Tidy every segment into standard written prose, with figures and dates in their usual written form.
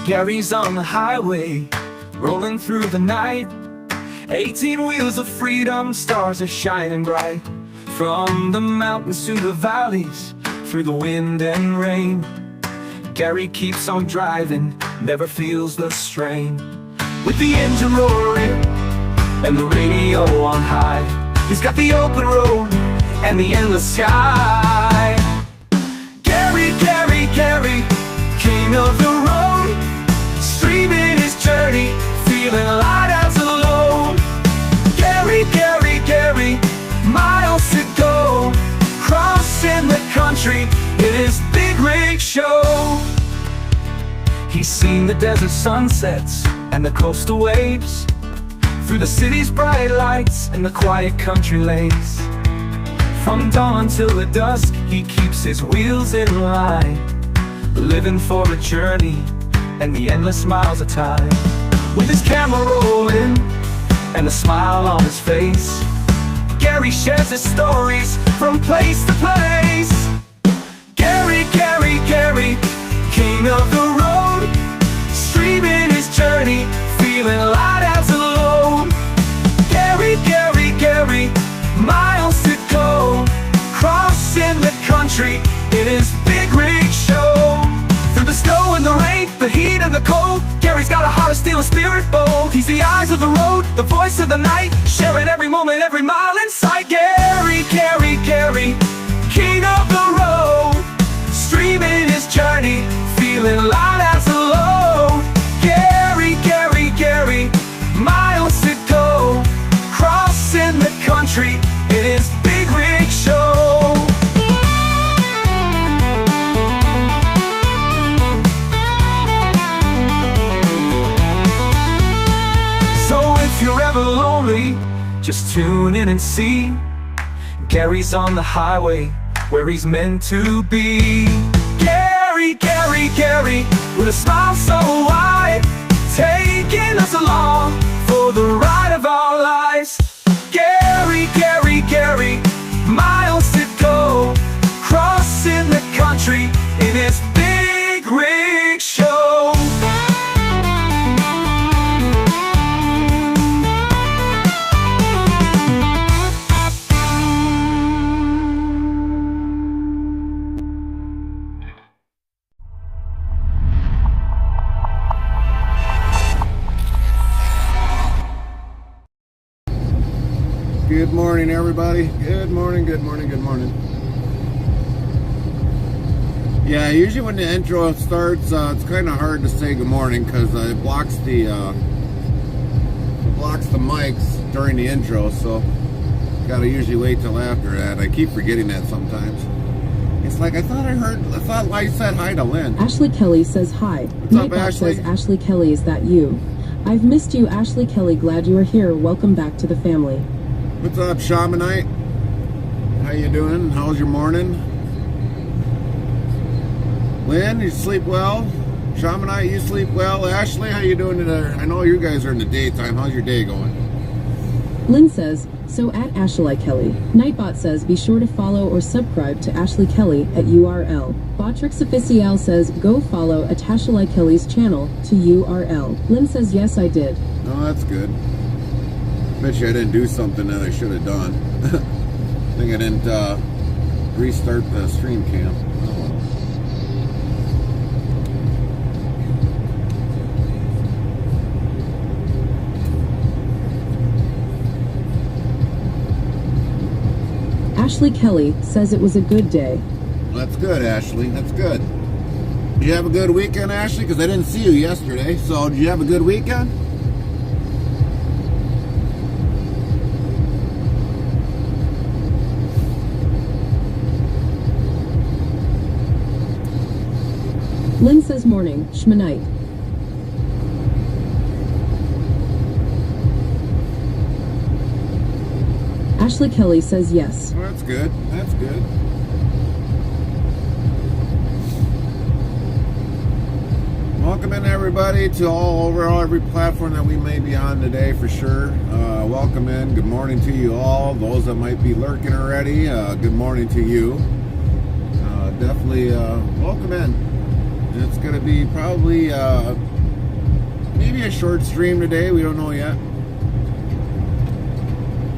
Gary's on the highway, rolling through the night. 18 wheels of freedom, stars are shining bright. From the mountains to the valleys, through the wind and rain, Gary keeps on driving, never feels the strain. With the engine roaring and the radio on high, he's got the open road and the endless sky. Gary, Gary, Gary, king of the road, streaming his journey, feeling light as a load. Gary, Gary, Gary, miles to go, crossing the country in his big rig show. He's seen the desert sunsets and the coastal waves, through the city's bright lights and the quiet country lanes. From dawn till the dusk, he keeps his wheels in line, living for a journey and the endless miles of time. With his camera rolling and a smile on his face, Gary shares his stories from place to place. Gary, Gary, Gary, king of the road, streaming his journey, feeling light as a load. Gary, Gary, Gary, miles to go, crossing the country in his big rig show. Through the snow and the rain, the heat and the cold, Gary's got a heart of steel and spirit bold. He's the eyes of the road, the voice of the night, sharing every moment, every mile in sight. Gary, Gary, Gary, king of the road, streaming his journey, feeling light as a load. Gary, Gary, Gary, miles to go, crossing the country in his big rig show. So if you're ever lonely, just tune in and see, Gary's on the highway where he's meant to be. Gary, Gary, Gary, with a smile so wide, taking us along for the ride of our lives. Gary, Gary, Gary, miles to go, crossing the country in his big rig show. Good morning, everybody. Good morning, good morning, good morning. Yeah, usually when the intro starts, it's kind of hard to say good morning because it blocks the mics during the intro. So gotta usually wait till after that. I keep forgetting that sometimes. It's like I thought I said hi to Lynn. Ashley Kelly says hi. What's up, Ashley? Says Ashley Kelly, is that you? I've missed you, Ashley Kelly. Glad you are here. Welcome back to the family. What's up, Shamanite? How you doing? How's your morning? Lynn, you sleep well? Shamanite, you sleep well? Ashley, how you doing today? I know you guys are in the daytime. How's your day going? Lynn says, so at Ashley Kelly. Nightbot says, be sure to follow or subscribe to Ashley Kelly at URL. Botrix Official says, go follow at Ashley Kelly's channel to URL. Lynn says, yes, I did. Oh, that's good. Bet you I didn't do something that I should have done. I think I didn't restart the stream cam. Oh. Ashley Kelly says it was a good day. That's good, Ashley. That's good. Did you have a good weekend, Ashley? Because I didn't see you yesterday. So, did you have a good weekend? Lynn says morning, Shmanite. Ashley Kelly says yes. Well, that's good. That's good. Welcome in, everybody, to every platform that we may be on today, for sure. Welcome in. Good morning to you all. Those that might be lurking already, good morning to you. Definitely welcome in. It's going to be probably a short stream today. We don't know yet.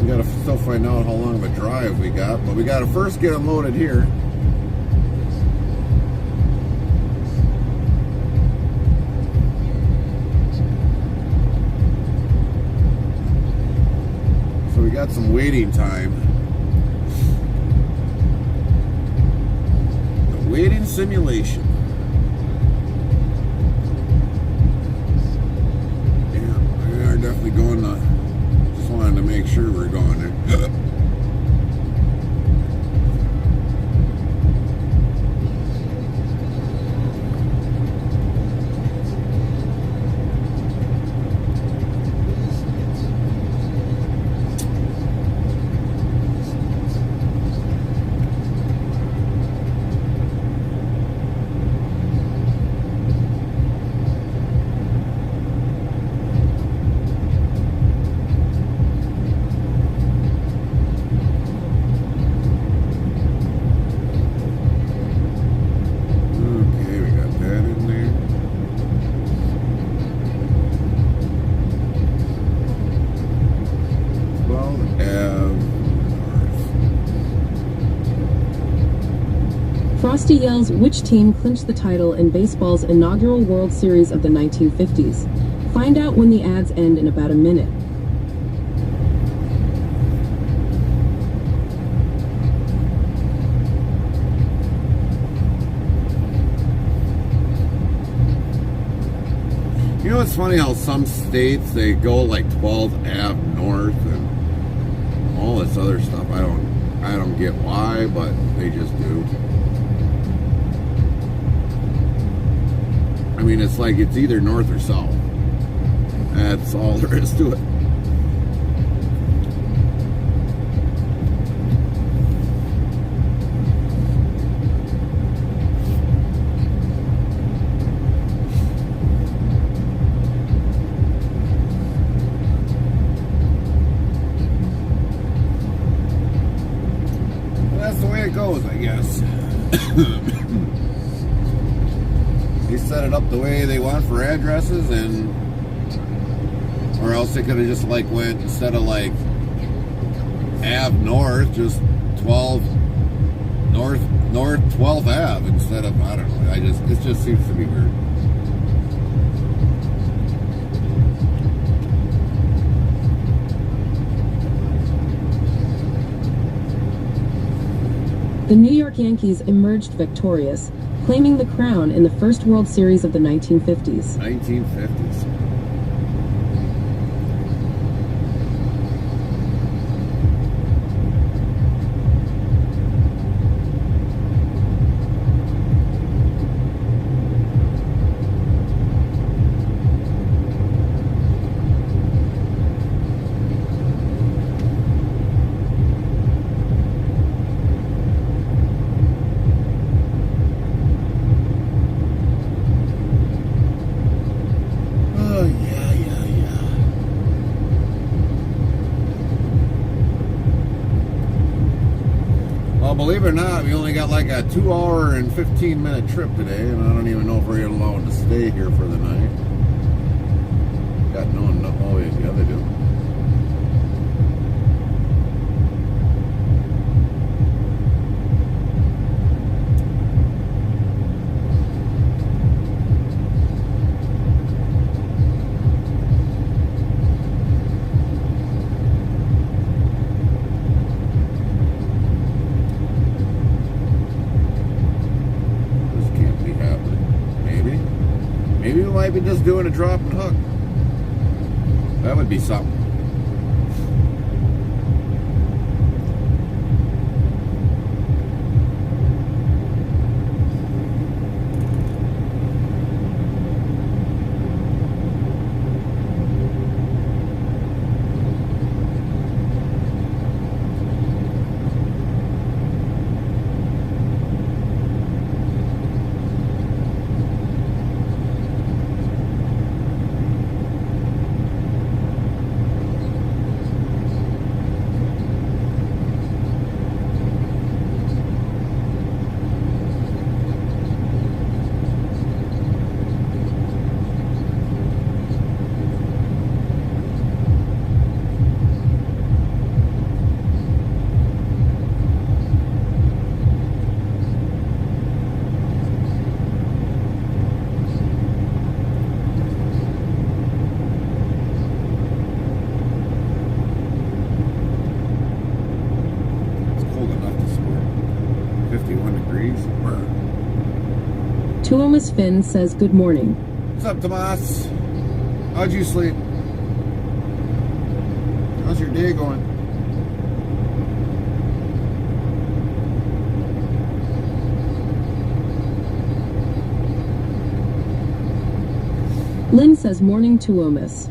We gotta still find out how long of a drive we got, but we gotta first get unloaded here. So we got some waiting time. The waiting simulation. Yeah, we are definitely going to. Just wanted to make sure we're going there. Frosty yells which team clinched the title in baseball's inaugural World Series of the 1950s. Find out when the ads end in about a minute. You know, it's funny how some states, they go like 12 Ave North and all this other stuff. I don't get why, but they just do. I mean, it's like it's either north or south. That's all there is to it. Well, that's the way it goes, I guess. They set it up the way they want for addresses, and or else they could have just like went, instead of like Ave North, just 12 North 12 Ave instead of, I don't know. It just seems to be weird. The New York Yankees emerged victorious, claiming the crown in the first World Series of the 1950s. 1950s. Believe it or not, we only got like a 2-hour and 15-minute trip today, and I don't even know if we're allowed to stay here for the night. Got no, oh yeah, they do. Maybe we might be just doing a drop and hook. That would be something. Thomas Finn says good morning. What's up, Tomas? How'd you sleep? How's your day going? Lynn says morning to Omis.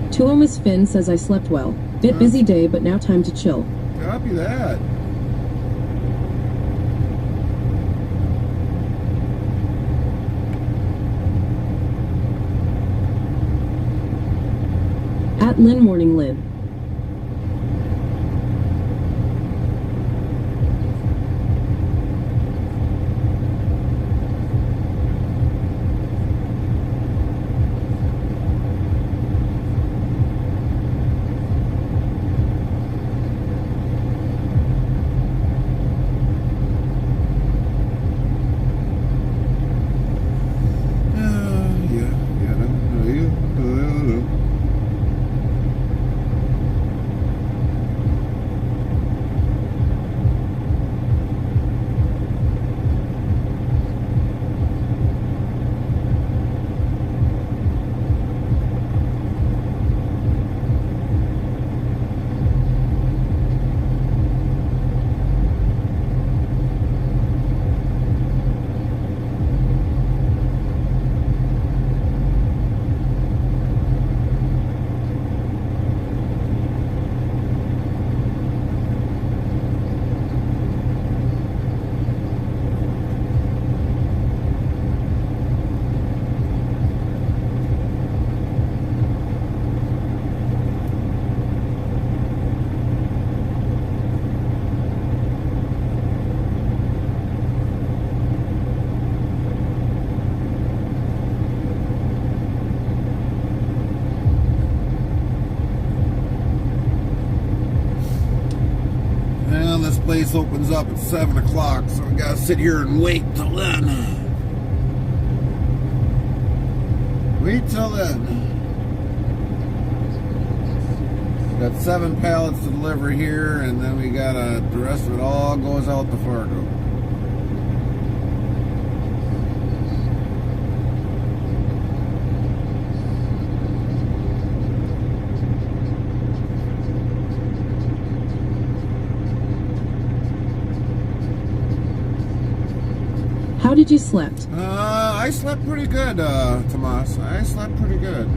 Tuomas Finn says I slept well. Bit busy day, but now time to chill. Copy that. At Lynn Morning Lynn. This place opens up at 7 o'clock, so we gotta sit here and wait till then. Wait till then. Got 7 pallets to deliver here, and then we got the rest of it all goes out to Fargo. How did you sleep? I slept pretty good, Tomas. I slept pretty good.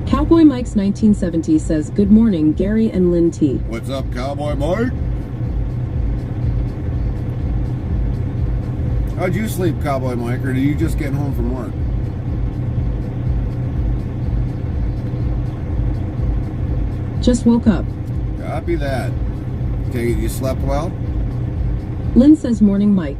Cowboy Mike's 1970 says good morning, Gary and Lynn T. What's up, Cowboy Mike? How'd you sleep, Cowboy Mike, or are you just getting home from work? Just woke up. Copy that. Take it you slept well? Lynn says morning, Mike.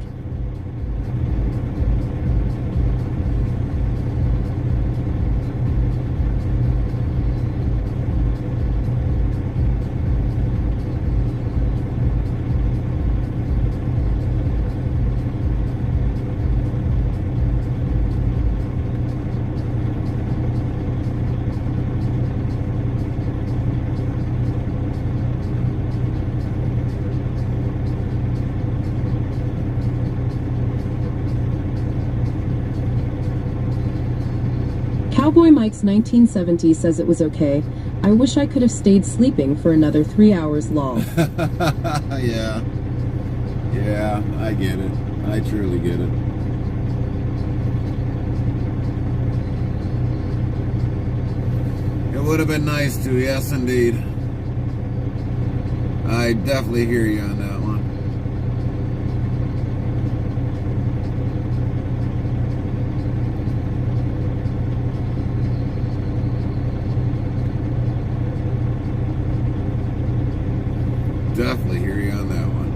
Cowboy Mike's 1970 says it was okay. I wish I could have stayed sleeping for another 3 hours lol. Yeah. Yeah, I get it. I truly get it. It would have been nice to, yes indeed. I definitely hear you on that one. Definitely hear you on that one.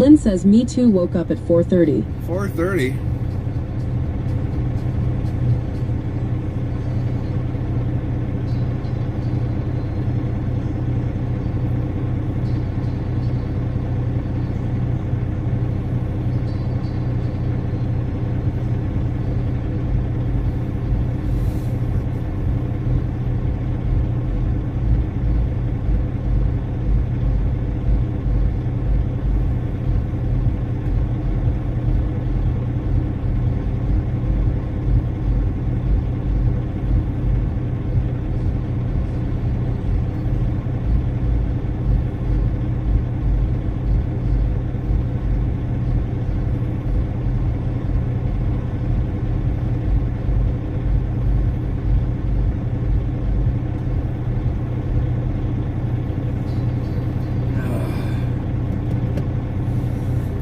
Lynn says, me too, woke up at 4:30. 4:30.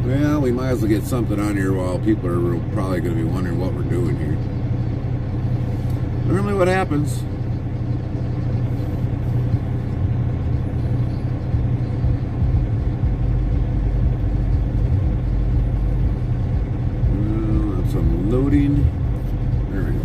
Well, we might as well get something on here while people are probably going to be wondering what we're doing here. Normally what happens, that's some loading. There we go.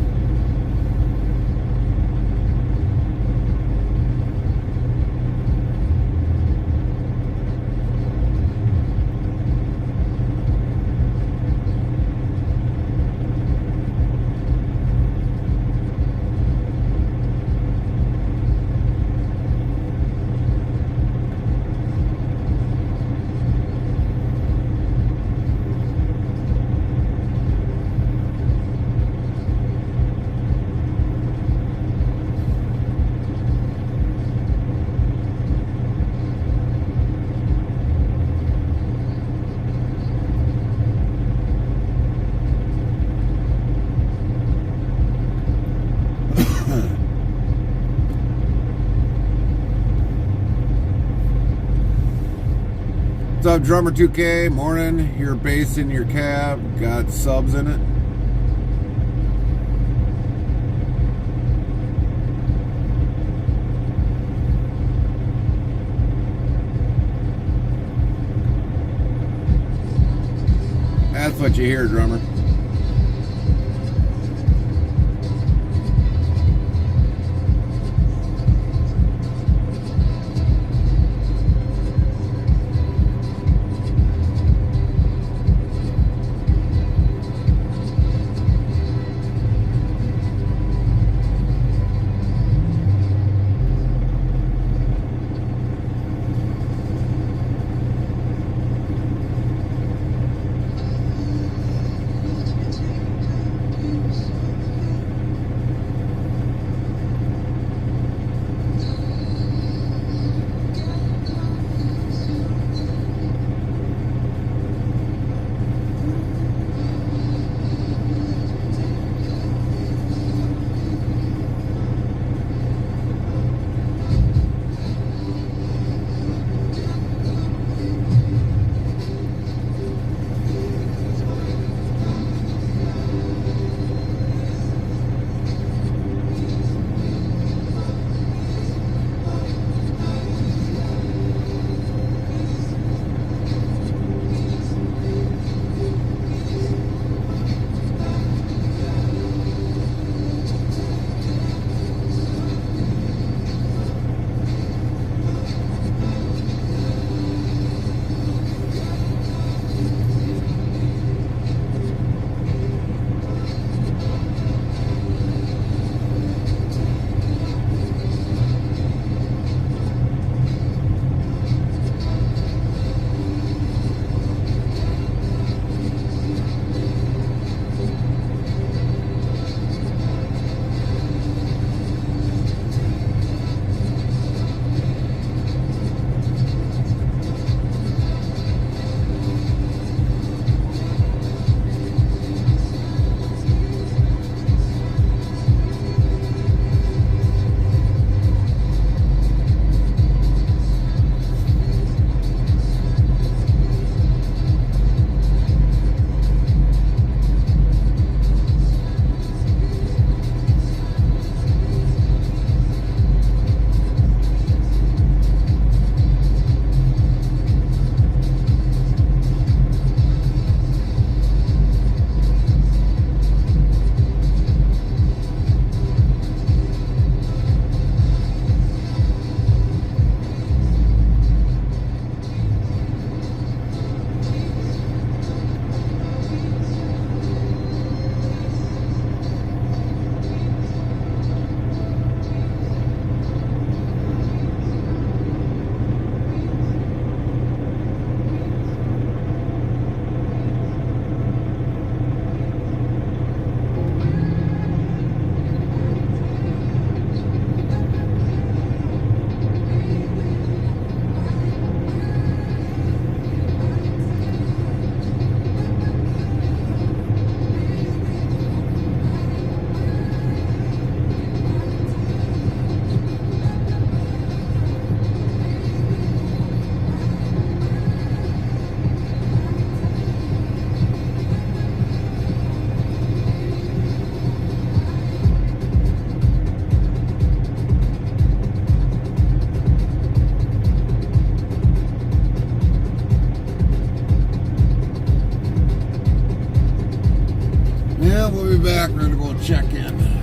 What's up, Drummer 2K? Morning. Your bass in your cab. Got subs in it. That's what you hear, drummer. And we'll be back. We're gonna go check in.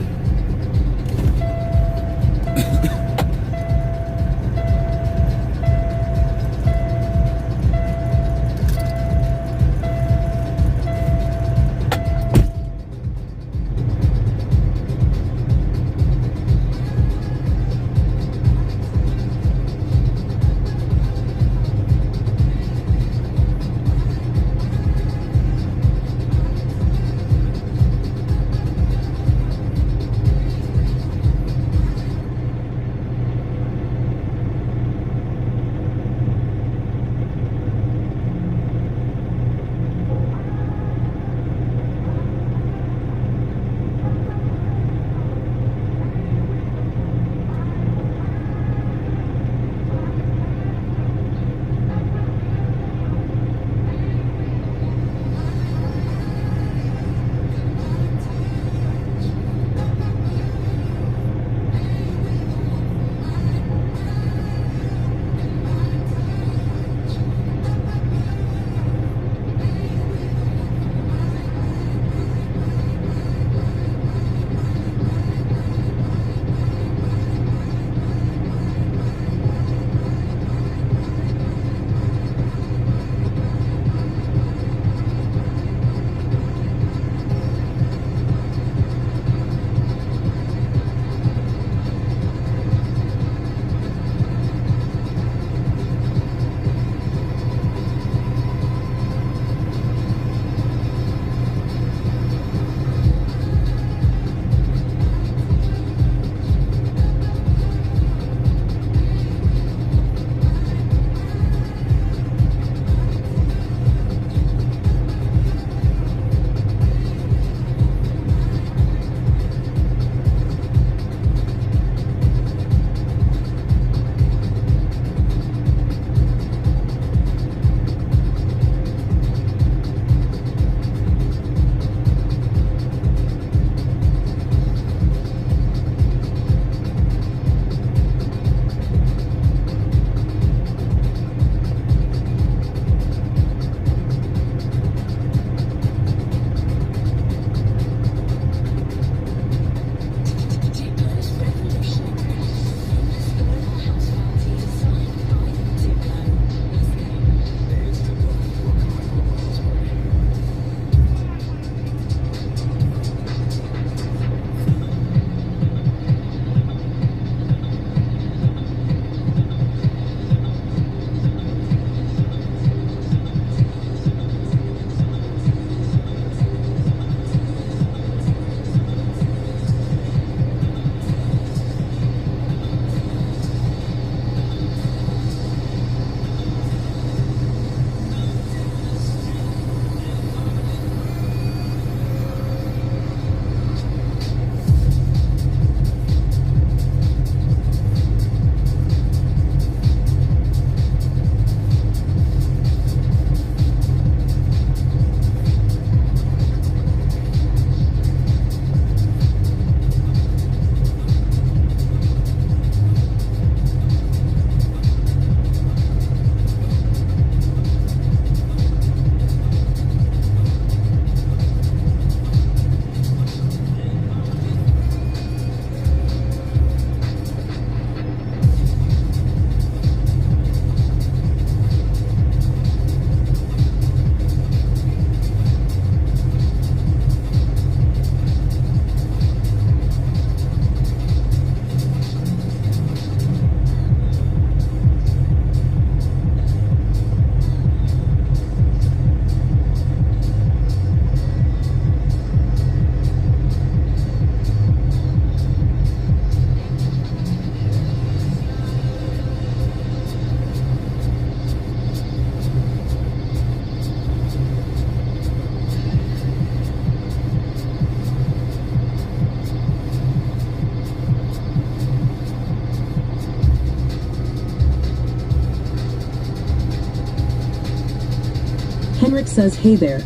Henrik says, hey there.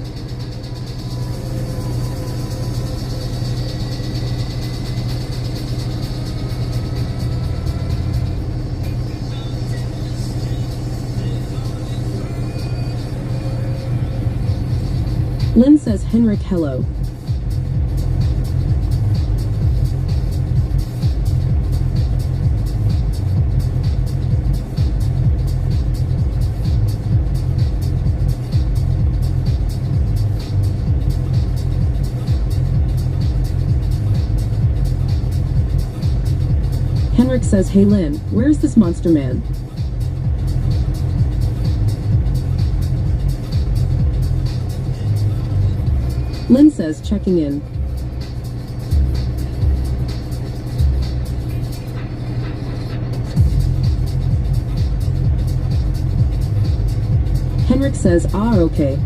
Lynn says, Henrik, hello. says, hey Lynn, where's this monster man? Lynn says, checking in. Henrik says, ah, okay.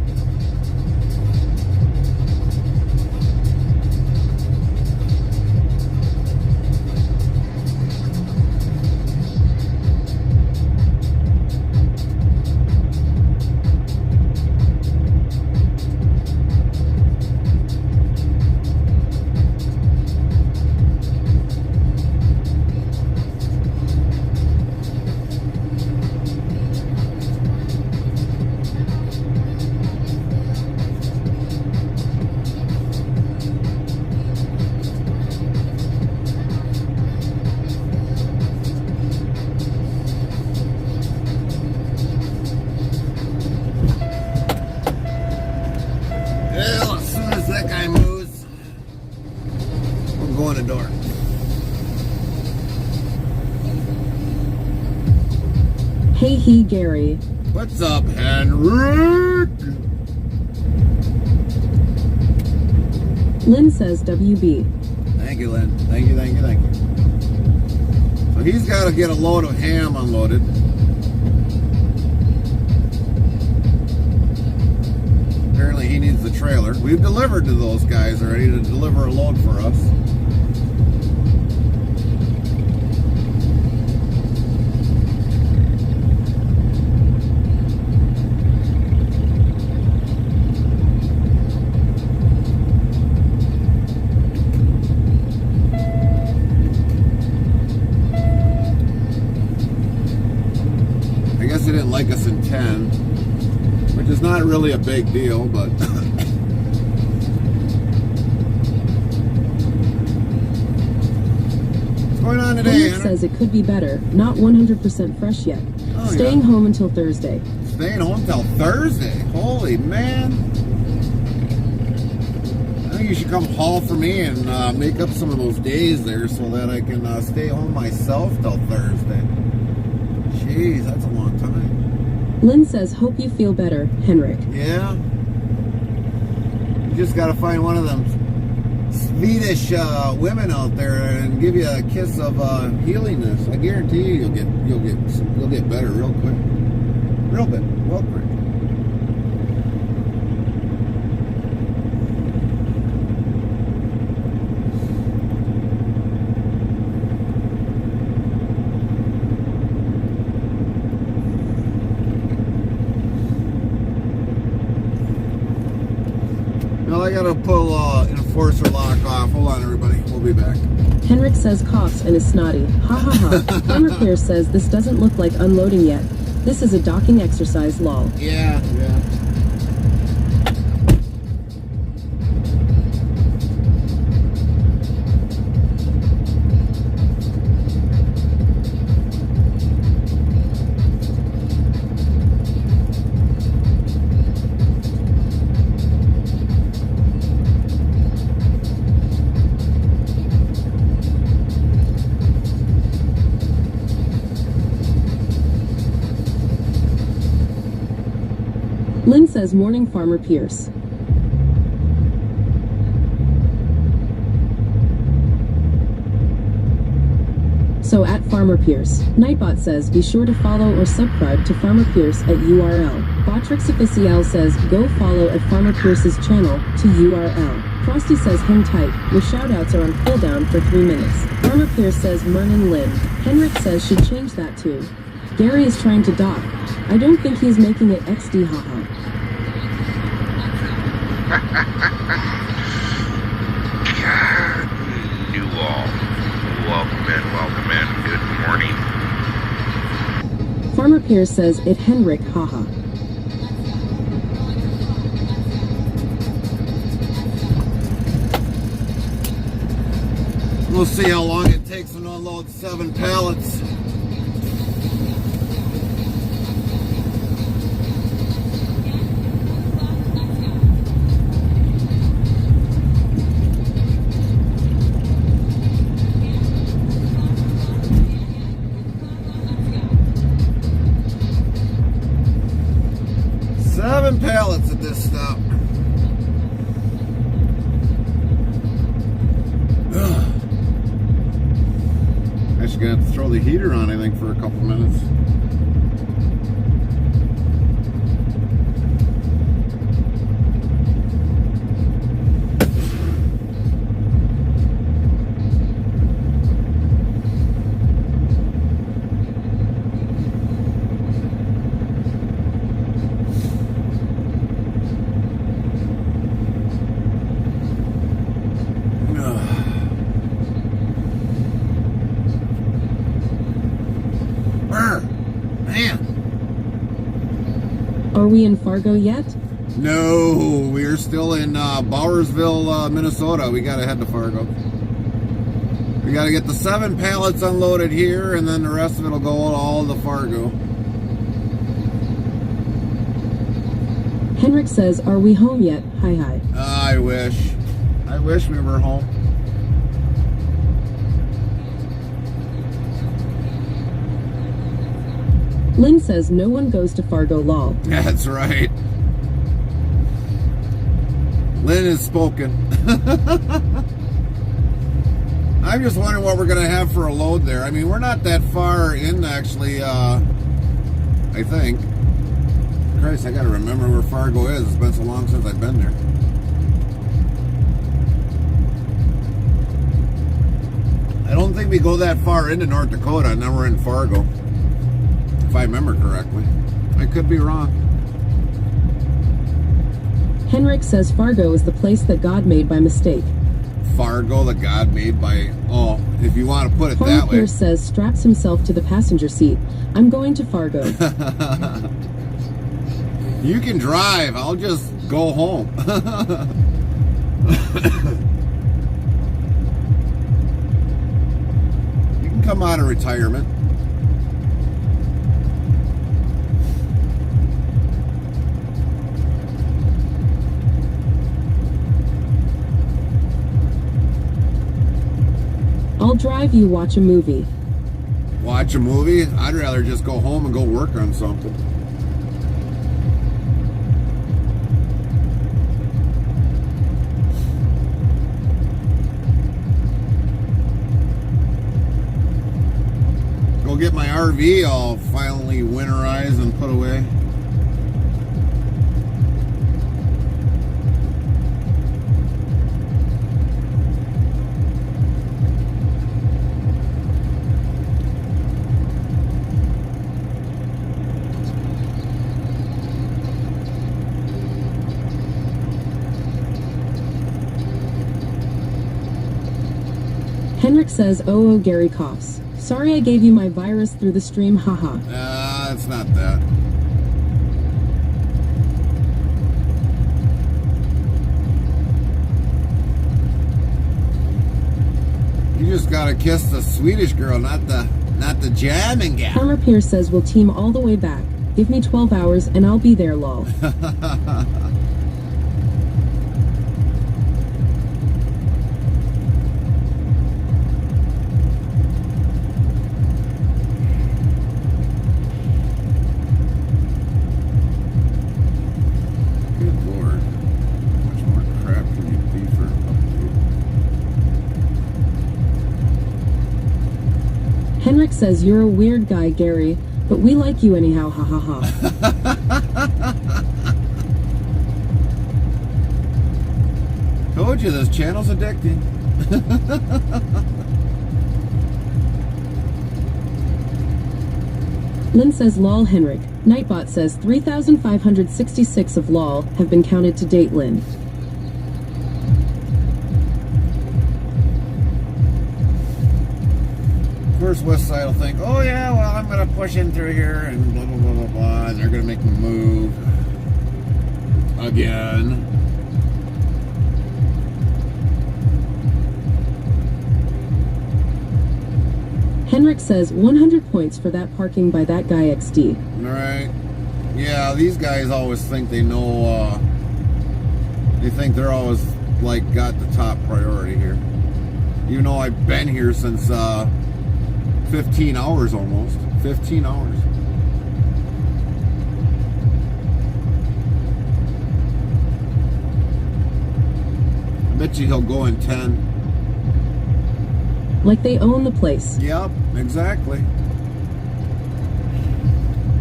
Well, as soon as that guy moves, I'm going to door. Hey he Gary. What's up, Henrik? Lynn says, WB. Thank you, Lynn. Thank you, thank you, thank you. So he's got to get a load of ham unloaded. Apparently he needs the trailer. We've delivered to those guys already to deliver a load for us. I guess they didn't like us in 10, which is not really a big deal, but what's going on today, Henrik Anna? says it could be better, not 100% fresh yet. Oh, Staying yeah. home until Thursday. Staying home till Thursday. Holy man. I think you should come haul for me and make up some of those days there so that I can stay home myself till Thursday. Jeez, that's a long time. Lynn says, hope you feel better, Henrik. Yeah. You just gotta find one of them Swedish women out there and give you a kiss of healingness. I guarantee you, you'll get better real quick, real quick. Well, I gotta pull enforcer lock off. Hold on, everybody. We'll be back. Henrik says coughs and is snotty. Ha ha ha. Farmer Pierce says this doesn't look like unloading yet. This is a docking exercise, lol. Yeah, yeah. Lynn says morning Farmer Pierce. So at Farmer Pierce, Nightbot says be sure to follow or subscribe to Farmer Pierce at URL. Botrix Official says go follow at Farmer Pierce's channel to URL. Frosty says hang tight, your shoutouts are on cooldown for 3 minutes. Farmer Pierce says Mernon Lynn. Henrik says should change that too. Gary is trying to dock. I don't think he's making it XD haha. God, you all. Welcome in. Good morning. Farmer Pierce says it Henrik haha. We'll see how long it takes to unload 7 pallets. throw the heater on, I think, for a couple minutes. Are we in Fargo yet? No, we're still in Browerville, Minnesota. We gotta head to Fargo. We gotta get the 7 pallets unloaded here, and then the rest of it will go all to Fargo. Henrik says, are we home yet? Hi, hi. I wish. I wish we were home. Lynn says, no one goes to Fargo, lol. That's right. Lynn has spoken. I'm just wondering what we're going to have for a load there. I mean, we're not that far in, actually, I think. Christ, I got to remember where Fargo is. It's been so long since I've been there. I don't think we go that far into North Dakota, and then we're in Fargo. If I remember correctly. I could be wrong. Henrik says Fargo is the place that God made by mistake. Fargo, the God made by... Oh, if you want to put it Farmer that way. Pierce says, straps himself to the passenger seat. I'm going to Fargo. You can drive. I'll just go home. You can come out of retirement. I'll drive you watch a movie. Watch a movie? I'd rather just go home and go work on something. Go get my RV all finally winterized and put away. Henrik says, oh, Gary coughs. Sorry I gave you my virus through the stream, haha. It's not that. You just gotta kiss the Swedish girl, not the German gal. Farmer Pierce says, we'll team all the way back. Give me 12 hours and I'll be there, lol. Henrik says, you're a weird guy, Gary, but we like you anyhow, ha ha ha. Told you, this channel's addicting. Lynn says, lol, Henrik. Nightbot says, 3,566 of lol have been counted to date, Lynn. Of course, West Side will think, oh yeah, well, I'm going to push in through here and blah, blah, blah, blah, blah, and they're going to make me move again. Henrik says, 100 points for that parking by that guy XD. Right. Yeah, these guys always think they know, they think they're always, like, got the top priority here. You know, I've been here since, 15 hours almost. 15 hours. I bet you he'll go in 10. Like they own the place. Yep, exactly.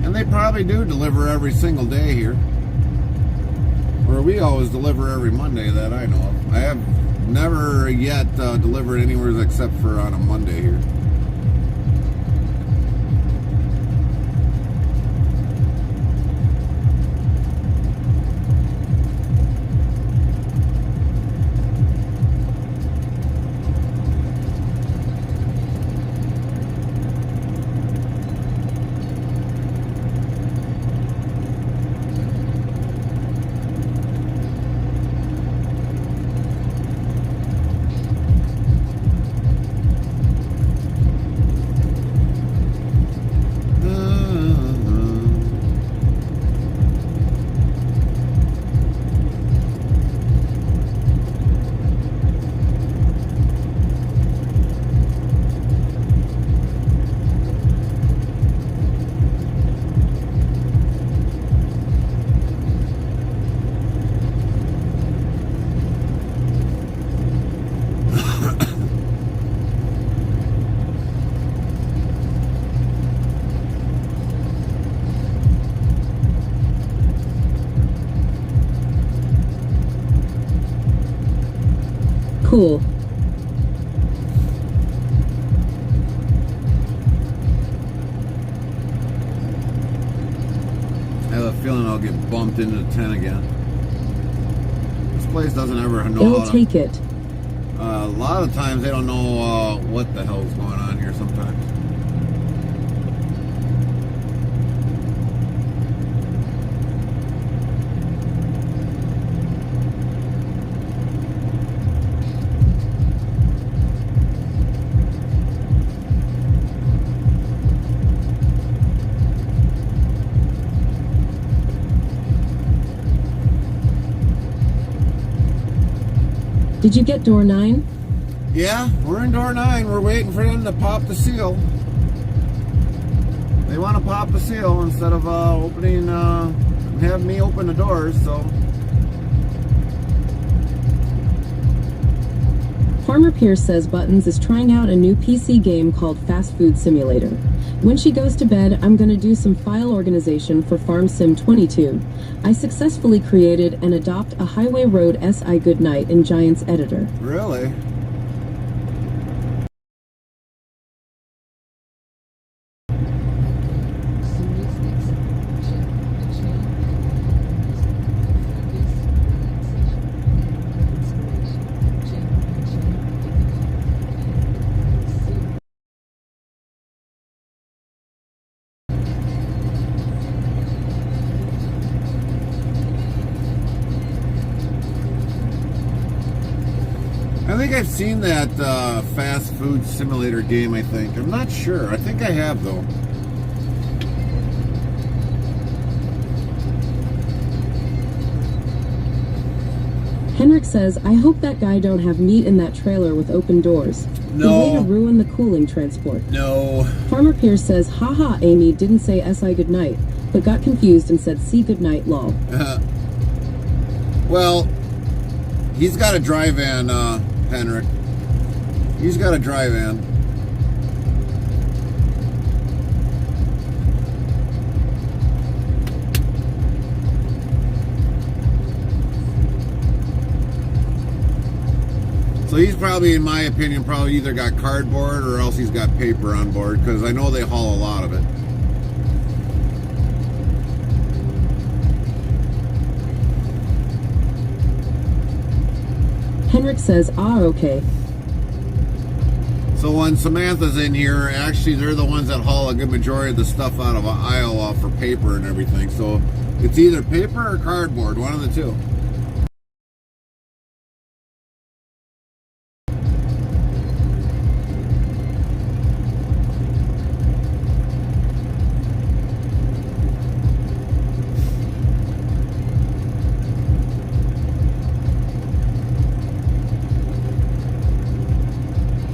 And they probably do deliver every single day here. Or we always deliver every Monday that I know of. I have never yet delivered anywhere except for on a Monday here. Cool. I have a feeling I'll get bumped into 10 again. This place doesn't ever know They'll how to... take it. A lot of times they don't know what the hell's going on here sometimes. Did you get door 9? Yeah, we're in door 9. We're waiting for them to pop the seal. They want to pop the seal instead of opening, have me open the doors, so. Farmer Pierce says Buttons is trying out a new PC game called Fast Food Simulator. When she goes to bed, I'm gonna do some file organization for Farm Sim 22. I successfully created and adopt a Highway Road SI Goodnight in Giants Editor. Really? I think I've seen that fast food simulator game, I think. I'm not sure. I think I have, though. Henrik says, I hope that guy don't have meat in that trailer with open doors. No. The way to ruin the cooling transport. No. Farmer Pierce says, haha, Amy didn't say SI Goodnight, but got confused and said C Goodnight, lol. Well, he's got a dry van, Henrik. He's got a dry van. So he's probably, in my opinion, probably either got cardboard or else he's got paper on board, because I know they haul a lot of it. Henrik says, okay. So when Samantha's in here, actually they're the ones that haul a good majority of the stuff out of Iowa for paper and everything. So it's either paper or cardboard, one of the two.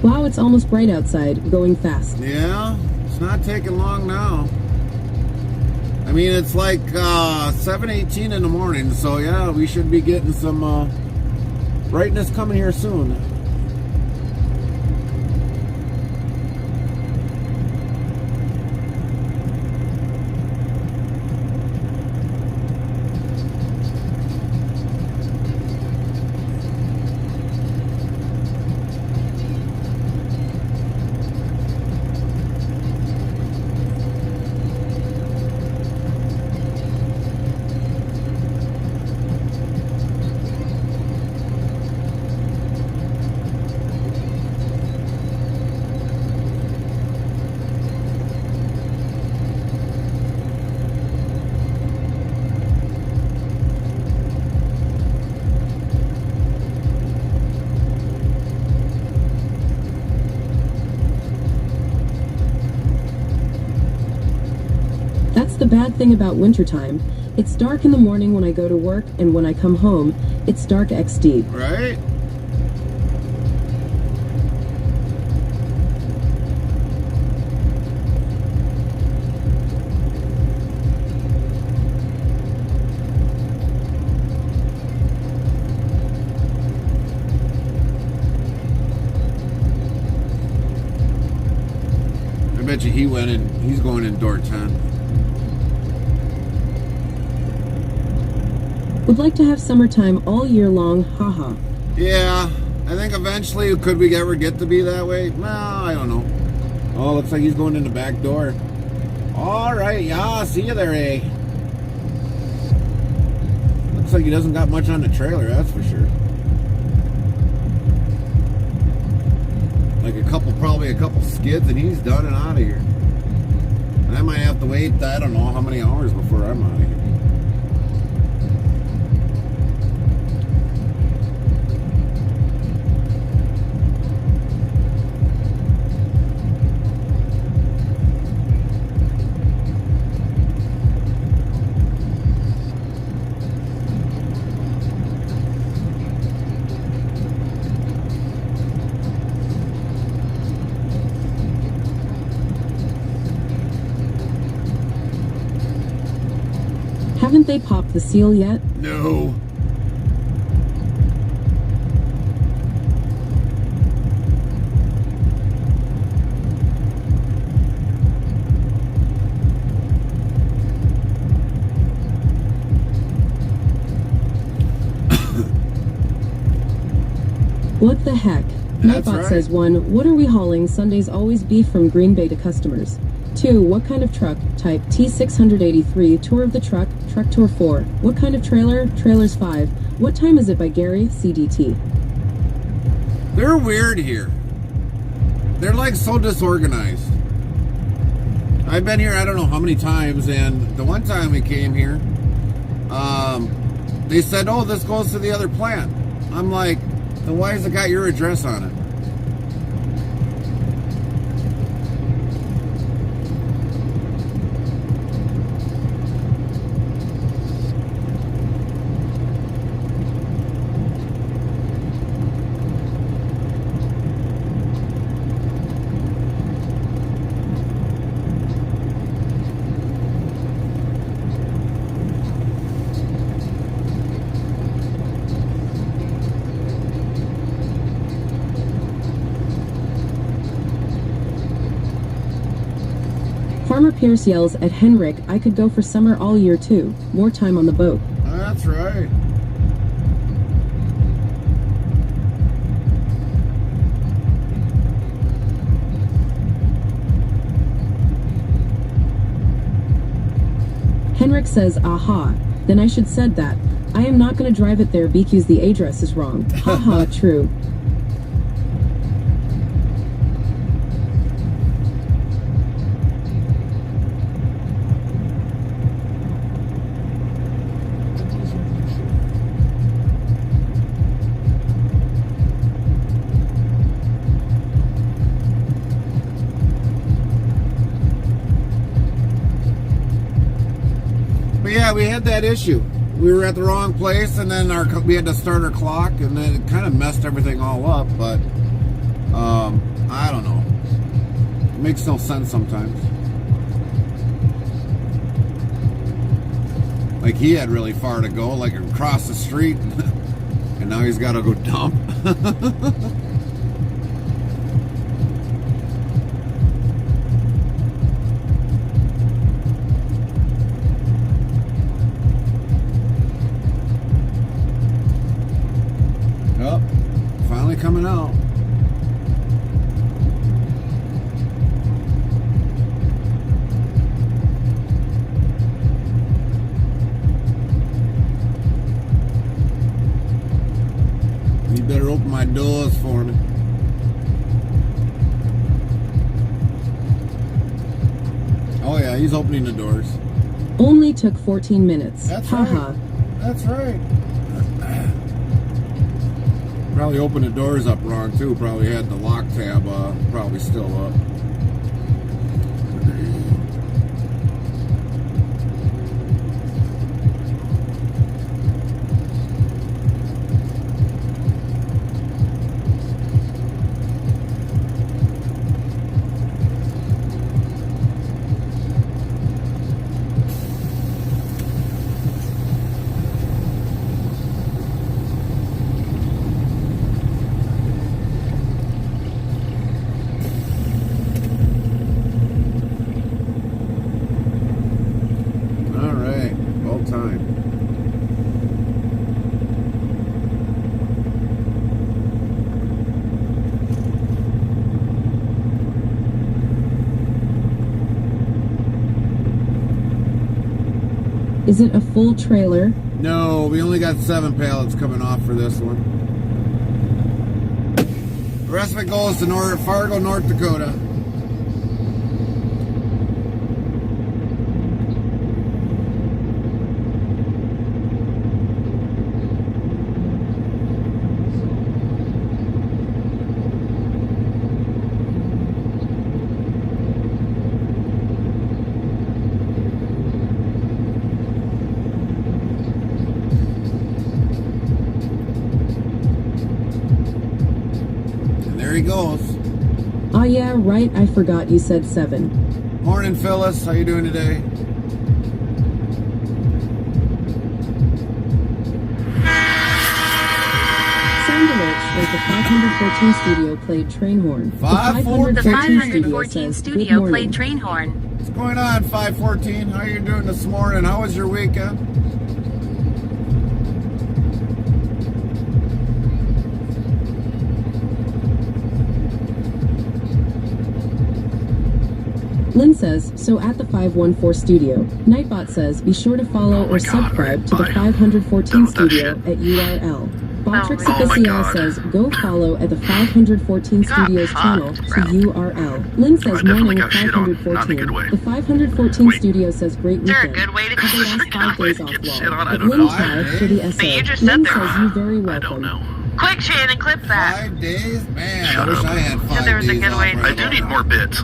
Wow, it's almost bright outside, going fast. Yeah, it's not taking long now. I mean, it's like 7:18 in the morning, so yeah, we should be getting some brightness coming here soon. the bad thing about wintertime. It's dark in the morning when I go to work, and when I come home, it's dark XD. Right? I bet you he's going in door 10. Would like to have summertime all year long, haha. Yeah, I think eventually, could we ever get to be that way? Well, I don't know. Oh, looks like he's going in the back door. All right, yeah, see you there, eh? Looks like he doesn't got much on the trailer, that's for sure. Like probably a couple skids, and he's done and out of here. I might have to wait, I don't know how many hours before I'm out of here. Haven't they popped the seal yet? No. What the heck? That's Nightbot right. says 1. What are we hauling? Sundays always beef from Green Bay to customers. 2. What kind of truck? Type T683. Tour of the truck. Truck tour 4. What kind of trailer? Trailers 5. What time is it by Gary? CDT. They're weird here. They're like so disorganized. I've been here I don't know how many times, and the one time we came here, they said, oh, this goes to the other plant. I'm like, then why has it got your address on it? Farmer Pierce yells at Henrik, I could go for summer all year too. More time on the boat. That's right. Henrik says, aha. Then I should said that. I am not going to drive it there because the address is wrong. Haha, true. But yeah, we had that issue. We were at the wrong place, and then we had to start our clock, and then it kind of messed everything all up. But I don't know. It makes no sense sometimes. Like he had really far to go, like across the street, and now he's got to go dump. Oh, finally coming out. You better open my doors for me. Oh yeah, he's opening the doors. Only took 14 minutes. That's Haha. right. That's right. Probably opened the doors up wrong too. Probably had the lock tab probably still up. Is it a full trailer? No, we only got 7 pallets coming off for this one. The rest of it goes to Fargo, North Dakota. There he goes. Ah, yeah, right, I forgot you said 7. Morning, Phyllis. How you doing today? Sound alert says the 514 studio played train horn. The 514 514 studio played train horn. What's going on, 514? How you doing this morning? How was your weekend? Lynn says, so at the 514 studio. Nightbot says, be sure to follow or subscribe to the 514 studio at URL. Botrix Official says, go follow at the 514 Studios channel to URL. Lynn says, morning 514. The 514 studio says, great Is there a weekend. good way to Have the last 5 days off get shit log. on? I At don't Lynn know. Child for the essay. But you just Lynn said there. says, you very welcome. I don't know. Quick, Shannon, clip that. 5 days? Man, Shut I wish up. I had 5 there was a days good off way to- right I do about need now. more bits.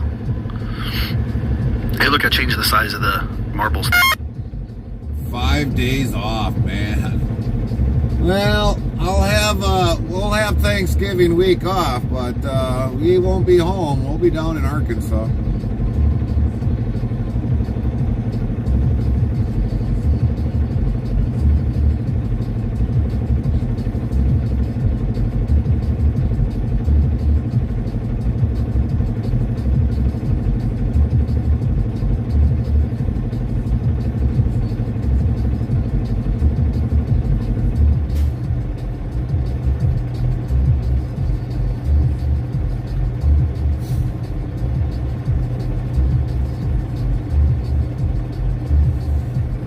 Hey, look, I changed the size of the marbles. 5 days off, man. Well, we'll have Thanksgiving week off, but we won't be home. We'll be down in Arkansas.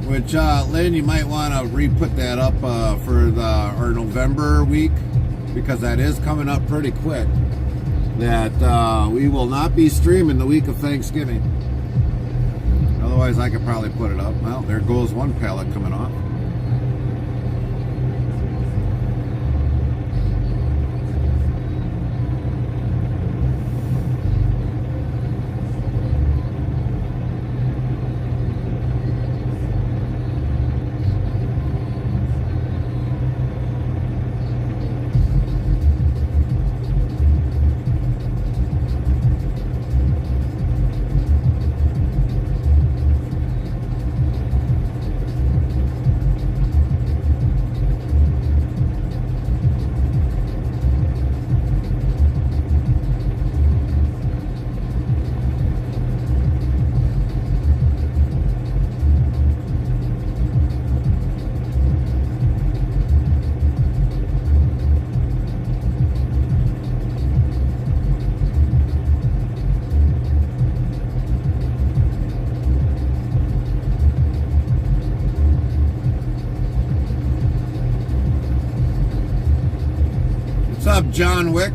Which, Lynn, you might want to re-put that up for our November week, because that is coming up pretty quick. That we will not be streaming the week of Thanksgiving. Otherwise, I could probably put it up. Well, there goes one pallet coming off. What's up, John Wick?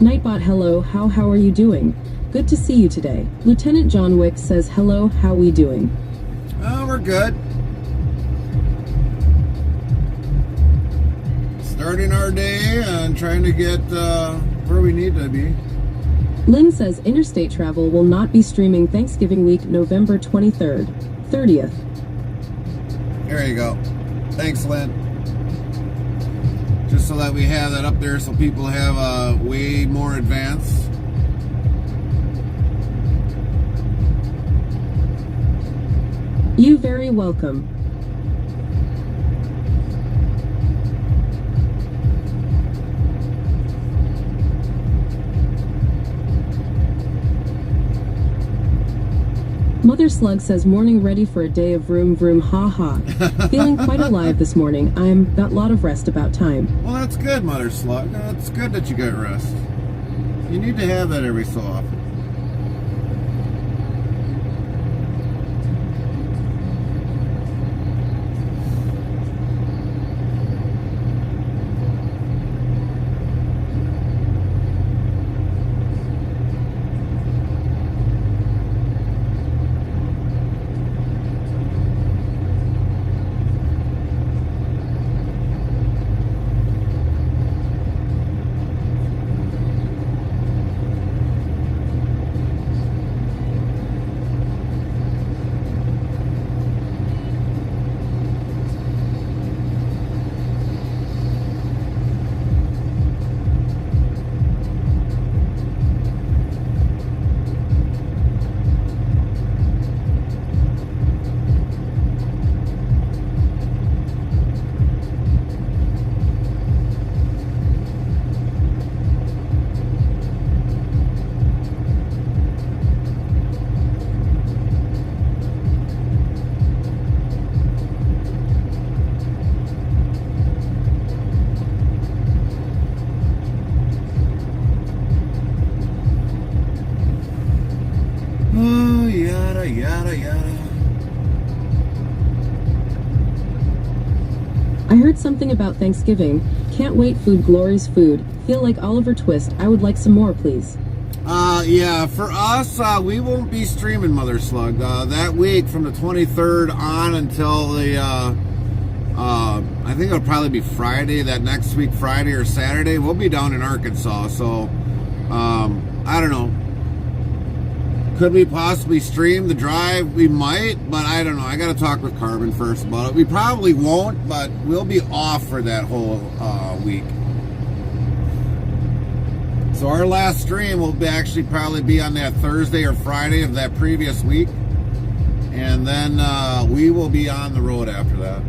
Nightbot, hello, how are you doing? Good to see you today. Lieutenant John Wick says, hello, how we doing? Oh, we're good. Starting our day and trying to get where we need to be. Lynn says interstate travel will not be streaming Thanksgiving week, November 23rd, 30th. There you go. Thanks, Lynn. Just so that we have that up there so people have way more advance. You very welcome. Mother Slug says morning ready for a day of vroom vroom ha ha. Feeling quite alive this morning. I'm got lot of rest about time. Well, that's good, Mother Slug. It's good that you get rest. You need to have that every so often. Oh, yada, yada, yada. I heard something about Thanksgiving. Can't wait, food glories food. Feel like Oliver Twist. I would like some more, please. Yeah, for us, we won't be streaming Mother Slug that week from the 23rd on until the, I think it'll probably be Friday, that next week, Friday or Saturday. We'll be down in Arkansas, so, I don't know. Could we possibly stream the drive? We might, but I don't know. I got to talk with Carbon first about it. We probably won't, but we'll be off for that whole week. So our last stream will actually probably be on that Thursday or Friday of that previous week. And then we will be on the road after that.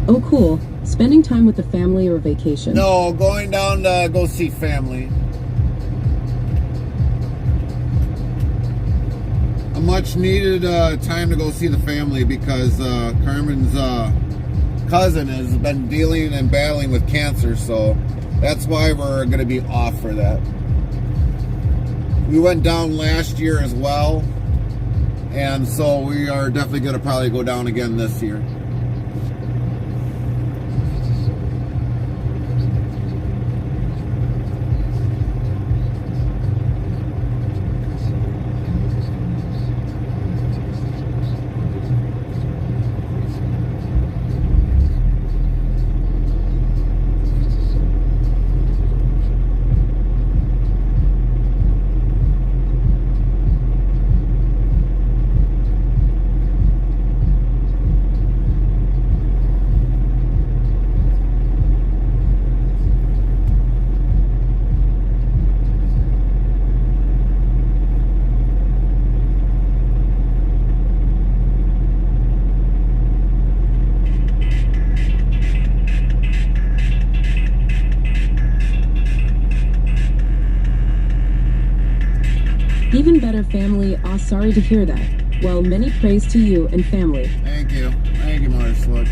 Oh cool. Spending time with the family or vacation? No, going down to go see family. A much needed time to go see the family because Carmen's cousin has been dealing and battling with cancer, so that's why we're going to be off for that. We went down last year as well, and so we are definitely going to probably go down again this year. Even better, family. Ah, sorry to hear that. Well, many praise to you and family. Thank you. Thank you, Mother Slug.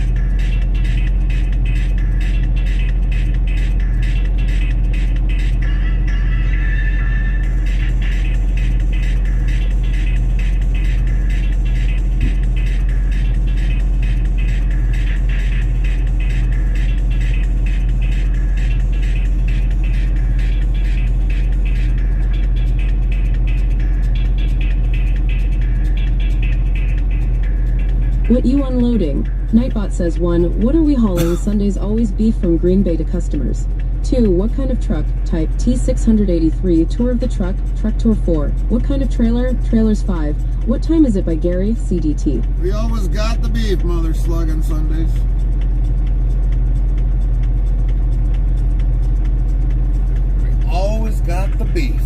What you unloading? Nightbot says 1. What are we hauling? Sundays always beef from Green Bay to customers. 2. What kind of truck? Type T683. Tour of the truck. Truck tour 4. What kind of trailer? Trailers 5. What time is it by Gary? CDT. We always got the beef, Mother Slug, on Sundays. We always got the beef.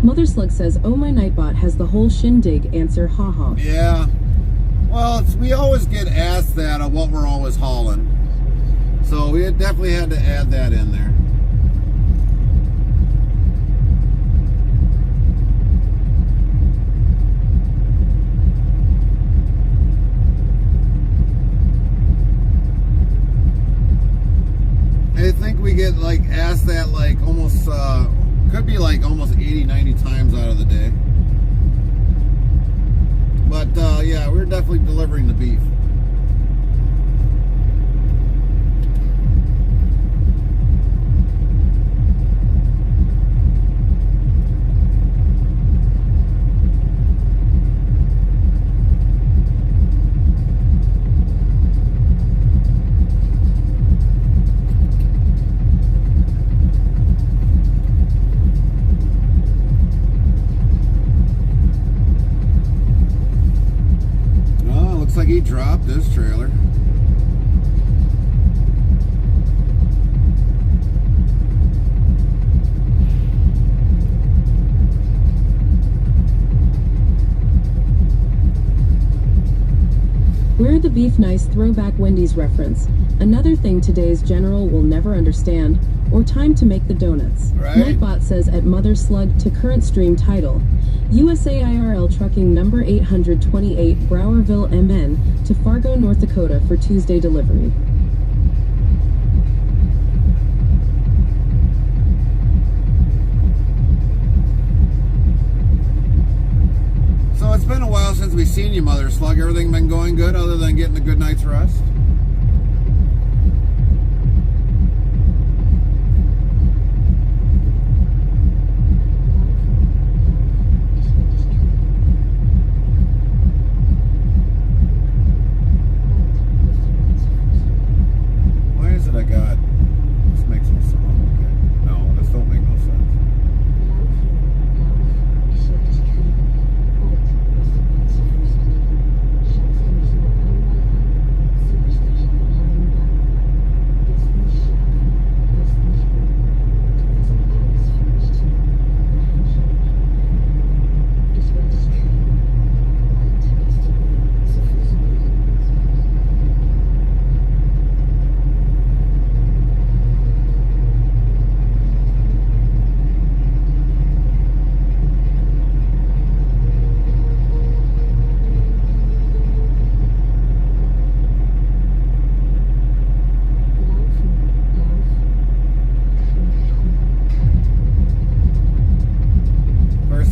Mother Slug says, oh, my Nightbot has the whole shindig answer, haha. Yeah. Well, we always get asked that of what we're always hauling. So we definitely had to add that in there. I think we get like asked that like almost could be like almost 80-90 times out of the day. But yeah, we're definitely delivering the beef. Looks like he dropped this trailer. Where the beef nice throwback Wendy's reference. Another thing today's general will never understand. Or time to make the donuts. Right. Nightbot says at Mother Slug to current stream title. USAIRL trucking number 828 Browerville MN to Fargo, North Dakota for Tuesday delivery. So it's been a while since we've seen you, Mother Slug. Everything been going good other than getting a good night's rest? Why is it I got... This makes no sense. Okay. No, this don't make no sense.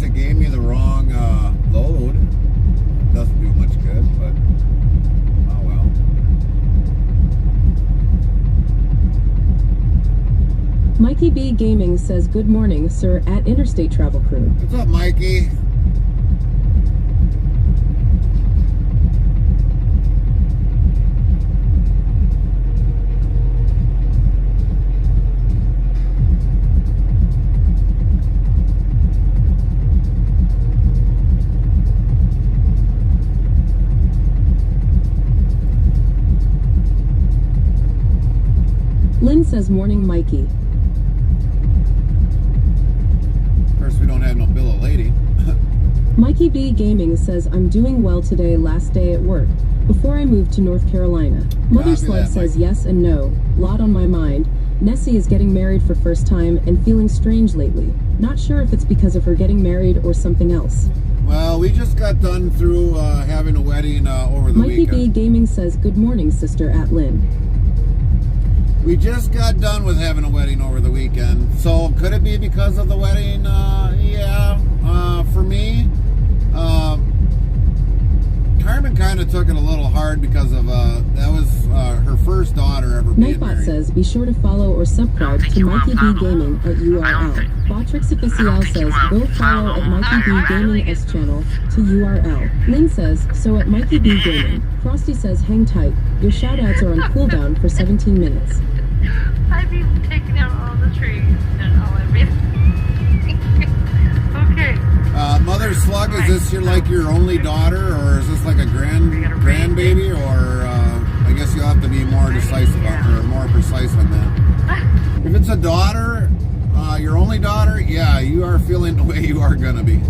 It gave me the wrong load. Doesn't do much good, but oh well. Mikey B Gaming says good morning, sir, at Interstate Travel Crew. What's up, Mikey? Lynn says morning, Mikey. First, we don't have no bill of lading. Mikey B Gaming says I'm doing well today, last day at work, before I move to North Carolina. Mother Copy Slug that, says Mikey. yes and no, lot on my mind. Nessie is getting married for first time and feeling strange lately. Not sure if it's because of her getting married or something else. Well, we just got done through having a wedding over the Mikey B weekend. Gaming says good morning, sister, at Lynn. We just got done with having a wedding over the weekend. So could it be because of the wedding? Yeah. For me, Carmen kind of took it a little hard because of that was her first daughter ever being Nightbot married. says be sure to follow or subscribe to Mikey B Gaming at URL. Botrix Official says go follow at Mikey B Gaming S channel to URL. Lynn says so at Mikey B Gaming. Frosty says hang tight. Your shoutouts are on cooldown for 17 minutes. I've even taken out all the trees and all everything. Okay. Mother Slug, is this your only daughter, or is this like a grandbaby, or I guess you'll have to be more decisive or more precise on that. If it's a daughter, your only daughter, yeah, you are feeling the way you are gonna be.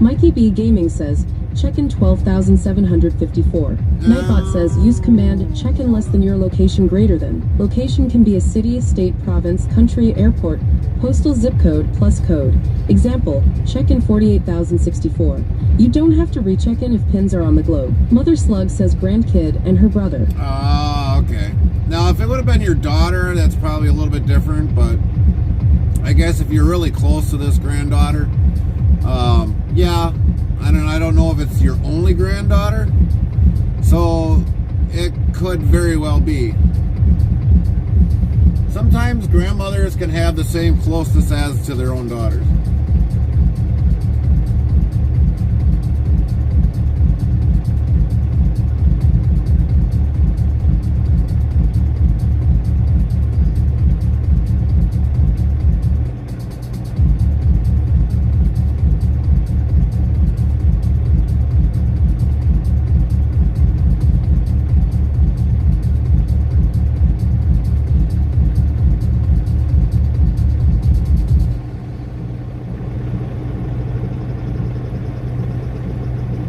Mikey B Gaming says, check-in 12,754. Nightbot says, use command, check-in less than your location greater than. Location can be a city, state, province, country, airport, postal zip code, plus code. Example, check-in 48,064. You don't have to recheck in if pins are on the globe. Mother Slug says grandkid and her brother. Oh, okay. Now, if it would have been your daughter, that's probably a little bit different, but I guess if you're really close to this granddaughter, yeah, I don't know if it's your only granddaughter, so it could very well be. Sometimes grandmothers can have the same closeness as to their own daughters.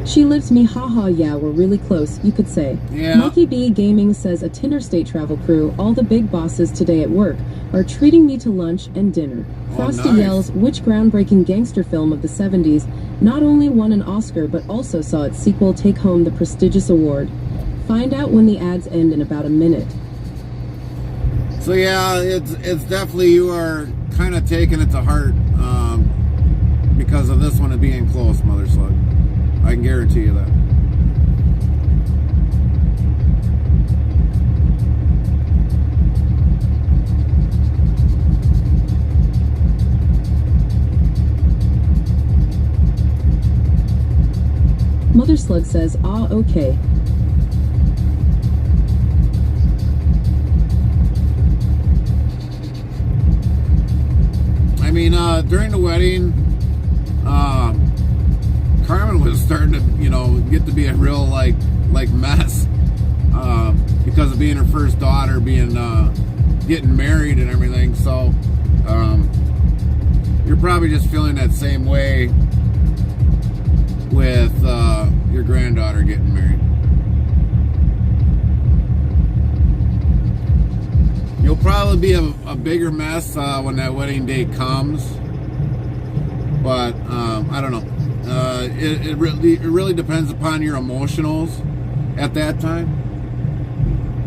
She lives me, haha, yeah, we're really close, you could say. Yeah. Mikey B Gaming says a Tinderstate travel crew, all the big bosses today at work, are treating me to lunch and dinner. Oh, Frosty nice. yells, which groundbreaking gangster film of the 70s not only won an Oscar but also saw its sequel take home the prestigious award. Find out when the ads end in about a minute. So yeah, it's definitely, you are kind of taking it to heart because of this one being close, Mother Slug. I can guarantee you that. Mother Slug says, ah, okay. I mean, during the wedding, Carmen was starting to, get to be a real like mess because of being her first daughter, getting married and everything. So you're probably just feeling that same way with your granddaughter getting married. You'll probably be a bigger mess when that wedding day comes, but I don't know. It really depends upon your emotionals at that time.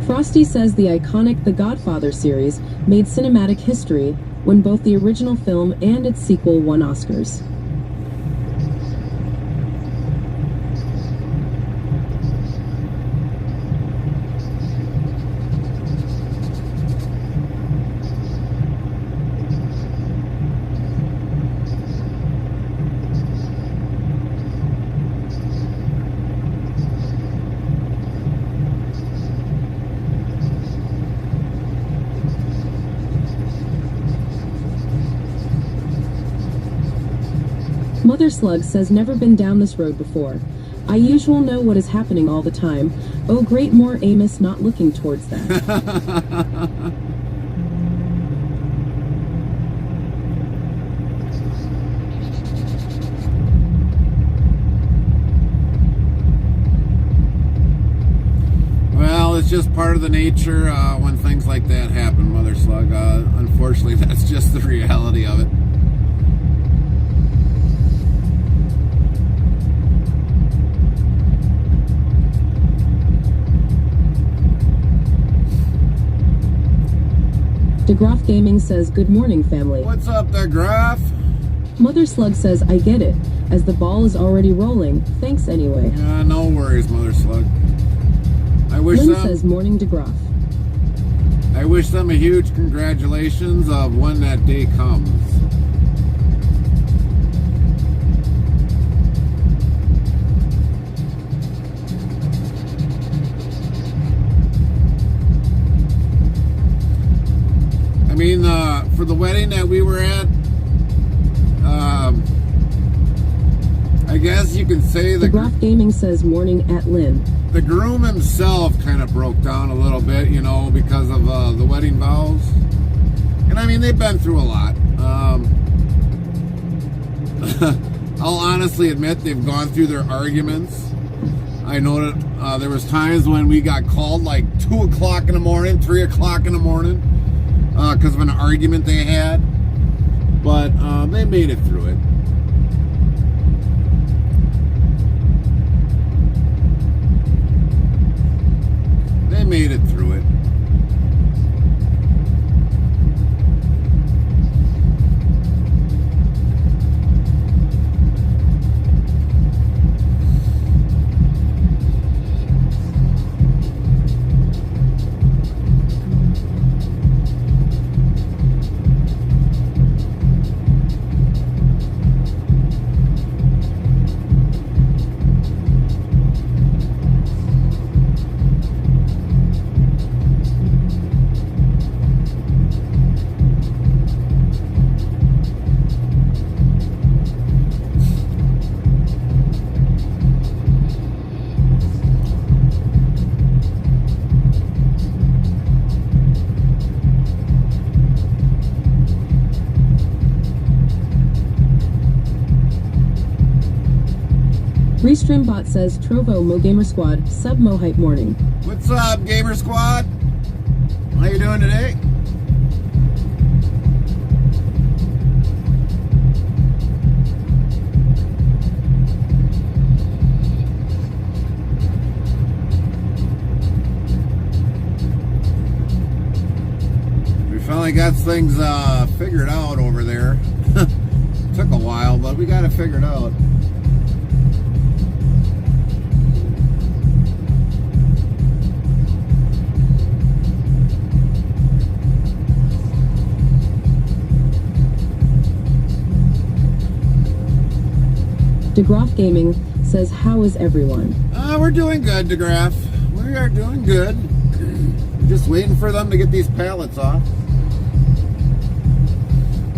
Frosty says the iconic The Godfather series made cinematic history when both the original film and its sequel won Oscars. Mother Slug says never been down this road before. I usual know what is happening all the time. Oh great, more Amos not looking towards that. Well, it's just part of the nature when things like that happen, Mother Slug. Unfortunately, that's just the reality of it. DeGroff Gaming says, good morning, family. What's up there, Graf? Mother Slug says, I get it, as the ball is already rolling. Thanks anyway. Yeah, no worries, Mother Slug. I wish Lynn them, says, morning DeGroff. I wish them a huge congratulations of when that day comes. I mean, for the wedding that we were at, I guess you can say The Graph Gaming says morning at Lynn. the groom himself kind of broke down a little bit, you know, because of the wedding vows. And I mean, they've been through a lot. I'll honestly admit they've gone through their arguments. I know that there was times when we got called like 2 o'clock in the morning, 3 o'clock in the morning, because of an argument they had. But they made it through it. They made it through it. Restreambot says Trovo Mo Gamer Squad sub Mo Hype morning. What's up, Gamer Squad? How you doing today? We finally got things figured out over there. Took a while, but we got it figured out. DeGroff Gaming says, how is everyone? We're doing good, DeGraff. We are doing good. Just waiting for them to get these pallets off.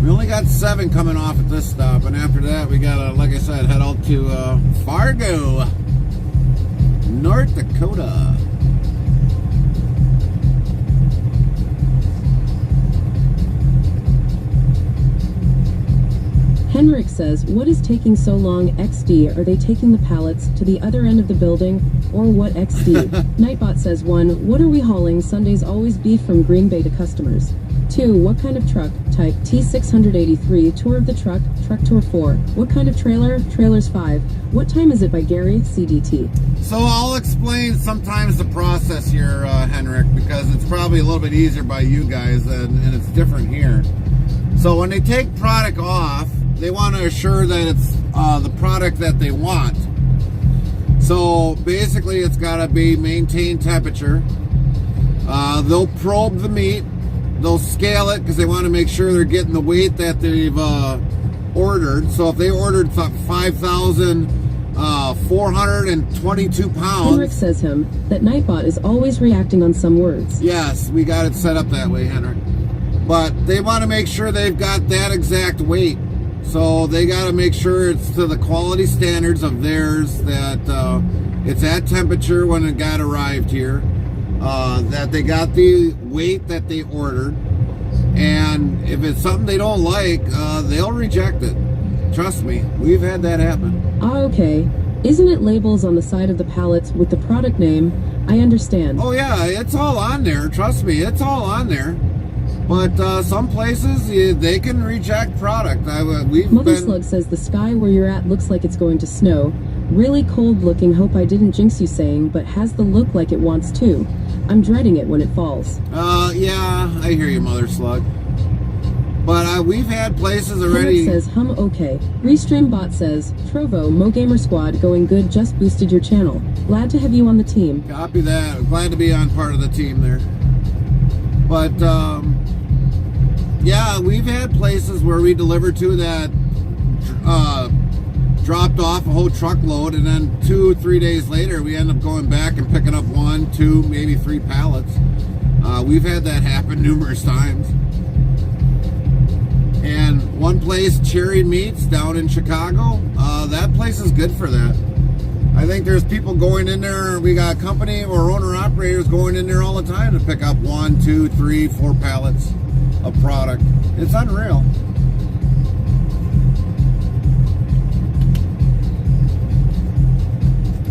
We only got 7 coming off at this stop, and after that we gotta, like I said, head out to Fargo, North Dakota. Henrik says, what is taking so long XD? Are they taking the pallets to the other end of the building? Or what XD? Nightbot says 1, what are we hauling? Sundays always beef from Green Bay to customers. 2, what kind of truck? Type T683, tour of the truck, truck tour 4. What kind of trailer? Trailers 5. What time is it by Gary? CDT. So I'll explain sometimes the process here, Henrik, because it's probably a little bit easier by you guys and it's different here. So when they take product off, they want to assure that it's the product that they want. So basically it's got to be maintained temperature. They'll probe the meat. They'll scale it because they want to make sure they're getting the weight that they've ordered. So if they ordered 5,422 pounds. Henrik says that Nightbot is always reacting on some words. Yes, we got it set up that way, Henrik. But they want to make sure they've got that exact weight. So they got to make sure it's to the quality standards of theirs, that it's at temperature when it got arrived here, that they got the weight that they ordered, and if it's something they don't like, they'll reject it. Trust me, we've had that happen. Okay. Isn't it labels on the side of the pallets with the product name? I understand. Oh yeah, it's all on there. Trust me, it's all on there. But some places, they can reject product. Mother Slug says the sky where you're at looks like it's going to snow. Really cold looking, hope I didn't jinx you saying, but has the look like it wants to. I'm dreading it when it falls. Yeah, I hear you, Mother Slug. But we've had places already. Henrik says, okay. Restreambot says, Trovo, Mo Gamer Squad, going good, just boosted your channel. Glad to have you on the team. Copy that. Glad to be on part of the team there. But, yeah, we've had places where we delivered to that dropped off a whole truckload, and then 2 or 3 days later we end up going back and picking up 1, 2, maybe 3 pallets. We've had that happen numerous times. And One place, Cherry Meats down in Chicago. That place is good for that. I think there's people going in there. We got company or owner-operators going in there all the time to pick up 1, 2, 3, 4 pallets of product. It's unreal.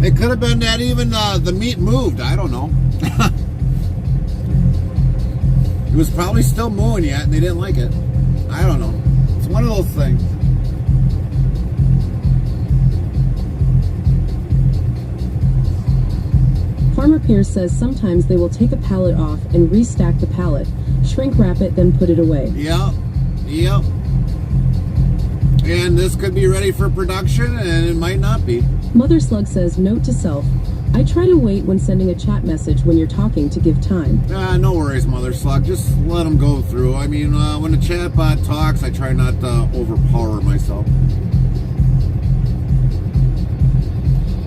It could have been that even the meat moved. I don't know. It was probably still mooing yet and they didn't like it. I don't know. It's one of those things. Farmer Pierce says sometimes they will take a pallet off and restack the pallet, shrink wrap it, then put it away. Yep. And this could be ready for production and it might not be. Mother Slug says, note to self, I try to wait when sending a chat message when you're talking to give time. No worries, Mother Slug. Just let them go through. I mean, when the chatbot talks, I try not to overpower myself.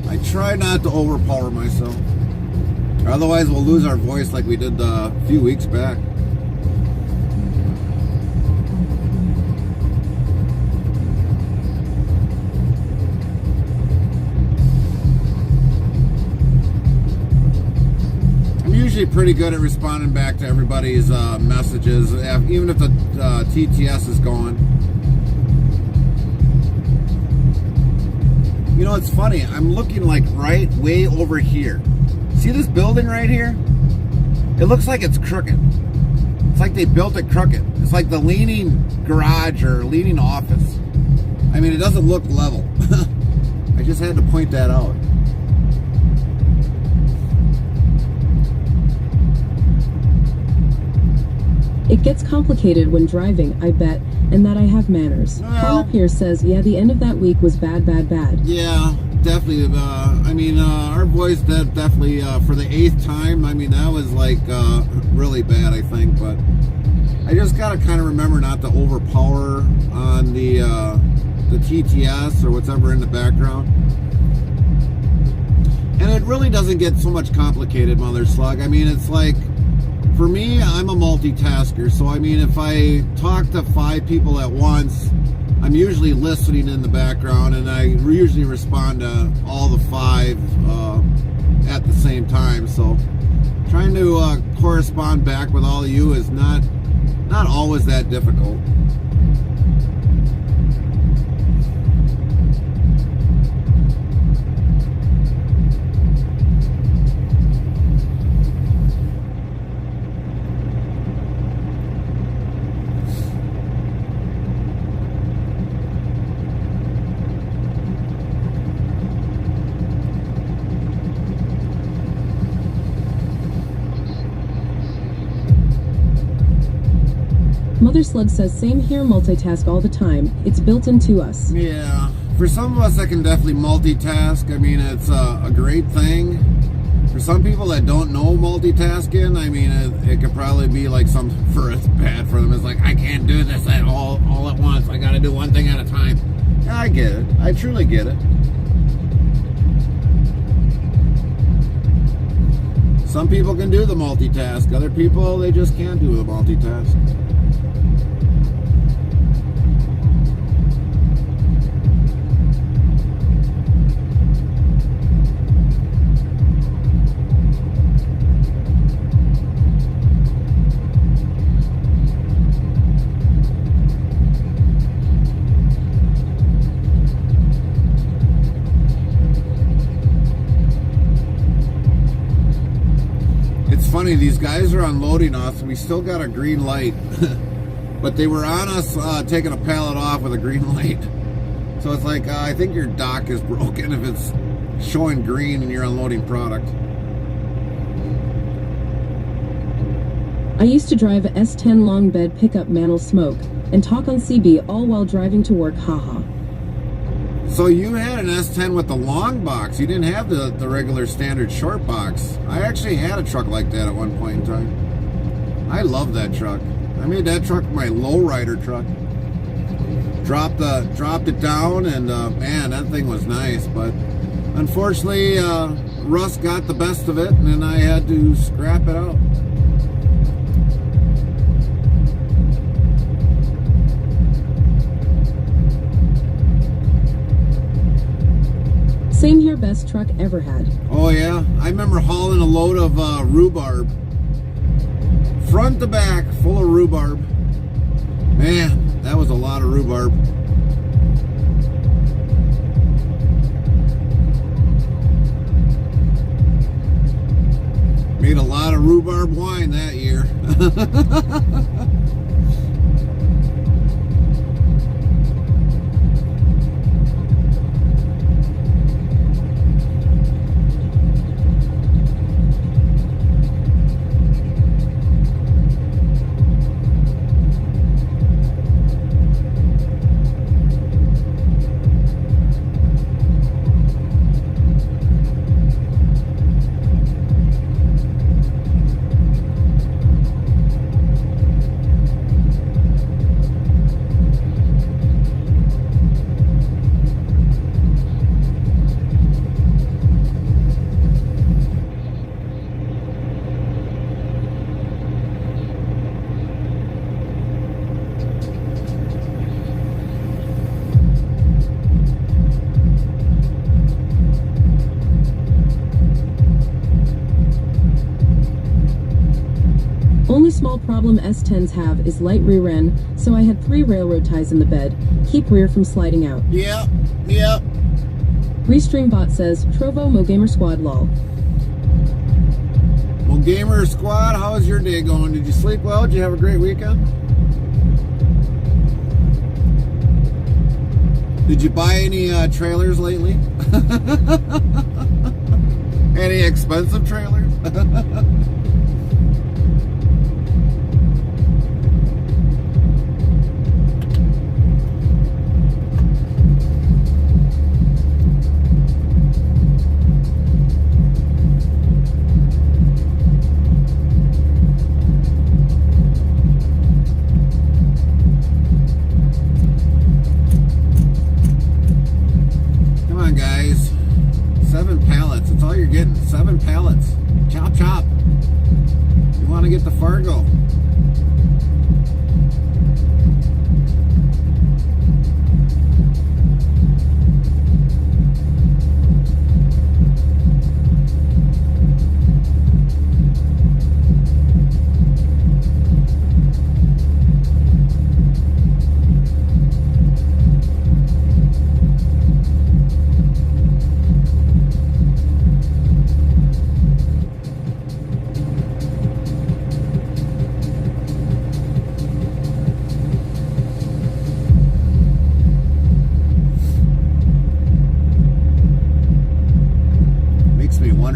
I try not to overpower myself. Otherwise, we'll lose our voice like we did a few weeks back. Usually pretty good at responding back to everybody's messages, even if the TTS is gone. You know, it's funny. I'm looking like right way over here. See this building right here? It looks like it's crooked. It's like they built it crooked. It's like the leaning garage or leaning office. I mean, it doesn't look level. I just had to point that out. It gets complicated when driving, I bet, and that I have manners. Well, Farmer Pierce says, yeah, the end of that week was bad. Yeah, definitely. I mean, our boys definitely, for the 8th time, I mean, that was like really bad, I think. But I just got to kind of remember not to overpower on the TTS or whatever in the background. And it really doesn't get so much complicated, Mother Slug. I mean, it's like, for me, I'm a multitasker, so I mean, if I talk to 5 people at once, I'm usually listening in the background, and I usually respond to all the 5 at the same time. So trying to correspond back with all of you is not always that difficult. Mother Slug says, same here, multitask all the time. It's built into us. Yeah, for some of us that can definitely multitask, I mean, it's a great thing. For some people that don't know multitasking, I mean, it could probably be like something for it's bad for them. It's like, I can't do this all at once. I got to do one thing at a time. Yeah, I get it. I truly get it. Some people can do the multitask. Other people, they just can't do the multitask. Funny, these guys are unloading us and we still got a green light. But they were on us taking a pallet off with a green light. So it's like, I think your dock is broken if it's showing green and you're unloading product. I used to drive a S10 long bed pickup Mantle Smoke and talk on CB all while driving to work, haha. So you had an S10 with the long box. You didn't have the regular standard short box. I actually had a truck like that at one point in time. I love that truck. I made that truck my lowrider truck. Dropped it down, and man, that thing was nice. But unfortunately, rust got the best of it, and then I had to scrap it out. best truck ever had. Oh yeah, I remember hauling a load of rhubarb. Front to back, full of rhubarb. Man, that was a lot of rhubarb. Made a lot of rhubarb wine that year. Only small problem S10s have is light rear end, so I had 3 railroad ties in the bed. Keep rear from sliding out. Yep. Restream bot says, Trovo Mo Gamer Squad lol. Well, Gamer Squad, how was your day going? Did you sleep well? Did you have a great weekend? Did you buy any trailers lately? Any expensive trailers? Guys, 7 pallets. That's all you're getting. 7 pallets. Chop, chop. You want to get to Fargo.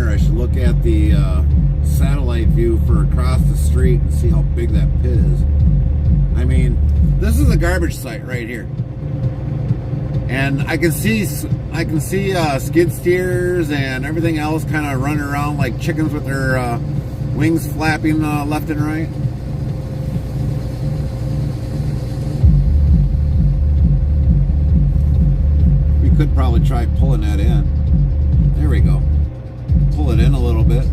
I should look at the satellite view for across the street and see how big that pit is. I mean, this is a garbage site right here, and I can see skid steers and everything else kind of running around like chickens with their wings flapping left and right. We could probably try pulling that in. There we go. Pull it in a little bit.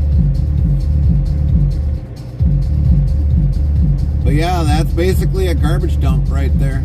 But yeah, that's basically a garbage dump right there.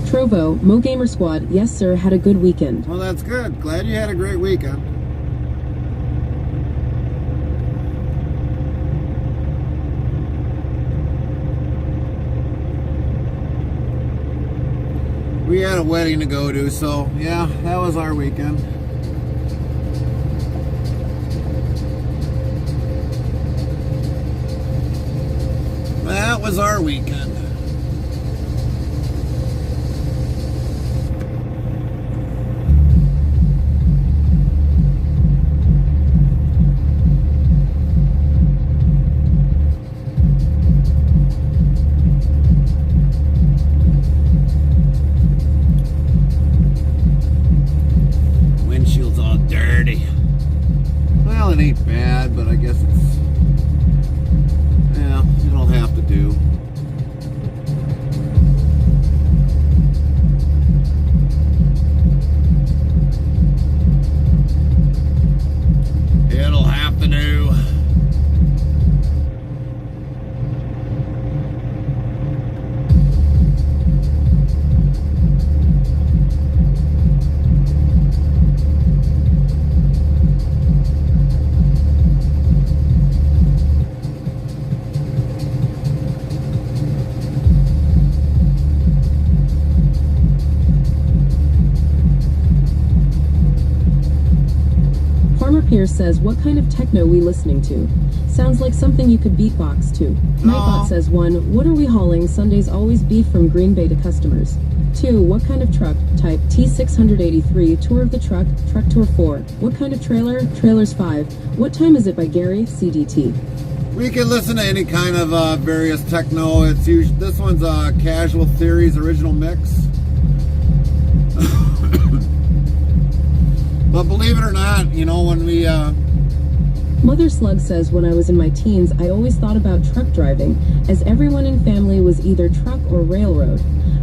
Trovo, Mo Gamer Squad, yes sir, had a good weekend. Well, that's good. Glad you had a great weekend. We had a wedding to go to, so yeah, that was our weekend. That was our weekend. Pierce says, what kind of techno we listening to? Sounds like something you could beatbox to. Nightbot says, 1, what are we hauling? Sundays always beef from Green Bay to customers. 2, what kind of truck? Type T683, tour of the truck tour 4. What kind of trailer? Trailers 5. What time is it by Gary, CDT. We can listen to any kind of various techno. It's usually, this one's Casual Theory's original mix. But believe it or not, you know, when we Mother Slug says, when I was in my teens, I always thought about truck driving, as everyone in family was either truck or railroad.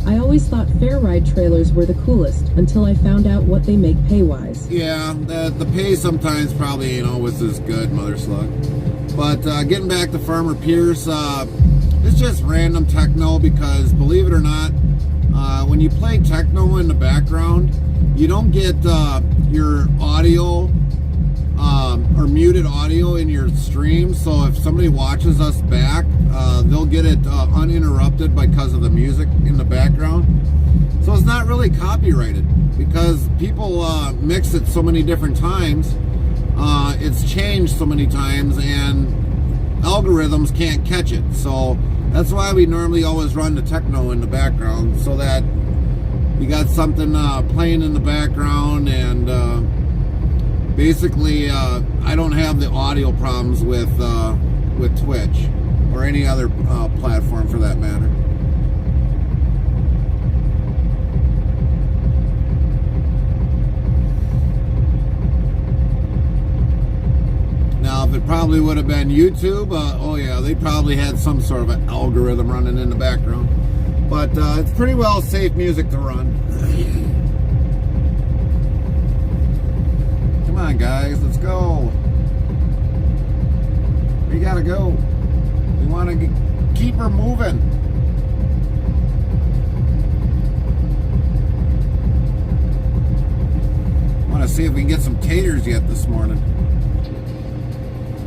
I always thought fair ride trailers were the coolest, until I found out what they make pay-wise. yeah, the pay sometimes probably ain't always as good, Mother Slug. But getting back to Farmer Pierce, it's just random techno because, believe it or not, when you play techno in the background, you don't get your audio or muted audio in your stream. So if somebody watches us back, they'll get it uninterrupted because of the music in the background. So it's not really copyrighted because people mix it so many different times. It's changed so many times and algorithms can't catch it. So that's why we normally always run the techno in the background, so that you got something playing in the background. And basically I don't have the audio problems with Twitch or any other platform for that matter. Now, if it probably would have been YouTube, oh yeah, they probably had some sort of an algorithm running in the background. But it's pretty well safe music to run. Come on, guys, let's go. We gotta go. We want to keep her moving. Want to see if we can get some taters yet this morning.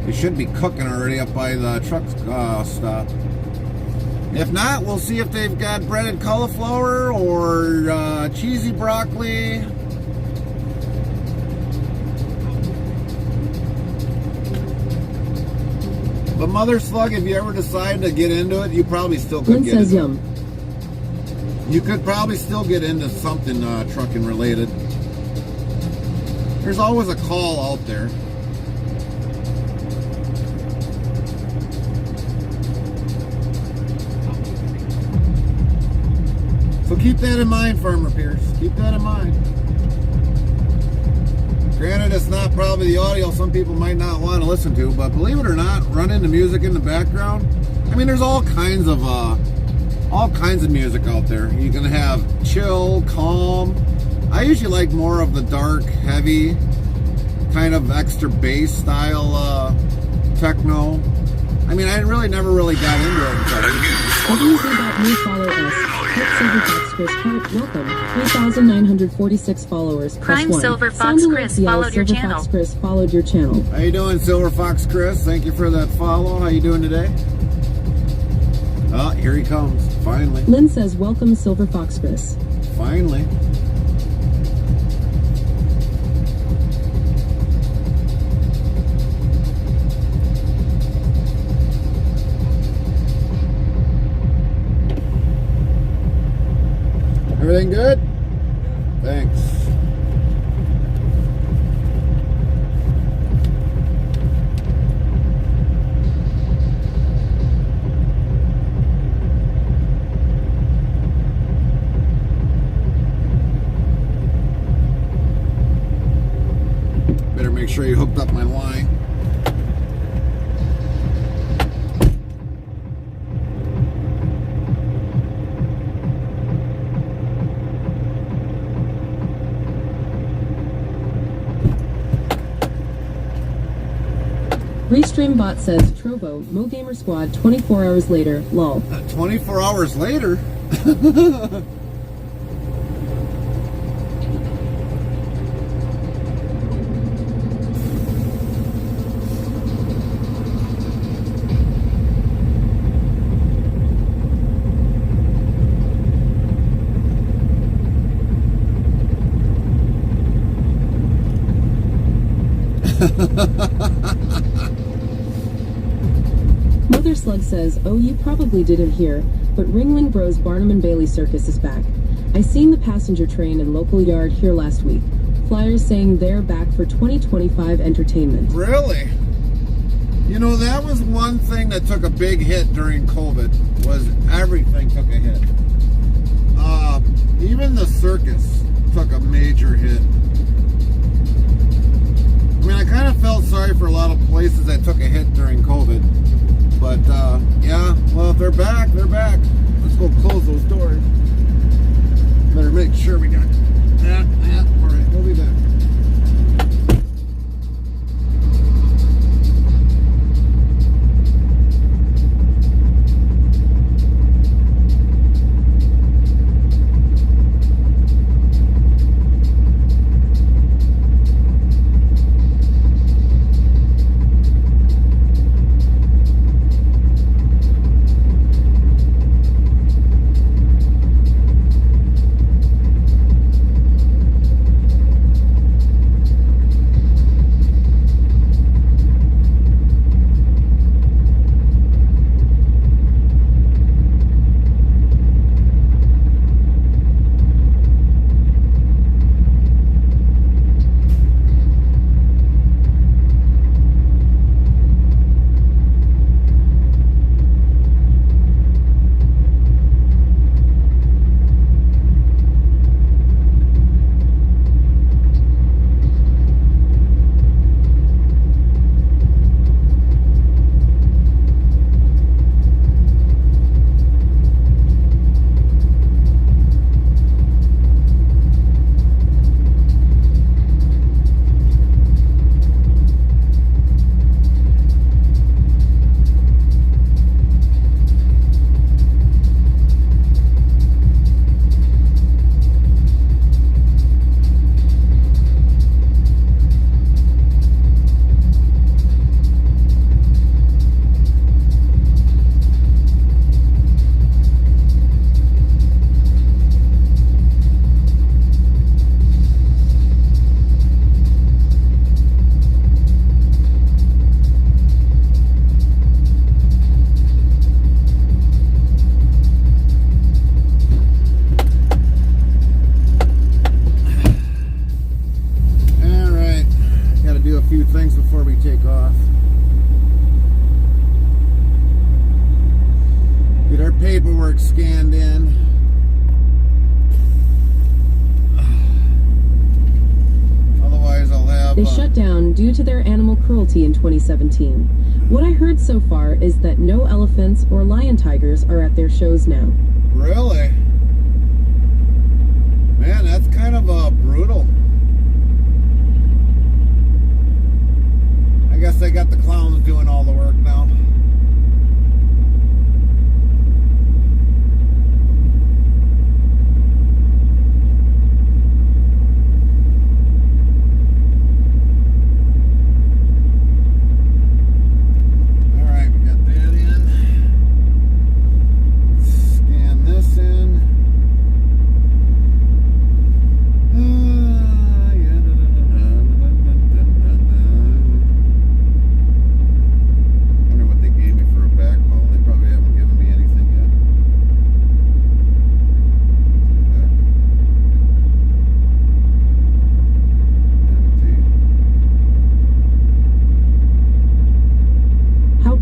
They should be cooking already up by the truck stop. If not, we'll see if they've got breaded cauliflower or cheesy broccoli. But Mother Slug, if you ever decide to get into it, you probably still could Lynn get says, into yum. it. You could probably still get into something trucking related. There's always a call out there. So keep that in mind, Farmer Pierce. Keep that in mind. Granted, it's not probably the audio some people might not want to listen to, but believe it or not, running the music in the background. I mean, there's all kinds of music out there. You can have chill, calm. I usually like more of the dark, heavy, kind of extra bass style techno. I mean, I really never really got into it. WZ.me follow us. Click Silver Fox Chris Hart, welcome. 3,946 followers. Press Prime 1. Silver Fox Sound alert, Chris yell, followed your Silver channel. Fox Chris followed your channel. How you doing, Silver Fox Chris? Thank you for that follow. How you doing today? Oh, here he comes. Finally. Lynn says, welcome Silver Fox Chris. Finally. Everything good? Thanks. Better make sure you hooked up my line. Restream bot says, Trovo, Mo Gamer Squad, 24 hours later, lol. 24 hours later? Slug says, oh, you probably didn't hear, but Ringling Bros Barnum and Bailey Circus is back. I seen the passenger train and local yard here last week. Flyers saying they're back for 2025 entertainment. Really? You know, that was one thing that took a big hit during COVID, was everything took a hit. Even the circus took a major hit. I mean, I kind of felt sorry for a lot of places that took a hit during COVID. But, yeah, well, if they're back, they're back. Let's go close those doors. Better make sure we got that. All right, we'll be back. Paperwork scanned in. Otherwise I'll have... They shut down due to their animal cruelty in 2017. What I heard so far is that no elephants or lion tigers are at their shows now. Really? Man, that's kind of brutal. I guess they got the clowns doing all the work now.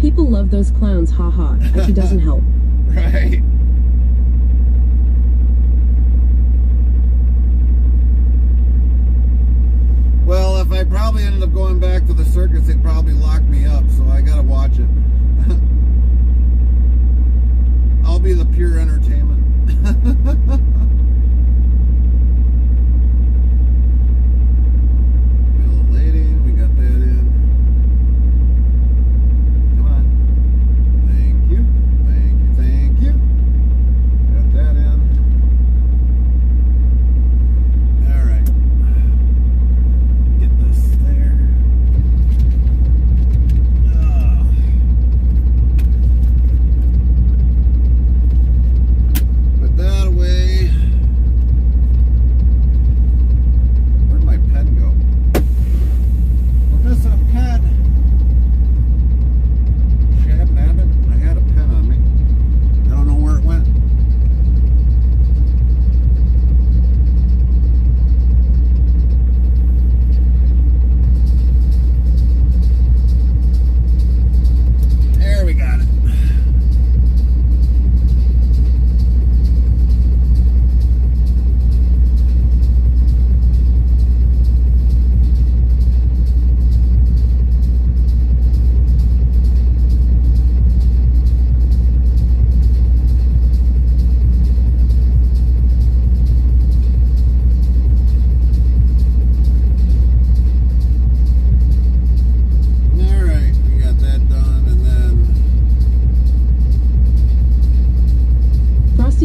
People love those clowns, haha. He doesn't help. Right. Well, if I probably ended up going back to the circus, they'd probably lock me up, so I gotta watch it. I'll be the pure entertainment.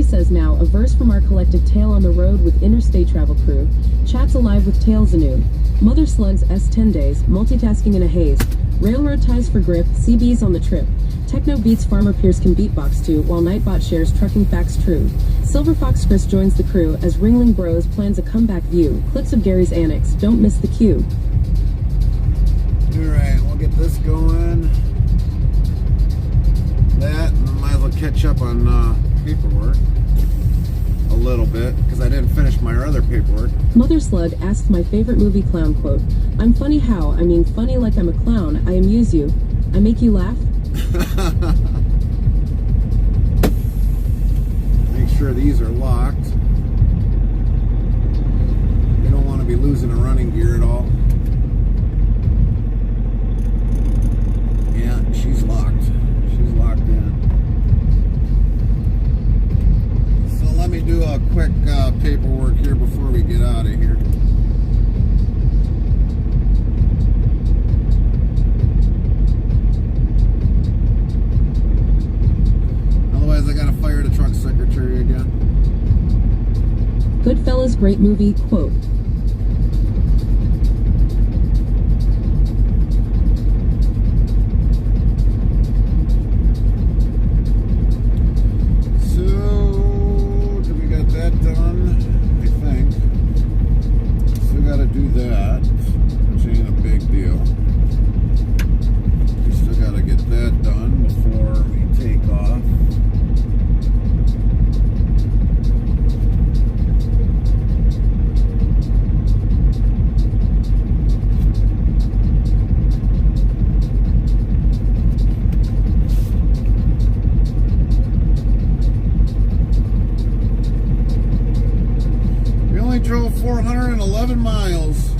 Christy says now, a verse from our collective Tale on the Road with Interstate Travel Crew. Chats alive with Tales anew. Mother Slugs S10 days, multitasking in a haze. Railroad ties for grip, CBs on the trip. Techno beats Farmer Pierce can beatbox to, while Nightbot shares trucking facts true. Silver Fox Chris joins the crew as Ringling Bros plans a comeback view. Clips of Gary's annex, don't miss the cue. Alright, we'll get this going. That, and I might as well catch up on paperwork a little bit, because I didn't finish my other paperwork. Mother Slug asks my favorite movie clown quote. I'm funny how? I mean funny like I'm a clown. I amuse you. I make you laugh? Make sure these are locked. You don't want to be losing a running gear at all. Yeah, she's locked. She's locked in. So let me do a quick paperwork here before we get out of here. Otherwise, I gotta fire the truck secretary again. Goodfellas great movie quote. Drove 411 miles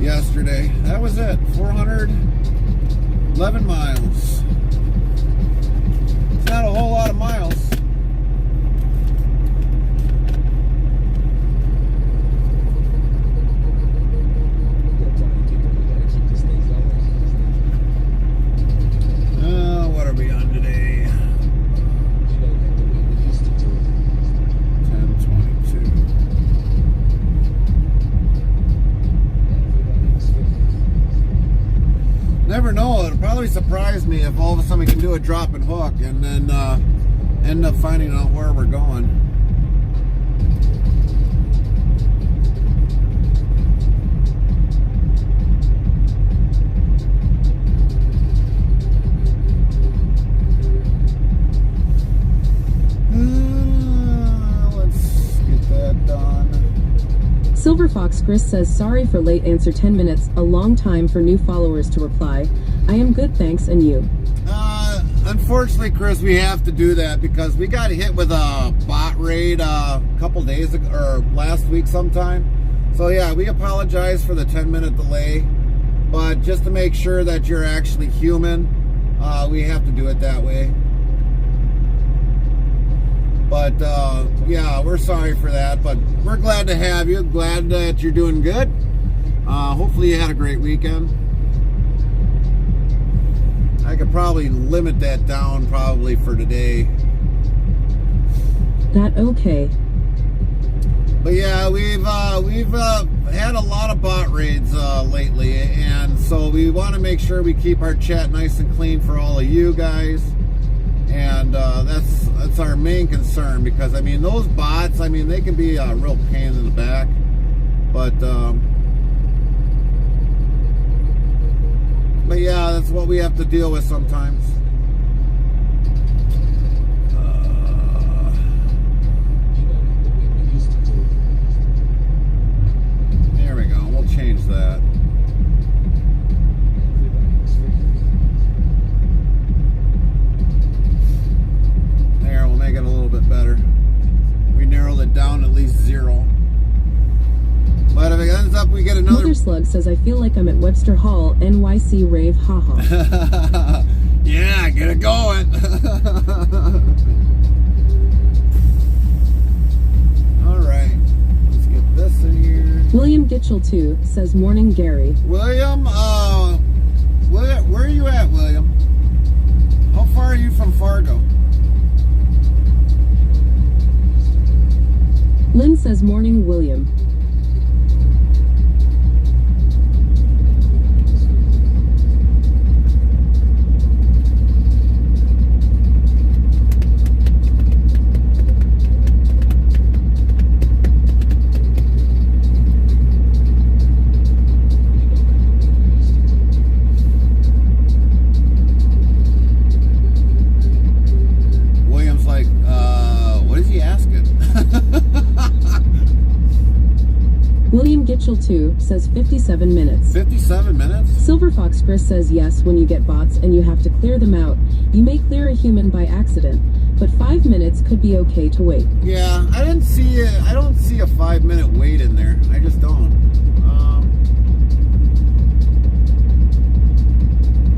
yesterday. That was it. 411 miles. It's not a whole lot of miles. What are we on today? Never know. It'll probably surprise me if all of a sudden we can do a drop and hook and then end up finding out where we're going. Let's get that done. Silver Fox Chris says sorry for late answer 10 minutes, a long time for new followers to reply. I am good, thanks, and you? Unfortunately, Chris, we have to do that because we got hit with a bot raid a couple days ago, or last week sometime. So yeah, we apologize for the 10-minute delay, but just to make sure that you're actually human, we have to do it that way. But yeah, we're sorry for that, but we're glad to have you. Glad that you're doing good. Hopefully you had a great weekend. I could probably limit that down probably for today. That okay. But yeah, we've had a lot of bot raids lately, and so we want to make sure we keep our chat nice and clean for all of you guys. And that's our main concern, because I mean those bots, I mean they can be a real pain in the back, but yeah, that's what we have to deal with sometimes. There we go. We'll change that. There, we'll make it a little bit better. We narrowed it down at least 0. But if it ends up we get another... Mother Slug says I feel like I'm at Webster Hall, NYC rave, haha. Yeah, get it going. Alright, let's get this in here. William Gitchell too says morning Gary. William, where are you at, William? How far are you from Fargo? Gitchell 2 says 57 minutes. 57 minutes? Silver Fox Chris says yes, when you get bots and you have to clear them out, you may clear a human by accident, but 5 minutes could be okay to wait. Yeah, I don't see a 5 minute wait in there. I just don't.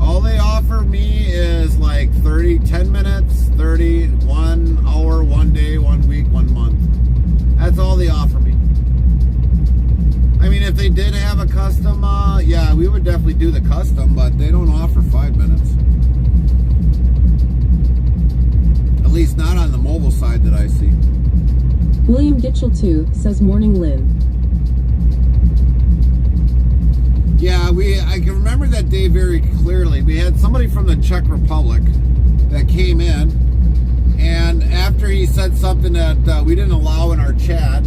All they offer me is like 10 minutes, 30, 1 hour, 1 day, 1 week, 1 month. That's all they offer me. I mean, if they did have a custom, yeah, we would definitely do the custom, but they don't offer 5 minutes. At least not on the mobile side that I see. William Gitchell 2 says morning Lynn. Yeah, I can remember that day very clearly. We had somebody from the Czech Republic that came in, and after he said something that we didn't allow in our chat,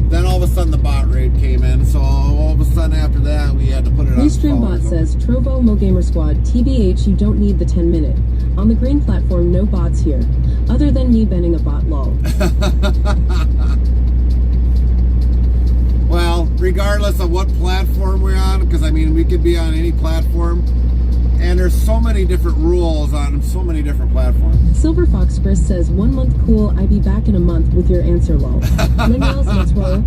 then all of a sudden the bot raid came in. So all of a sudden after that, we had to put it on. Restream bot says Trovo Mo Gamer Squad TBH, you don't need the 10 minute. On the green platform, no bots here, other than me banning a bot lol. Well, regardless of what platform we're on, because I mean, we could be on any platform, and there's so many different rules on so many different platforms. Silver Fox Chris says 1 month cool, I be back in a month with your answer lol. Lynn yells, let's roll.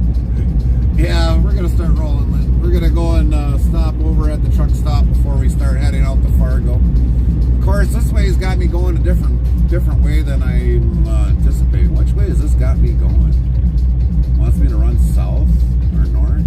Yeah, we're gonna start rolling, Lynn. We're gonna go and stop over at the truck stop before we start heading out to Fargo. Of course, this way has got me going a different way than I anticipated. Which way has this got me going? Wants me to run south or north?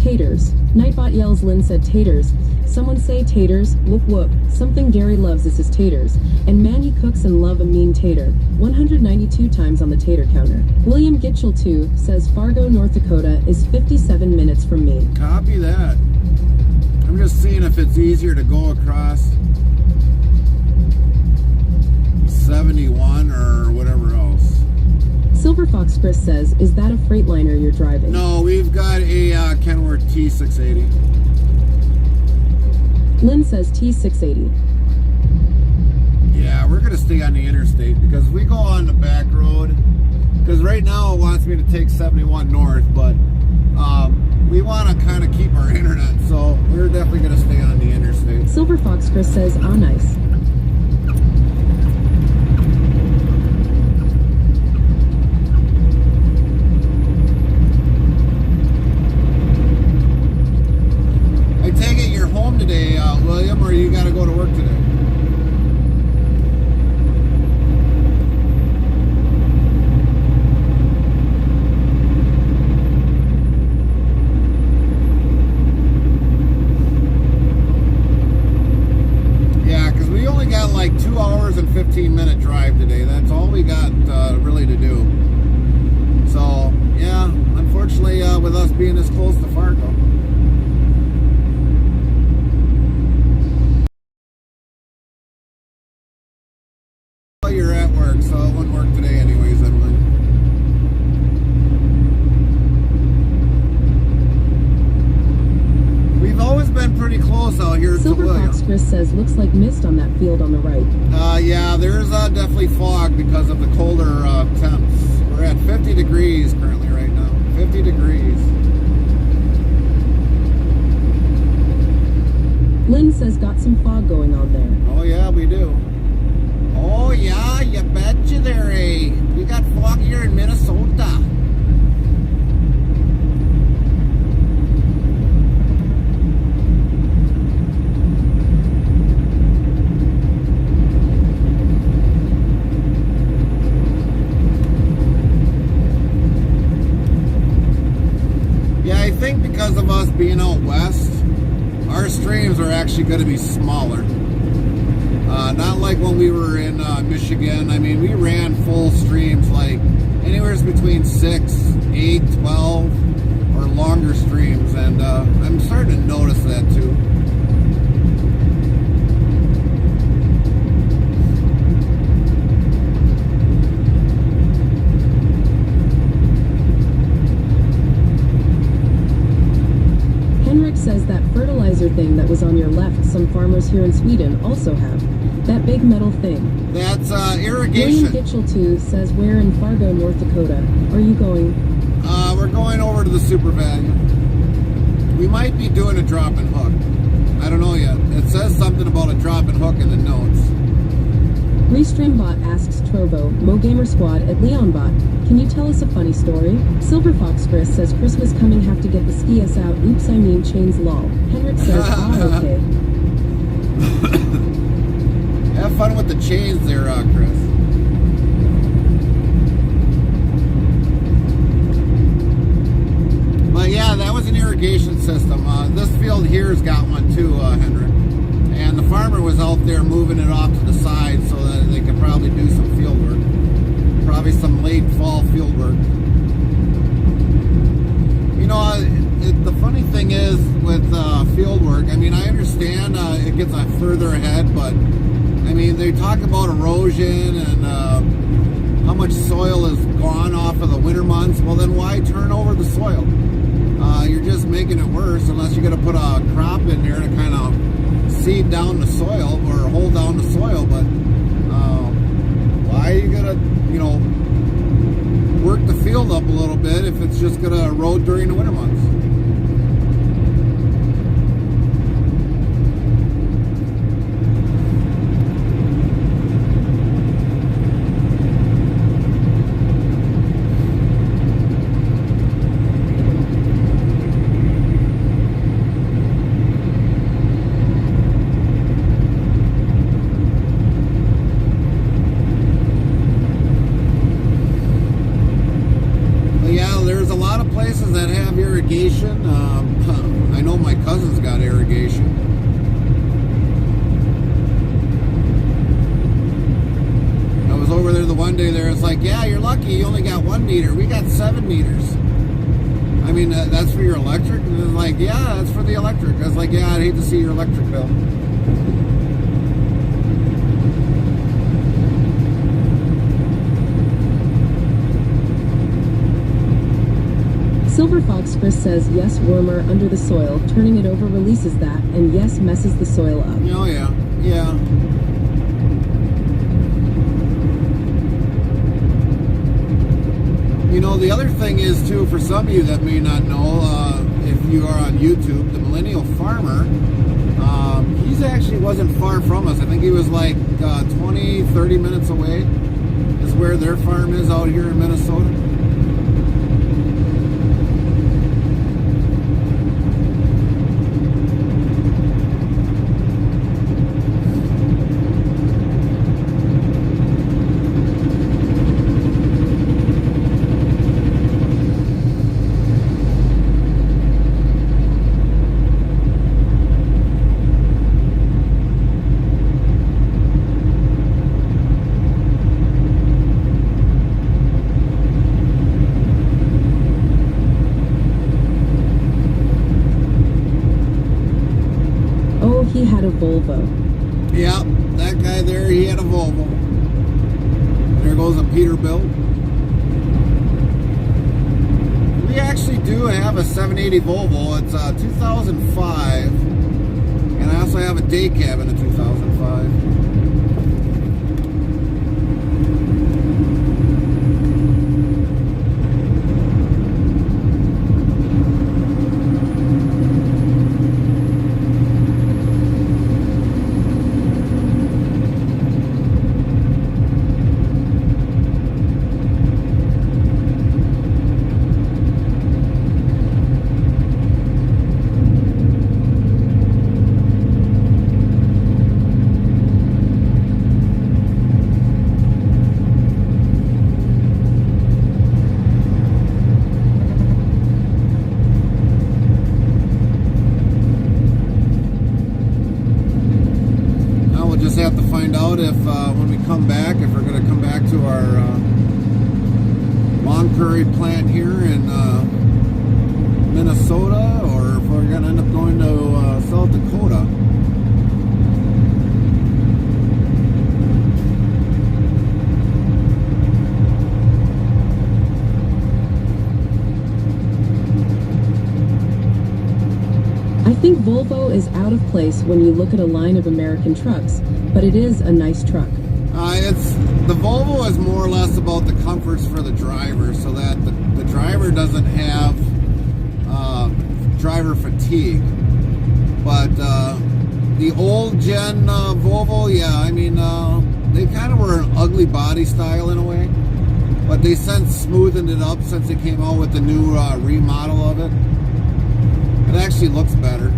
Taters. Nightbot yells, Lynn said taters. Someone say taters, whoop whoop. Something Gary loves is his taters. And man, he cooks and love a mean tater. 192 times on the tater counter. William Gitchell 2 says Fargo, North Dakota is 57 minutes from me. Copy that. I'm just seeing if it's easier to go across 71 or whatever else. Silver Fox Chris says, is that a Freightliner you're driving? No, we've got a Kenworth T680. Lynn says T680. Yeah, we're gonna stay on the interstate because we go on the back road. Because right now it wants me to take 71 north, but we want to kind of keep our internet, so we're definitely gonna stay on the interstate. Silver Fox Chris says, ah, nice. I take it you're home today, William, or you got to go to work today? Yeah, because we only got like 2 hours and 15-minute drive today. That's all we got really to do. So, yeah, unfortunately, with us being this close to Fargo. You're at work, so it wouldn't work today anyways, Emily. We've always been pretty close out here to Silver William. Fox Chris says, looks like mist on that field on the right. Yeah, there's definitely fog because of the colder temps. We're at 50 degrees currently right now. 50 degrees. Lynn says, got some fog going on there. Oh yeah, we do. Oh yeah, you betcha there, eh? We got fog here in Minnesota. Yeah, I think because of us being out west, our streams are actually going to be smaller. Not like when we were in Michigan. I mean, we ran full streams, like anywhere between 6, 8, 12, or longer streams, and I'm starting to notice that too. Henrik says that fertilizer thing that was on your left, some farmers here in Sweden also have. That big metal thing. That's irrigation. William Gitchell 2 says, where in Fargo, North Dakota are you going? We're going over to the super value. We might be doing a drop and hook. I don't know yet. It says something about a drop and hook in the notes. Restreambot asks Trovo, Mo Gamer Squad at Leonbot, can you tell us a funny story? Silver Fox Chris says Christmas coming, have to get the ski-us out. Oops, I mean chains lol. Henrik says, okay. Have fun with the chains there, Chris. But yeah, that was an irrigation system. This field here's got one too, Henrik. And the farmer was out there moving it off to the side so that they could probably do some field work. Probably some late fall field work. You know, the funny thing is with field work, I mean, I understand it gets further ahead, but I mean, they talk about erosion and how much soil is gone off of the winter months. Well, then why turn over the soil? You're just making it worse unless you're going to put a crop in there to kind of seed down the soil or hold down the soil. But why are you going to, you know, work the field up a little bit if it's just going to erode during the winter months? That have irrigation. I know my cousin's got irrigation. I was over there the one day there, it's like, yeah, you're lucky you only got 1 meter. We got 7 meters. I mean, that's for your electric? And it's like, yeah, that's for the electric. I was like, yeah, I'd hate to see your electric bill. Silver Fox Chris says, yes, wormer under the soil, turning it over releases that, and yes, messes the soil up. Oh, yeah. Yeah. You know, the other thing is, too, for some of you that may not know, if you are on YouTube, the Millennial Farmer, he's actually wasn't far from us. I think he was like 20, 30 minutes away is where their farm is out here in Minnesota. He had a Volvo. Yeah, that guy there, he had a Volvo. There goes a Peterbilt. We actually do have a 780 Volvo. It's 2005. And I also have a day cab in a 2005. Have to find out if when we come back, if we're going to come back to our Long Prairie plant here in Minnesota, or if we're going to end up going to South Dakota. I think Volvo is out of place when you look at a line of American trucks, but it is a nice truck. It's the Volvo is more or less about the comforts for the driver, so that the driver doesn't have driver fatigue. But the old gen Volvo, yeah, I mean, they kind of were an ugly body style in a way, but they since smoothened it up since they came out with the new remodel of it. It actually looks better.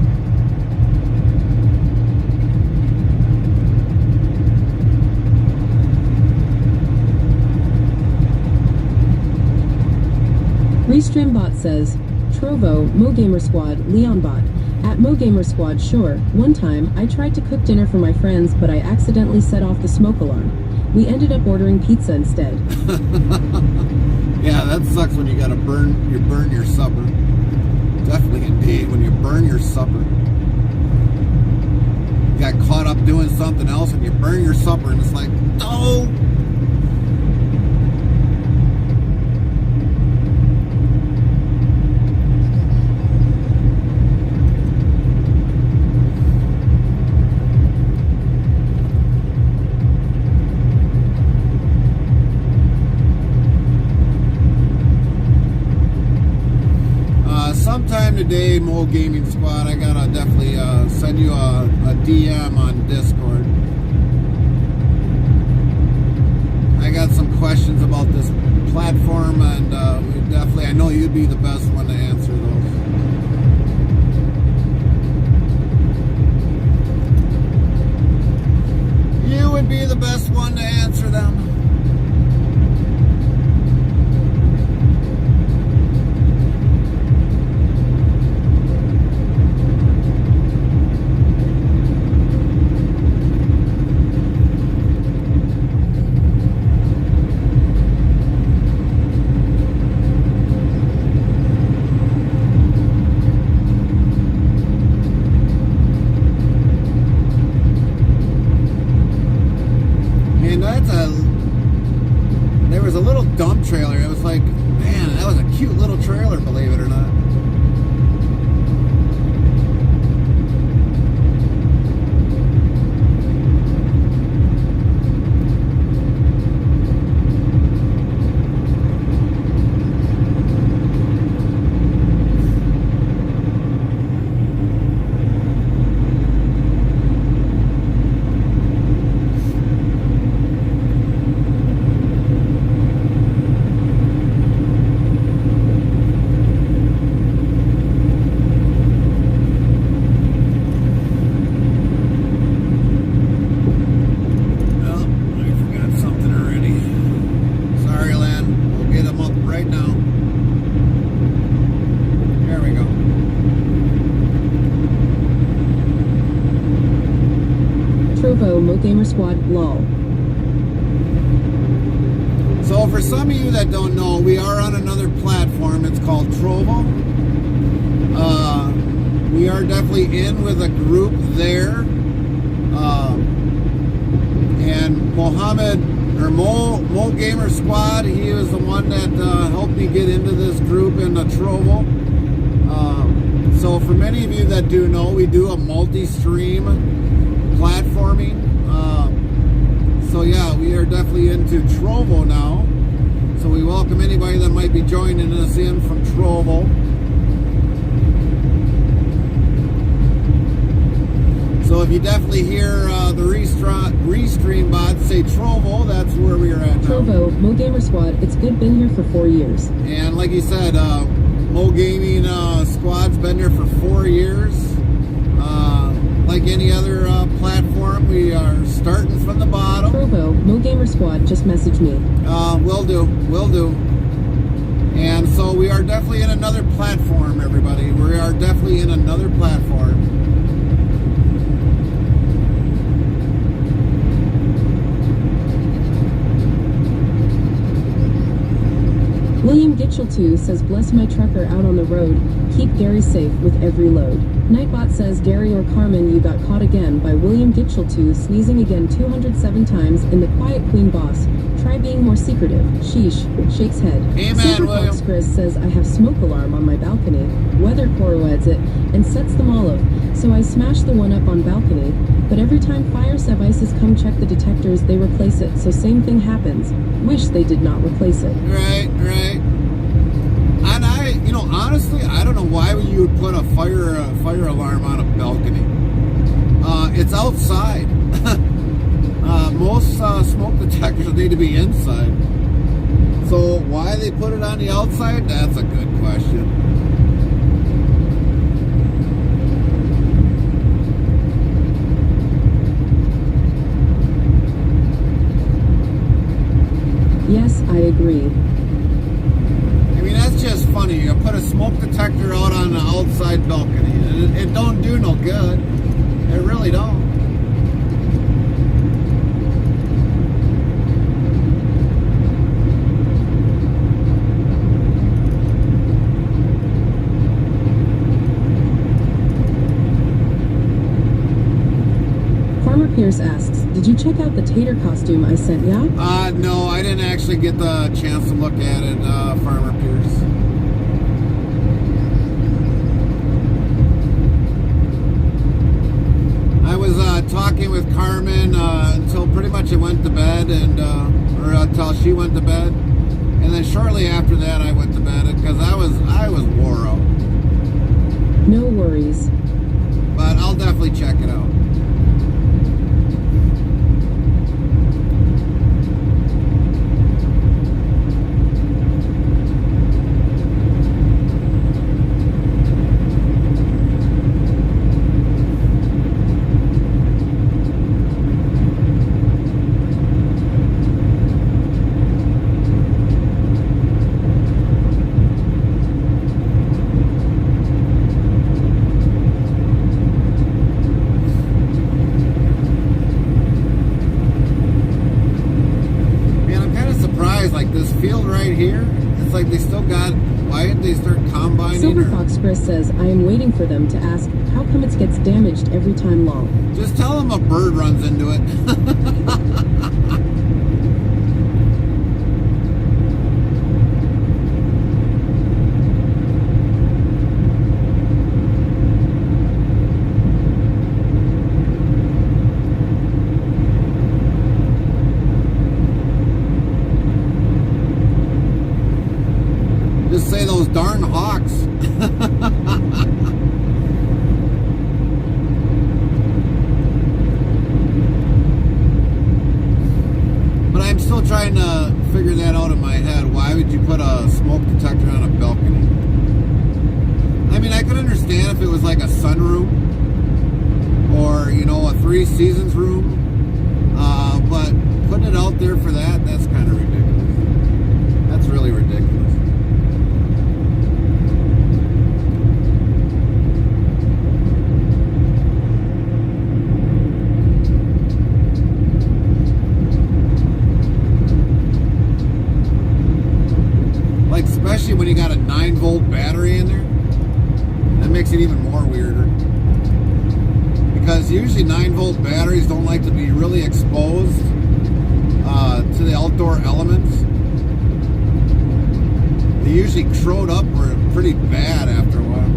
RestreamBot says, Trovo, MoGamer Squad, LeonBot. At MoGamer Squad, sure. One time, I tried to cook dinner for my friends, but I accidentally set off the smoke alarm. We ended up ordering pizza instead. Yeah, that sucks when you gotta burn your supper. Definitely indeed, when you burn your supper. You got caught up doing something else and you burn your supper and it's like, oh! Sometime today, Mo Gaming Squad, I gotta definitely send you a DM on Discord. I got some questions about this platform, and we definitely, I know you'd be the best one to answer those. You would be the best one to answer them. There was a little dump trailer. It was like, man, that was a cute little trailer, believe it or not. MoGamer Squad, lol. So for some of you that don't know, we are on another platform. It's called Trovo. We are definitely in with a group there. And Mohammed, or Mo Gamer Squad, he was the one that helped me get into this group in the Trovo. So for many of you that do know, we do a multi-stream platforming. So yeah, we are definitely into Trovo now. So we welcome anybody that might be joining us in from Trovo. So if you definitely hear the restream bot say Trovo, that's where we are at now. Trovo, Mo Gamer Squad, it's good, been here for 4 years. And like you said, Mo Gaming Squad's been there for 4 years. Like any other platform, we are starting from the bottom. Trovo, Mo Gamer Squad, just message me. Will do. And so we are definitely in another platform, everybody. We are definitely in another platform. William Gitchell2 says, bless my trucker out on the road. Keep Gary safe with every load. Nightbot says, Gary or Carmen, you got caught again by William Gitchell2 sneezing again 207 times in the Quiet Queen Boss. Try being more secretive. Sheesh. Shakes head. Amen, William. Chris says, I have smoke alarm on my balcony. Weather corroads it and sets them all up. So I smashed the one up on balcony. But every time fire services come check the detectors, they replace it, so same thing happens. Wish they did not replace it. Right. And honestly, I don't know why you would put a fire alarm on a balcony. It's outside. Most smoke detectors need to be inside. So why they put it on the outside? That's a good question. Yes, I agree. I mean, that's just funny. You put a smoke detector out on the outside balcony. It don't do no good. It really don't. Farmer Pierce asks, did you check out the tater costume I sent ya? No, I didn't actually get the chance to look at it, Farmer Pierce. I was talking with Carmen until pretty much I went to bed, or until she went to bed, and then shortly after that I went to bed because I was wore out. No worries. But I'll definitely check it out. Here, it's like they still got. Why didn't they start combining? Silver Fox Chris says, I am waiting for them to ask, how come it gets damaged every time long? Just tell them a bird runs into it. Just say those darn hawks. But I'm still trying to figure that out in my head. Why would you put a smoke detector on a balcony? I mean, I could understand if it was like a sunroom or, a Three Seasons room. But putting it out there for that's kind of ridiculous. That's really ridiculous. Especially when you got a 9-volt battery in there, that makes it even more weirder. Because usually 9-volt batteries don't like to be really exposed to the outdoor elements. They usually corrode up or pretty bad after a while.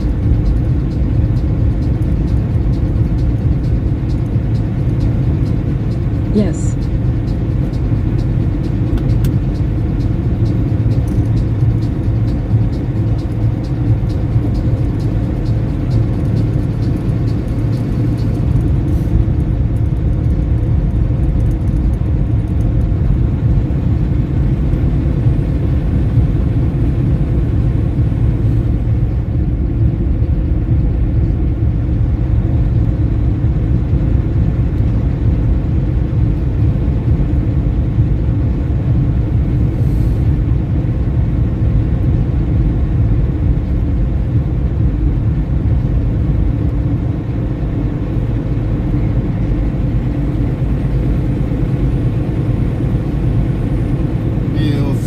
Yes.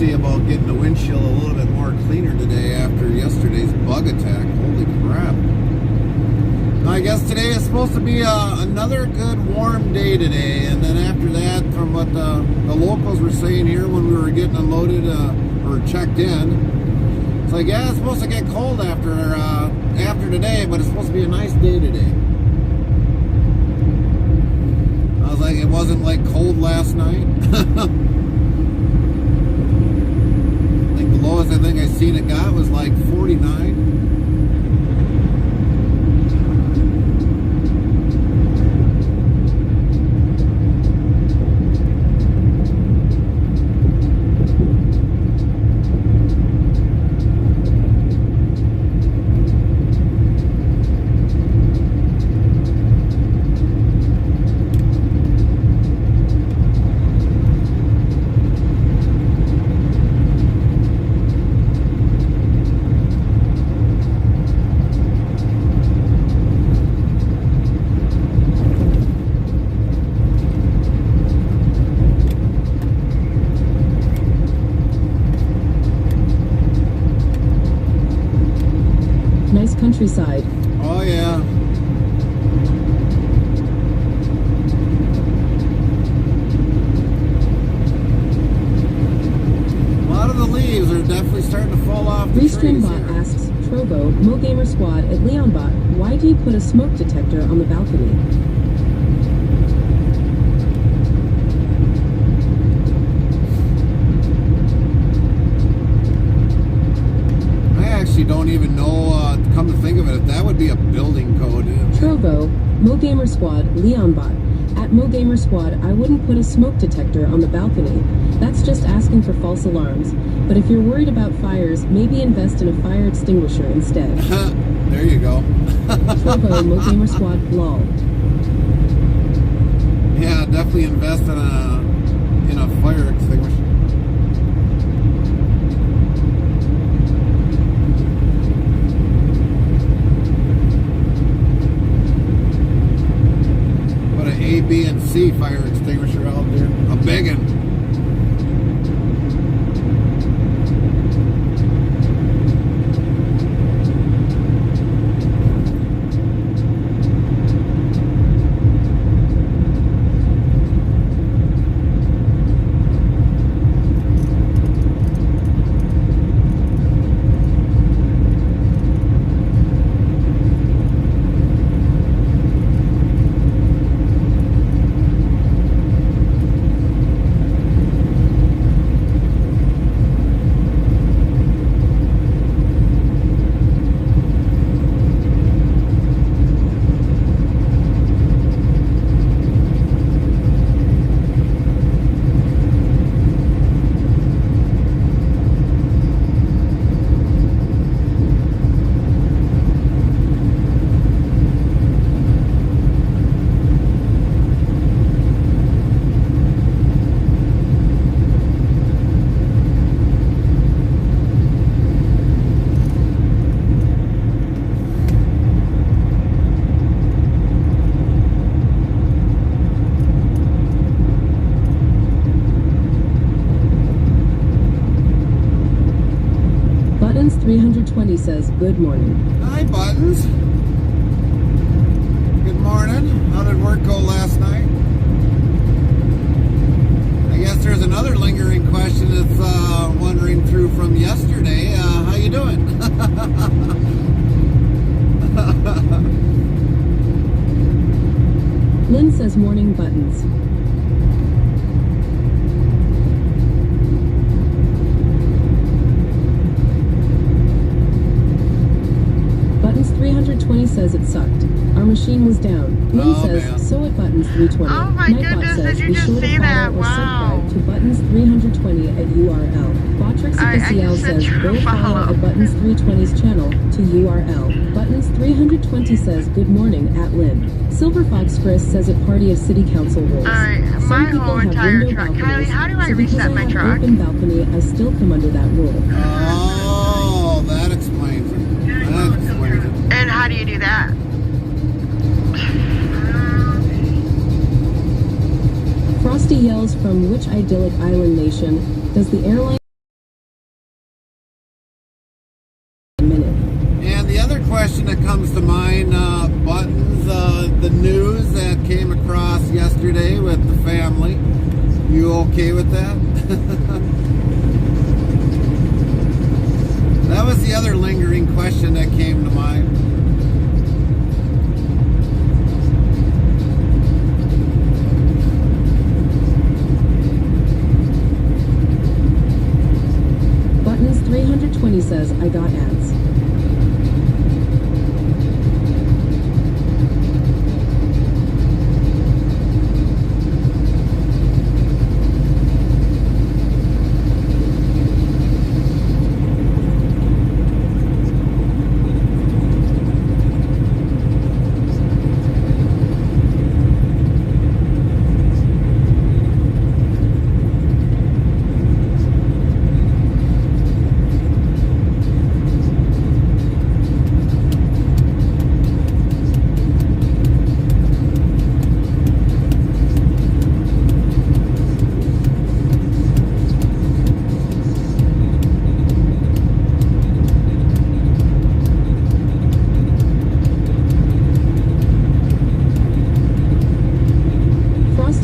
About getting the windshield a little bit more cleaner today after yesterday's bug attack. Holy crap. I guess today is supposed to be another good warm day today, and then after that, from what the locals were saying here when we were getting unloaded or checked in, it's like, yeah, it's supposed to get cold after today, but it's supposed to be a nice day today. like, it wasn't like cold last night. I think the lowest I think I seen it got was like 49. Nice countryside. Oh yeah. A lot of the leaves are definitely starting to fall off the trees Restreambot here. asks Trovo, MoGamer Squad at Leonbot, why do you put a smoke detector on the balcony? I actually don't even know, come to think of it, if that would be a building code. Trovo, MoGamer Squad, Leonbot. At MoGamer Squad, I wouldn't put a smoke detector on the balcony. That's just asking for false alarms. But if you're worried about fires, maybe invest in a fire extinguisher instead. There you go. Trovo, MoGamer Squad, lol. Yeah, definitely invest in a fire extinguisher. Put an A, B, and C fire extinguisher out there. A big one. Buttons 320 says, good morning. Hi, Buttons. Good morning. How did work go last night? I guess there's another lingering question that's wandering through from yesterday. How you doing? Lynn says, morning, Buttons. Buttons 320 says it sucked. Our machine was down. Lynn Oh, says, man. so at Buttons 320. Oh my Nightbot goodness, says, did you be just sure to see follow that? or Wow. subscribe to Buttons 320 at URL. Botrix I Official just said says, go follow follow. at Buttons 320's channel to URL. Buttons 320 says, good morning at Lynn. Silver Fox Chris says at party of city council rules. Alright, Some my people whole have entire window truck. balconies, Kylie, how do I so because reset I my have truck? open balcony, I still come under that rule. Oh, that explains it. That explains it. And how do you do that? Frosty yells from which idyllic island nation does the airline minute? And the other question that comes to mind, Buttons, the news that came across yesterday with the family. You okay with that? That was the other lingering question that came to mind. 320 says, I got ads.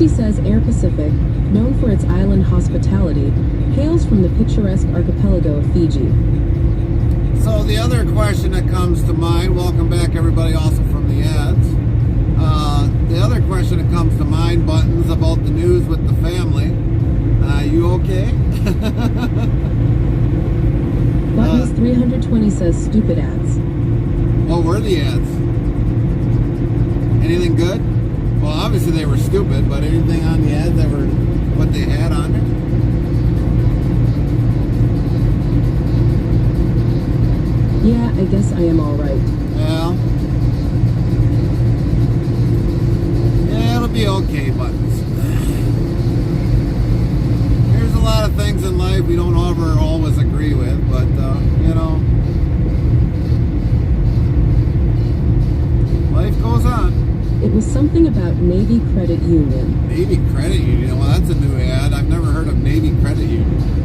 Says Air Pacific, known for its island hospitality, hails from the picturesque archipelago of Fiji. So the other question that comes to mind, welcome back everybody also from the ads. The other question that comes to mind, Buttons, about the news with the family. You okay? Buttons 320 says stupid ads. What were the ads? Anything good? Well, obviously they were stupid, but anything on the ads that were what they had on it? Yeah, I guess I am alright. Well, yeah, it'll be okay, Buttons. There's a lot of things in life we don't ever always agree with, but, you know, life goes on. It was something about Navy Credit Union. Navy Credit Union? Well, that's a new ad. I've never heard of Navy Credit Union.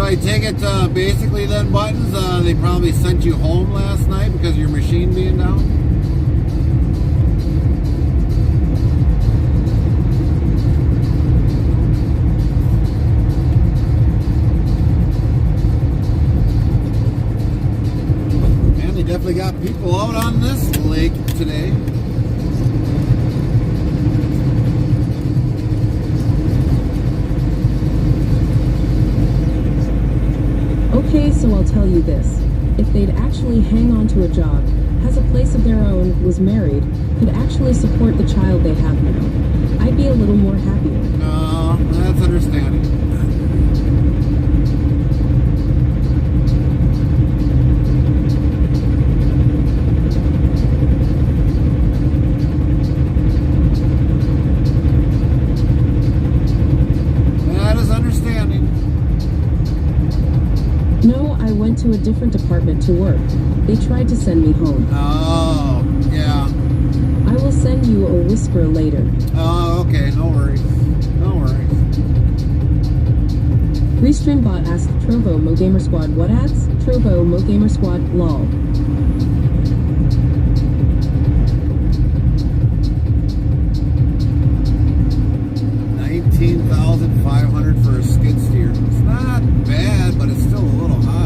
I take it basically then, Buttons, they probably sent you home last night because of your machine being down? Man, they definitely got people out on this lake today. Okay, so I'll tell you this. If they'd actually hang on to a job, has a place of their own, was married, could actually support the child they have now, I'd be a little more happier. No, that's understanding. That is understanding. No, I went to a different department to work. They tried to send me home. Oh, yeah. I will send you a whisker later. Oh, okay. No worries. No worries. Restreambot asked Trovo Mo Gamer Squad what ads? Trovo Mo Gamer Squad lol. $19,500 for a skid steer. It's not bad, but it's still a little high.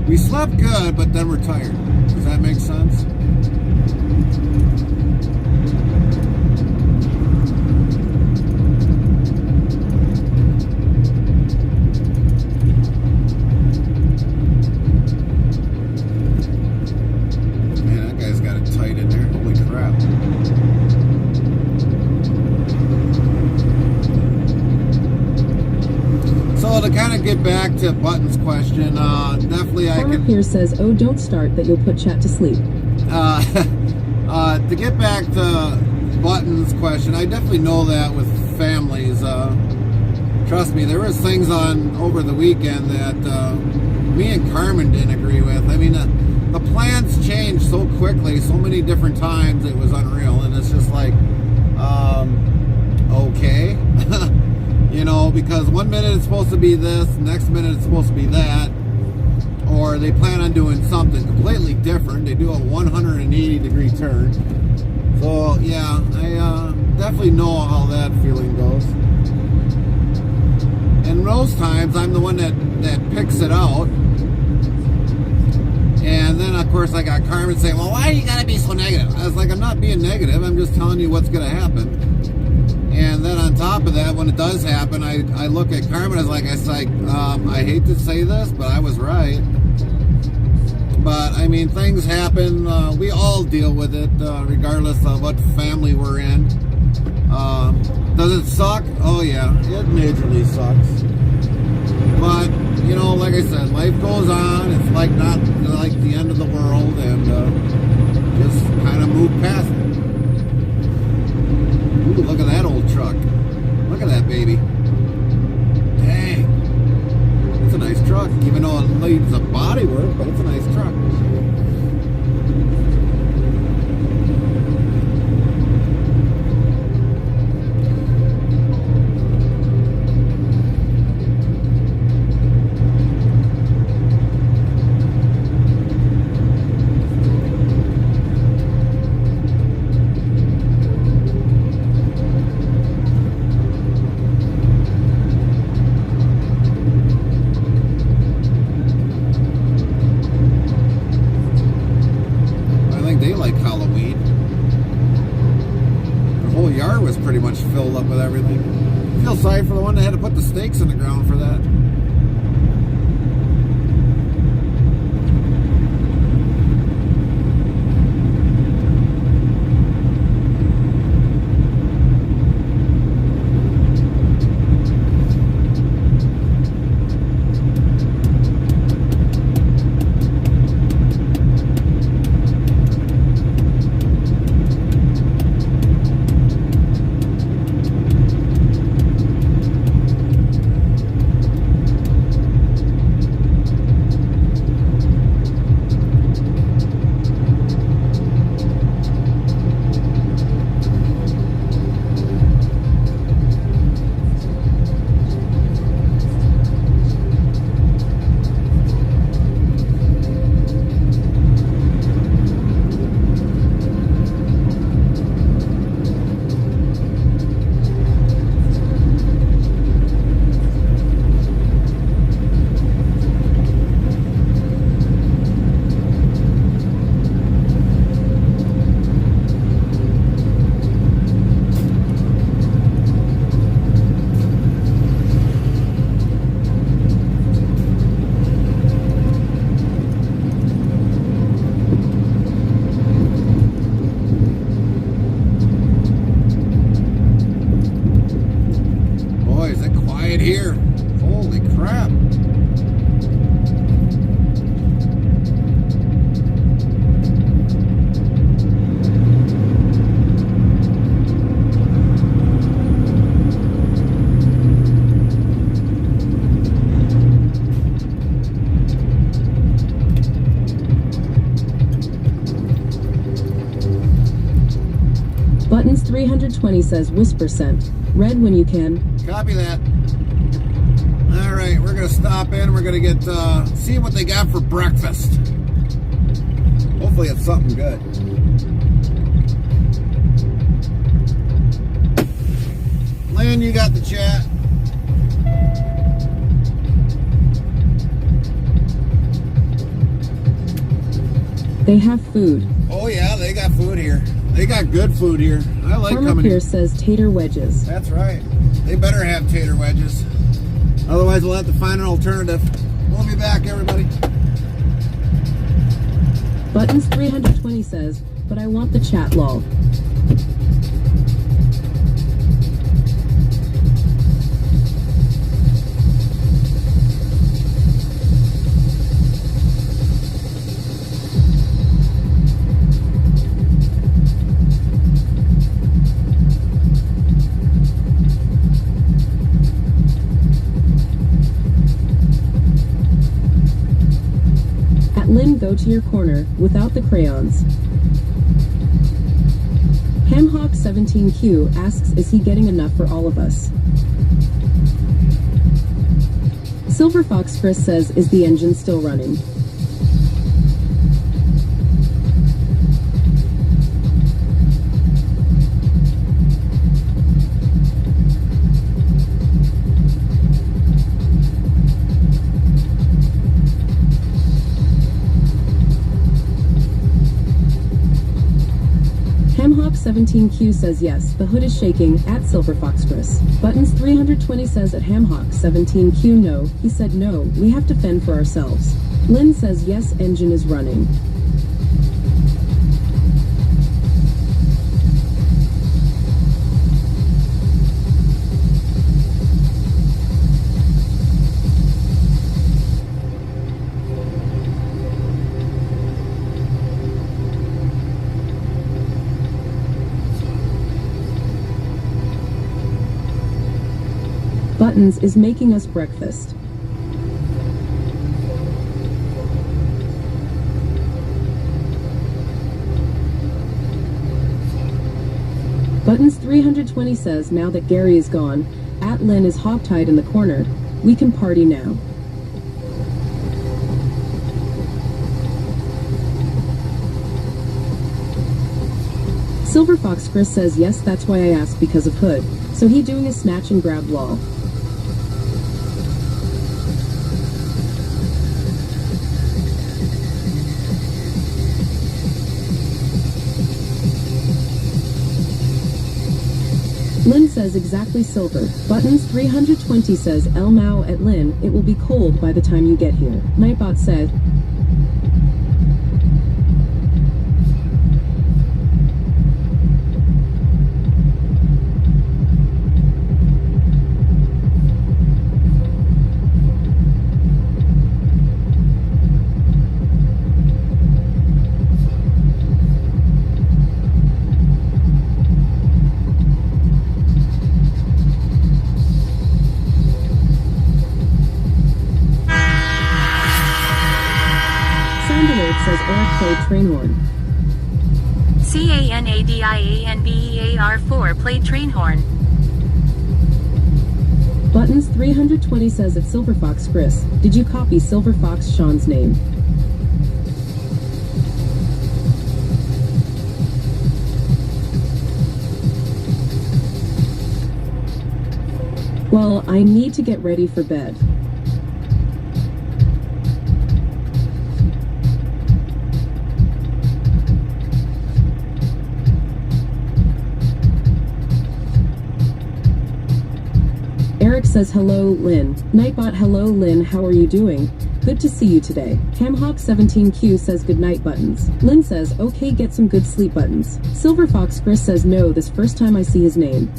We slept good, but then we're tired. Does that make sense? Man, that guy's got it tight in there. Holy crap. So to kind of get back to Button's question, definitely I Farmer can... Pierce says, oh, don't start, that you'll put chat to sleep. To get back to Button's question, I definitely know that with families. Trust me, there was things on over the weekend that me and Carmen didn't agree with. I mean, the plans changed so quickly, so many different times, it was unreal. And it's just like, okay. You know, because one minute it's supposed to be this, next minute it's supposed to be that. Or they plan on doing something completely different. They do a 180-degree turn. So, yeah, I definitely know how that feeling goes. And most times, I'm the one that picks it out. And then, of course, I got Carmen saying, well, why you gotta be so negative? I was like, I'm not being negative. I'm just telling you what's going to happen. And then on top of that, when it does happen, I look at Carmen, I hate to say this, but I was right. But, I mean, things happen. We all deal with it, regardless of what family we're in. Does it suck? Oh, yeah. It majorly sucks. But, you know, like I said, life goes on. It's like not like the end of the world. And just kind of move past it. Ooh, look at that old truck. Look at that baby. Dang. It's a nice truck, even though it leaves a body work, but it's a nice truck. Pretty much filled up with everything. I feel sorry for the one that had to put the stakes in the ground for that. Here. Holy crap. Buttons 320 says whisper scent. Read when you can. Copy that. All right, we're gonna stop in. We're gonna get see what they got for breakfast. Hopefully, it's something good. Lynn, you got the chat. They have food. Oh yeah, they got food here. They got good food here. I like Farmer coming here. Pierce says tater wedges. That's right. They better have tater wedges. Otherwise, we'll have to find an alternative. We'll be back, everybody. Buttons 320 says, but I want the chat lol. Lynn, go to your corner, without the crayons. Hamhawk17Q asks, is he getting enough for all of us? Silver Fox Chris says, is the engine still running? Hamhawk17Q says yes, the hood is shaking, at Silver Fox Chris. Buttons320 says at Hamhawk17Q no, he said no, we have to fend for ourselves. Lynn says yes, engine is running. Buttons is making us breakfast. Buttons320 says now that Gary is gone, at Lynn is hogtied in the corner, we can party now. Silver Fox Chris says yes, that's why I asked because of hood, so he doing a snatch and grab lol. Lynn says exactly Silver. Buttons320 says El Mao at Lynn, it will be cold by the time you get here. Nightbot said. Says Eric played train horn. CANADIANBEAR4 played train horn. Buttons320 says at Silver Fox Chris, did you copy Silver Fox Sean's name? Well, I need to get ready for bed. Eric says hello Lynn. Nightbot hello Lynn, how are you doing? Good to see you today. Hamhawk17Q says good night Buttons. Lynn says okay, get some good sleep Buttons. Silver Fox Chris says no, this first time I see his name.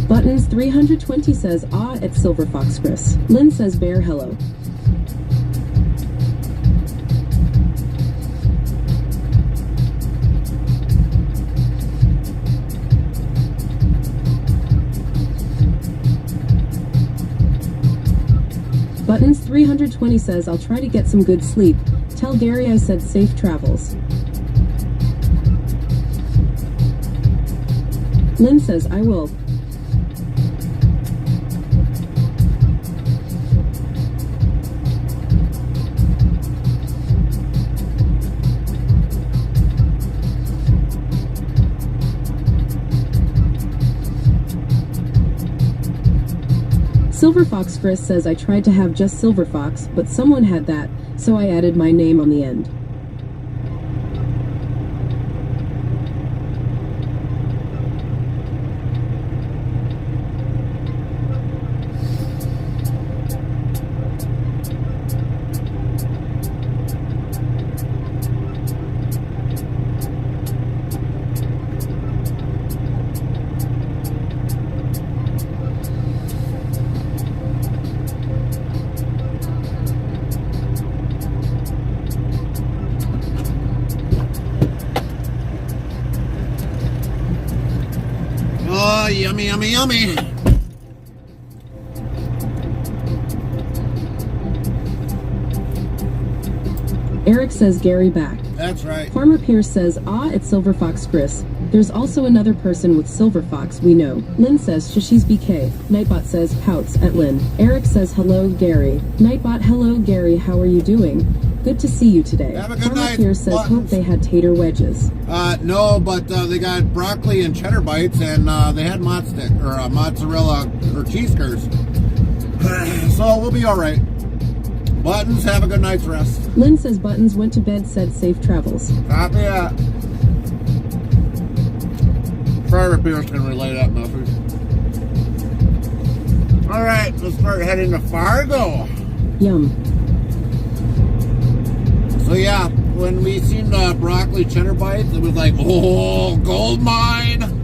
Buttons320 says ah at Silver Fox Chris. Lynn says bear hello. Buttons320 says I'll try to get some good sleep. Tell Gary I said safe travels. Lynn says I will. Silver Fox Chris says I tried to have just Silver Fox, but someone had that, so I added my name on the end. yummy, yummy, yummy. Eric says Gary back. That's right. Farmer Pierce says, it's Silver Fox Chris. There's also another person with Silver Fox we know. Lynn says, Shashi's BK. Nightbot says, pouts at Lynn. Eric says, hello, Gary. Nightbot, hello, Gary, how are you doing? Good to see you today. Have a good Farmer night, Pierce says, Buttons. hope they had tater wedges. No, but they got broccoli and cheddar bites, and they had mozzarella or cheese curds. So we'll be all right. Buttons, have a good night's rest. Lynn says Buttons went to bed, said safe travels. Copy that. Farmer Pierce can relay that message. All right, let's start heading to Fargo. Yum. So yeah, when we seen the broccoli cheddar bites, it was like, oh, gold mine.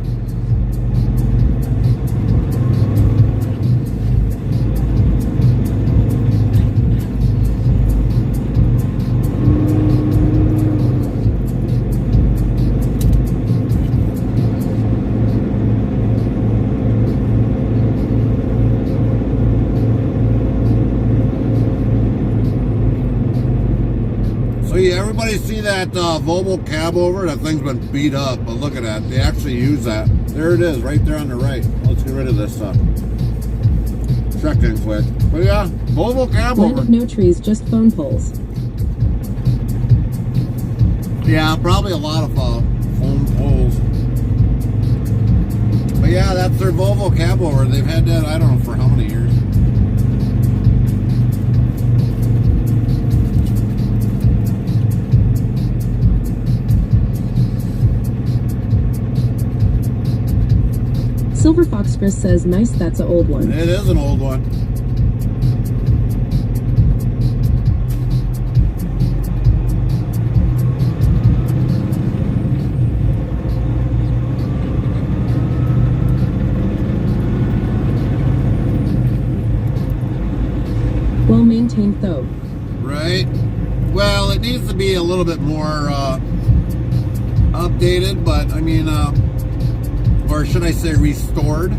Everybody see that Volvo cab over? That thing's been beat up, but look at that. They actually use that. There it is, right there on the right. Let's get rid of this stuff. Check in quick. But yeah, Volvo cab Land over. of no trees, just phone poles. Yeah, probably a lot of phone poles. But yeah, that's their Volvo cab over. They've had that, I don't know, for how many years. Silver Fox Chris says, nice, that's an old one. It is an old one. Well maintained though. Right? Well, it needs to be a little bit more updated, but I mean, or should I say restored?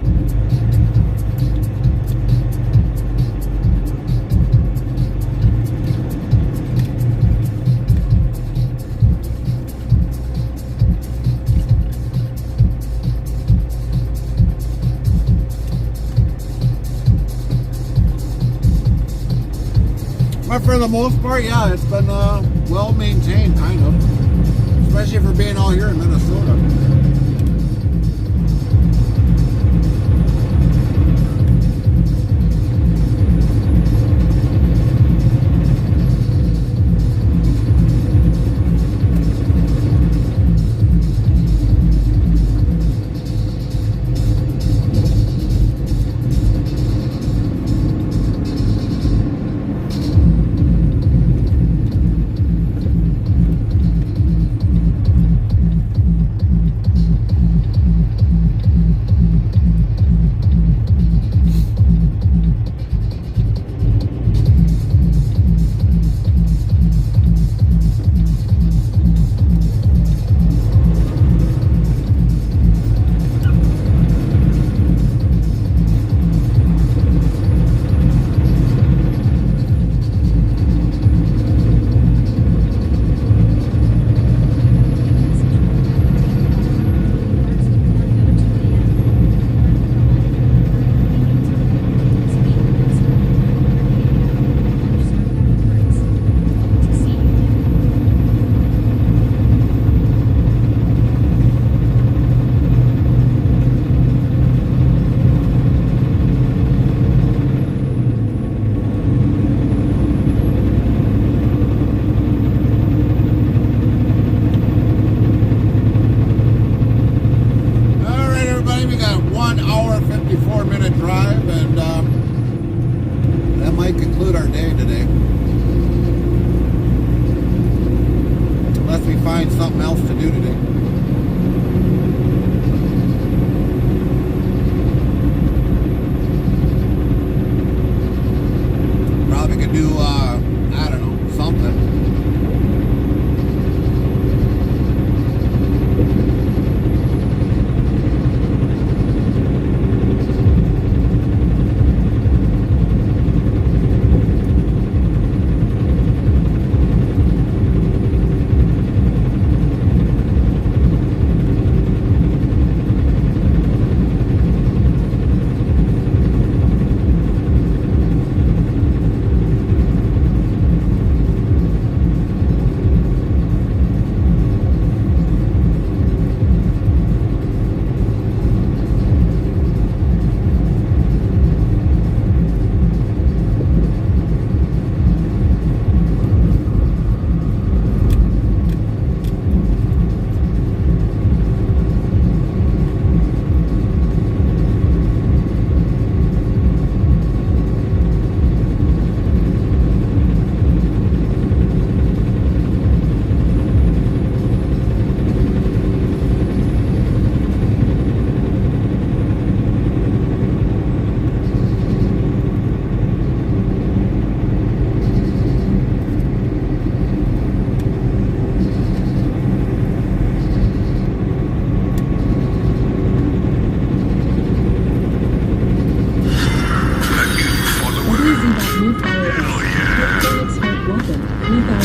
But for the most part, yeah, it's been well maintained, kind of. Especially for being all here in Minnesota. Find something else to do today. Probably could do, I don't know, something.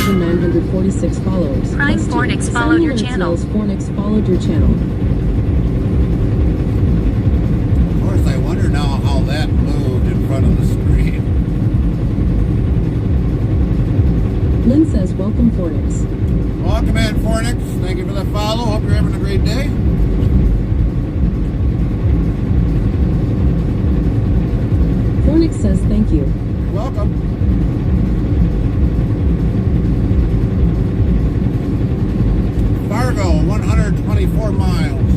1,946 followers. Prime Plus two. Fornix followed your Simon channel. Says Fornix followed your channel. Of course, I wonder now how that moved in front of the screen. Lynn says, welcome Fornix. Welcome in, Fornix. Thank you for the follow. Hope you're having a great day. Fornix says, thank you. You're welcome. Fargo, 124 miles.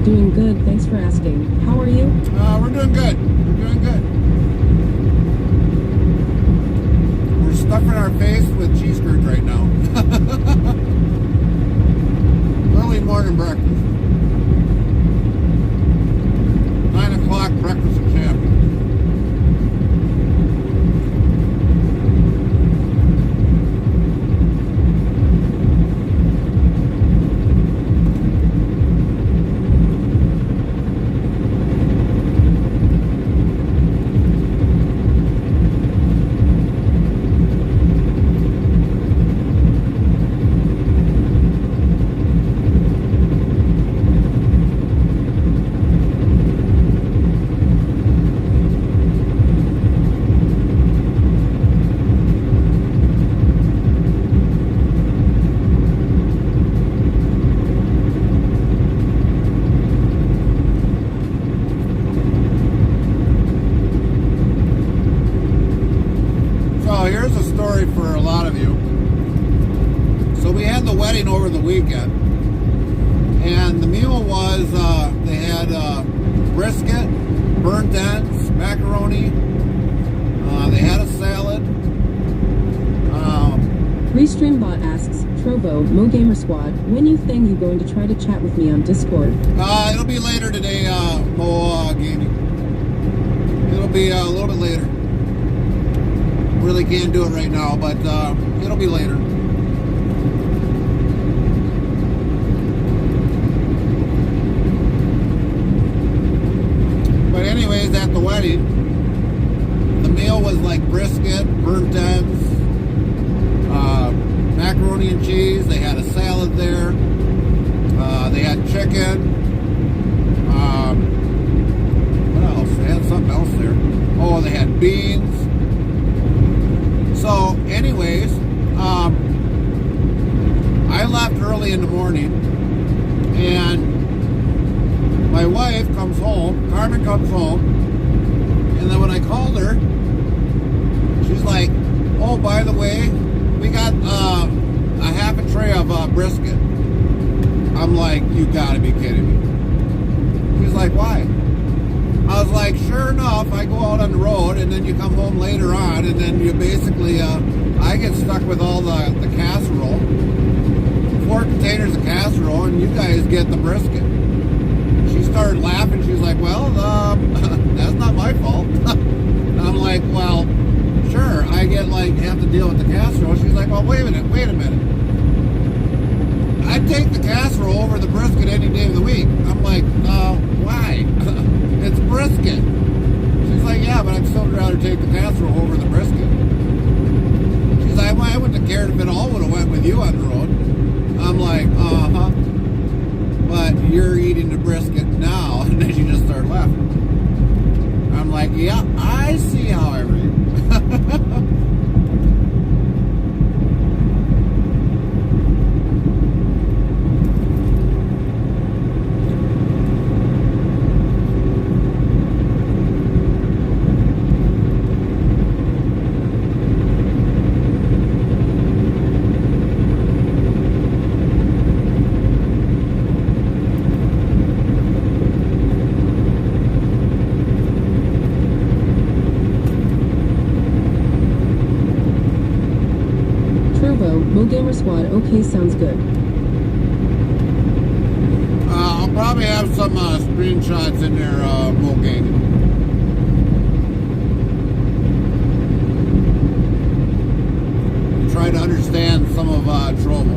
Doing good, thanks for asking. How are you? We're doing good. We're doing good. We're stuffing our face with cheese curds right now. Early morning breakfast. 9 o'clock breakfast of champions. Here's a story for a lot of you. So we had the wedding over the weekend, and the meal was they had brisket, burnt ends, macaroni. They had a salad. Restreambot asks, Trovo, Mo Gamer Squad, when you think you going to try to chat with me on Discord? It'll be later today, Mo Gaming. It'll be a little bit later. Really can't do it right now, but it'll be later. But anyways, at the wedding, the meal was like brisket, burnt ends, macaroni and cheese. They had a salad there. They had chicken. What else? They had something else there. Oh, they had beans. So, anyways, I left early in the morning, and my wife comes home, Carmen comes home, and then when I called her, she's like, oh, by the way, we got a half a tray of brisket. I'm like, you gotta be kidding me. She's like, why? I was like, sure enough, I go out on the road, and then you come home later on, and then you basically, I get stuck with all the casserole, 4 containers of casserole, and you guys get the brisket. She started laughing. She's like, well, that's not my fault. And I'm like, well, sure, I have to deal with the casserole. She's like, well, wait a minute. I'd take the casserole over the brisket any day of the week. I'm like, why? It's brisket. She's like, yeah, but I'd still rather take the casserole over the brisket. She's like, well, I wouldn't have cared if it all would have went with you on the road. I'm like, uh-huh. But you're eating the brisket now. And then she just started laughing. I'm like, yeah, I see how I read. Mo Gamer Squad, okay, sounds good. I'll probably have some screenshots in there, Mo Gaming. Try to understand some of Trovo.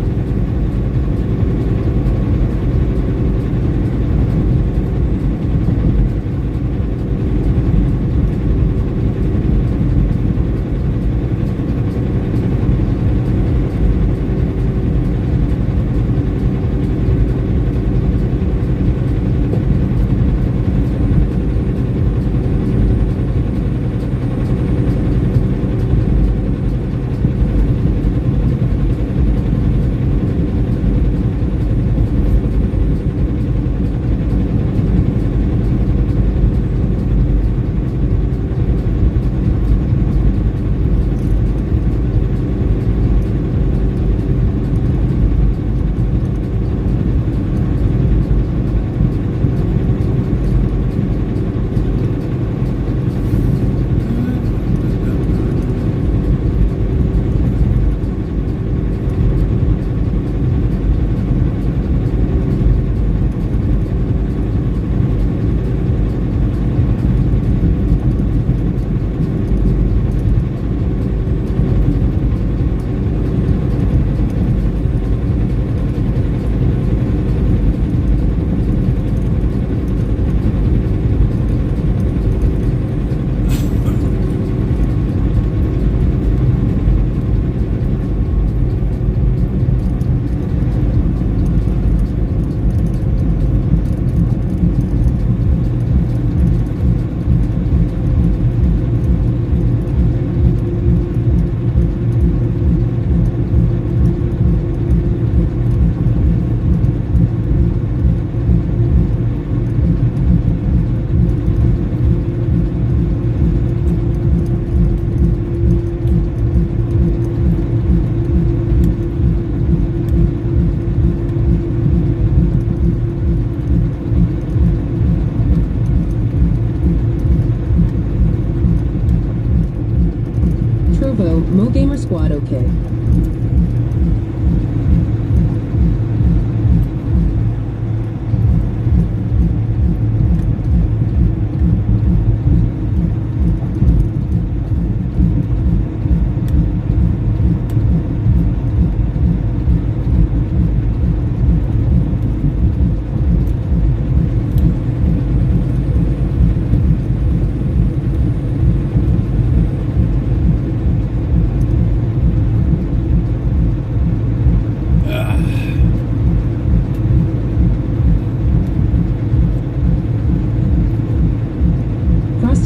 Mo Gamer Squad okay.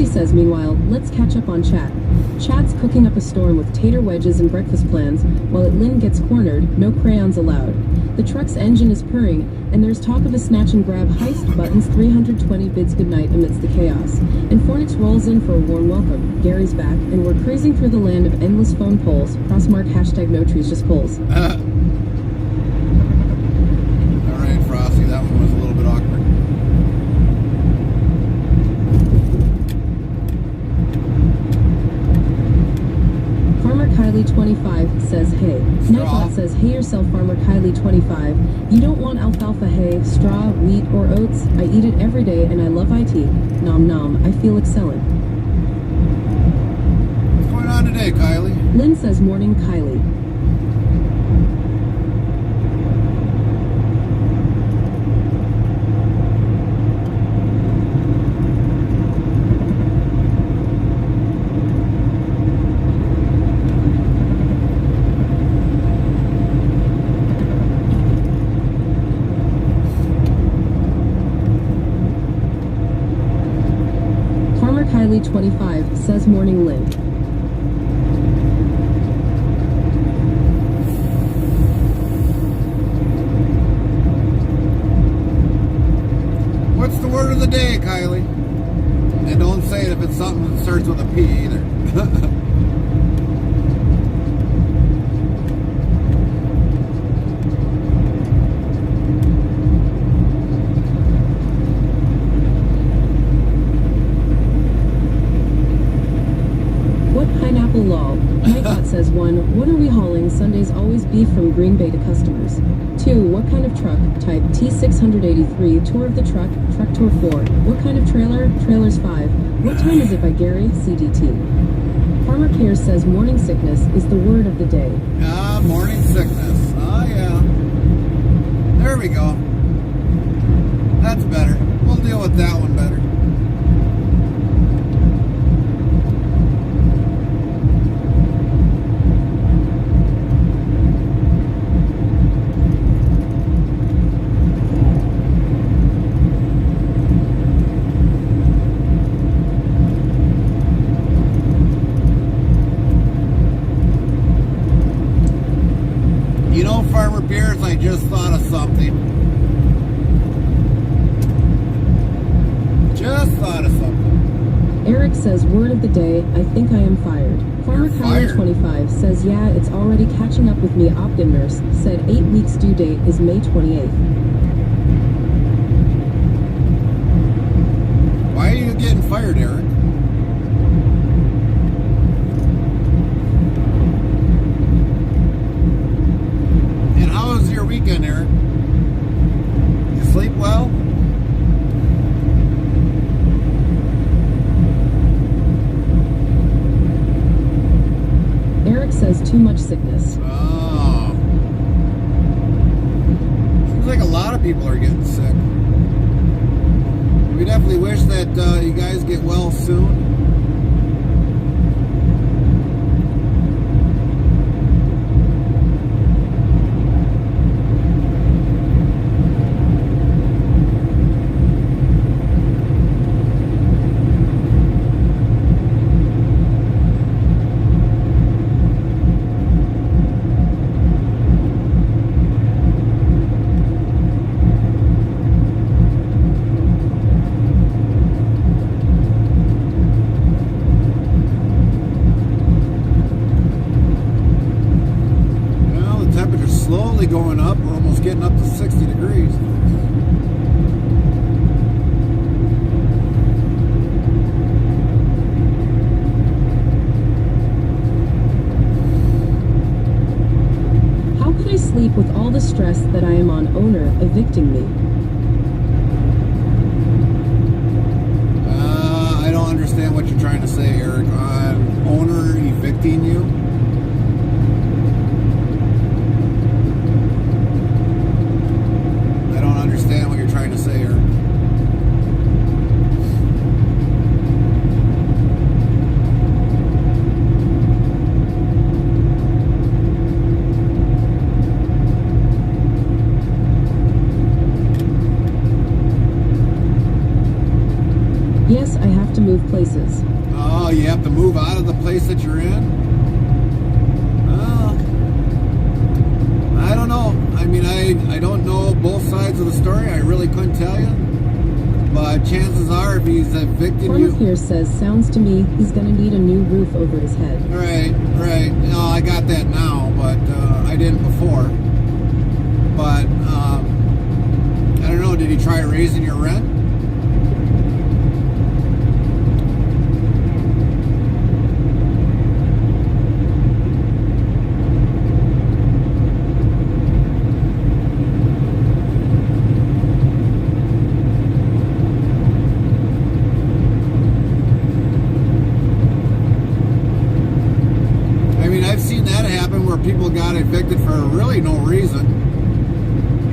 Says, meanwhile, let's catch up on chat. Chat's cooking up a storm with tater wedges and breakfast plans, while Lynn gets cornered, no crayons allowed. The truck's engine is purring, and there's talk of a snatch and grab heist buttons 320 bids goodnight amidst the chaos. And Fornix rolls in for a warm welcome. Gary's back, and we're cruising through the land of endless phone poles. Crossmark hashtag no trees, just poles. Alright, Frosty, that one was a little bit awkward. Kylie25 says, hey. Nightbot says, hey yourself, Farmer Kylie25. You don't want alfalfa hay, straw, wheat, or oats? I eat it every day and I love IT. Nom nom, I feel excellent. What's going on today, Kylie? Lynn says, morning, Kylie. Kylie25 says, morning, Lynn. What's the word of the day, Kylie? And don't say it if it's something that starts with a P either. Lol. Nightbot says 1. What are we hauling? Sundays always beef from Green Bay to customers. 2. What kind of truck? Type T683. Tour of the truck. Truck tour 4. What kind of trailer? Trailers 5. What time is it by Gary? CDT. Farmer Cares says morning sickness is the word of the day. Ah, morning sickness. Oh, yeah. There we go. That's better. We'll deal with that one better. Farmer Pierce, I just thought of something. Just thought of something. Eric says, word of the day, I think I am fired. Farmer Kylie25 says, yeah, it's already catching up with me. Optin nurse said 8 weeks due date is May 28th. Why are you getting fired, Eric? Weekend, Eric. You sleep well? Eric says too much sickness. Oh. Seems like a lot of people are getting sick. We definitely wish that you guys get well soon. Going up, we're almost getting up to 60 degrees. evicting me. I don't understand what you're trying to say, Eric. On owner evicting you? I don't understand what you're trying to say, Eric. Yes, I have to move places. Oh, you have to move out of the place that you're in? I don't know. I mean, I don't know both sides of the story. I really couldn't tell you. But chances are, if he's evicting Farmer you... Pierce says, sounds to me he's gonna need a new roof over his head. Right. No, I got that now, but I didn't before. But, I don't know, did he try raising your rent? People got evicted for really no reason,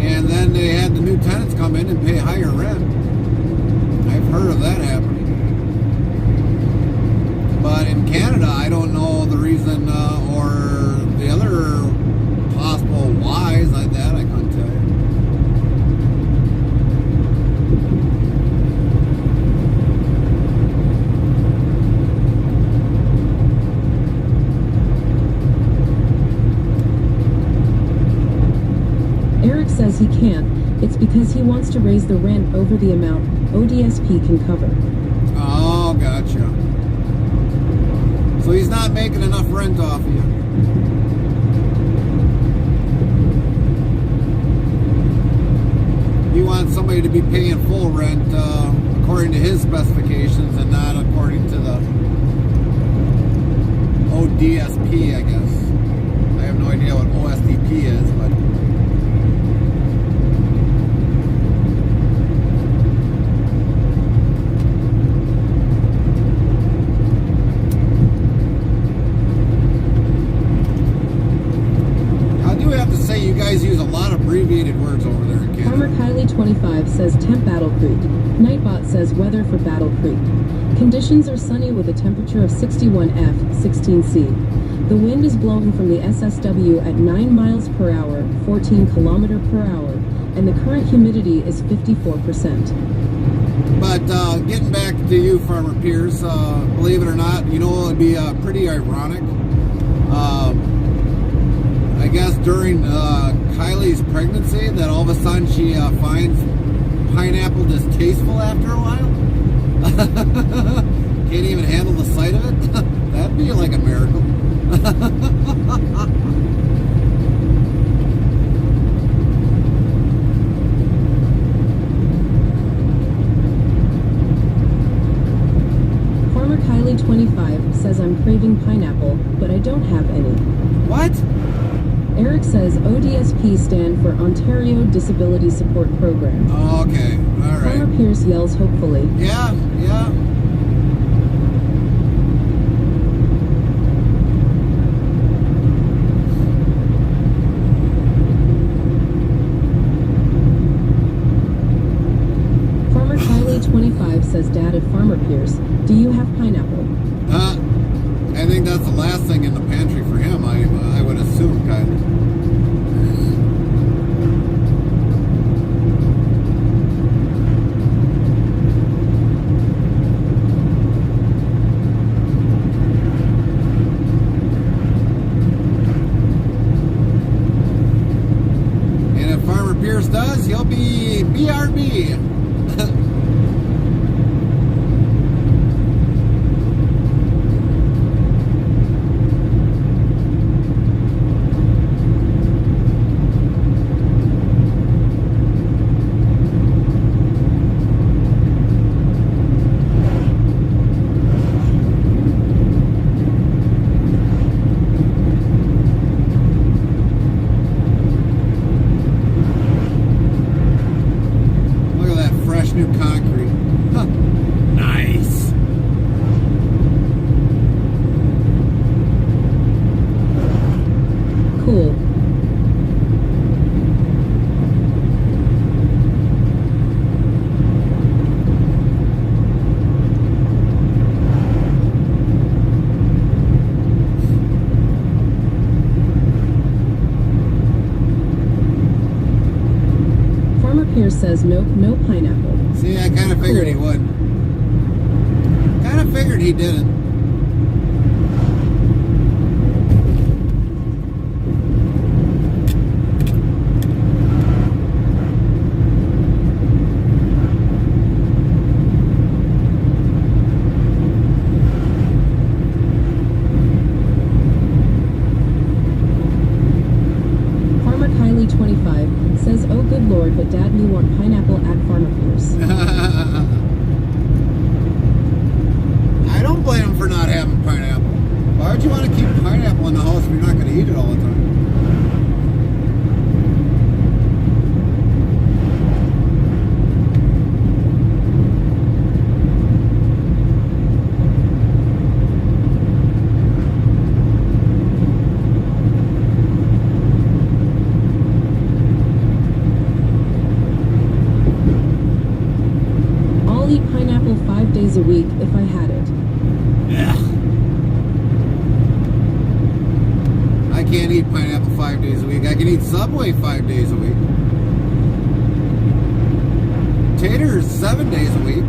and then they had the new tenants come in and pay higher rent. I've heard of that happening, but in Canada I don't know the reason or the other possible whys like that. I couldn't tell you. Says he can't. It's because he wants to raise the rent over the amount ODSP can cover. Oh, gotcha. So he's not making enough rent off of you. You want somebody to be paying full rent according to his specifications and not according to the ODSP, I guess. I have no idea what OSDP is, but... You guys use a lot of abbreviated words over there in Canada. Farmer Kylie 25 says temp Battle Creek. Nightbot says weather for Battle Creek. Conditions are sunny with a temperature of 61F, 16C. The wind is blowing from the SSW at 9 miles per hour, 14 kilometer per hour, and the current humidity is 54%. But getting back to you, Farmer Pierce, believe it or not, you know, it'd be pretty ironic. I guess during Kylie's pregnancy that all of a sudden she finds pineapple distasteful after a while. Can't even handle the sight of it. That'd be like a miracle. Farmer Kylie 25 says I'm craving pineapple, but I don't have any. What? Eric says ODSP stand for Ontario Disability Support Program. Oh, okay, all right. Farmer Pierce yells hopefully. Yeah. Farmer Kylie 25 says Dad at Farmer Pierce, do you have pineapple? I think that's the last thing in the pantry for him, I would assume, kind of. And if Farmer Pierce does, he'll be BRB. Pierce says nope, no pineapple. See, I kind of figured he would. Kind of figured he didn't. Farmer Kylie 25 says, oh good lord, but dad knew want pineapple at Farmer Pierce. I don't blame him for not having pineapple. Why would you want to keep pineapple in the house if you're not going to eat it all the time? I'll eat pineapple 5 days a week if I had it. Yeah. I can't eat pineapple 5 days a week. I can eat Subway 5 days a week. Taters 7 days a week.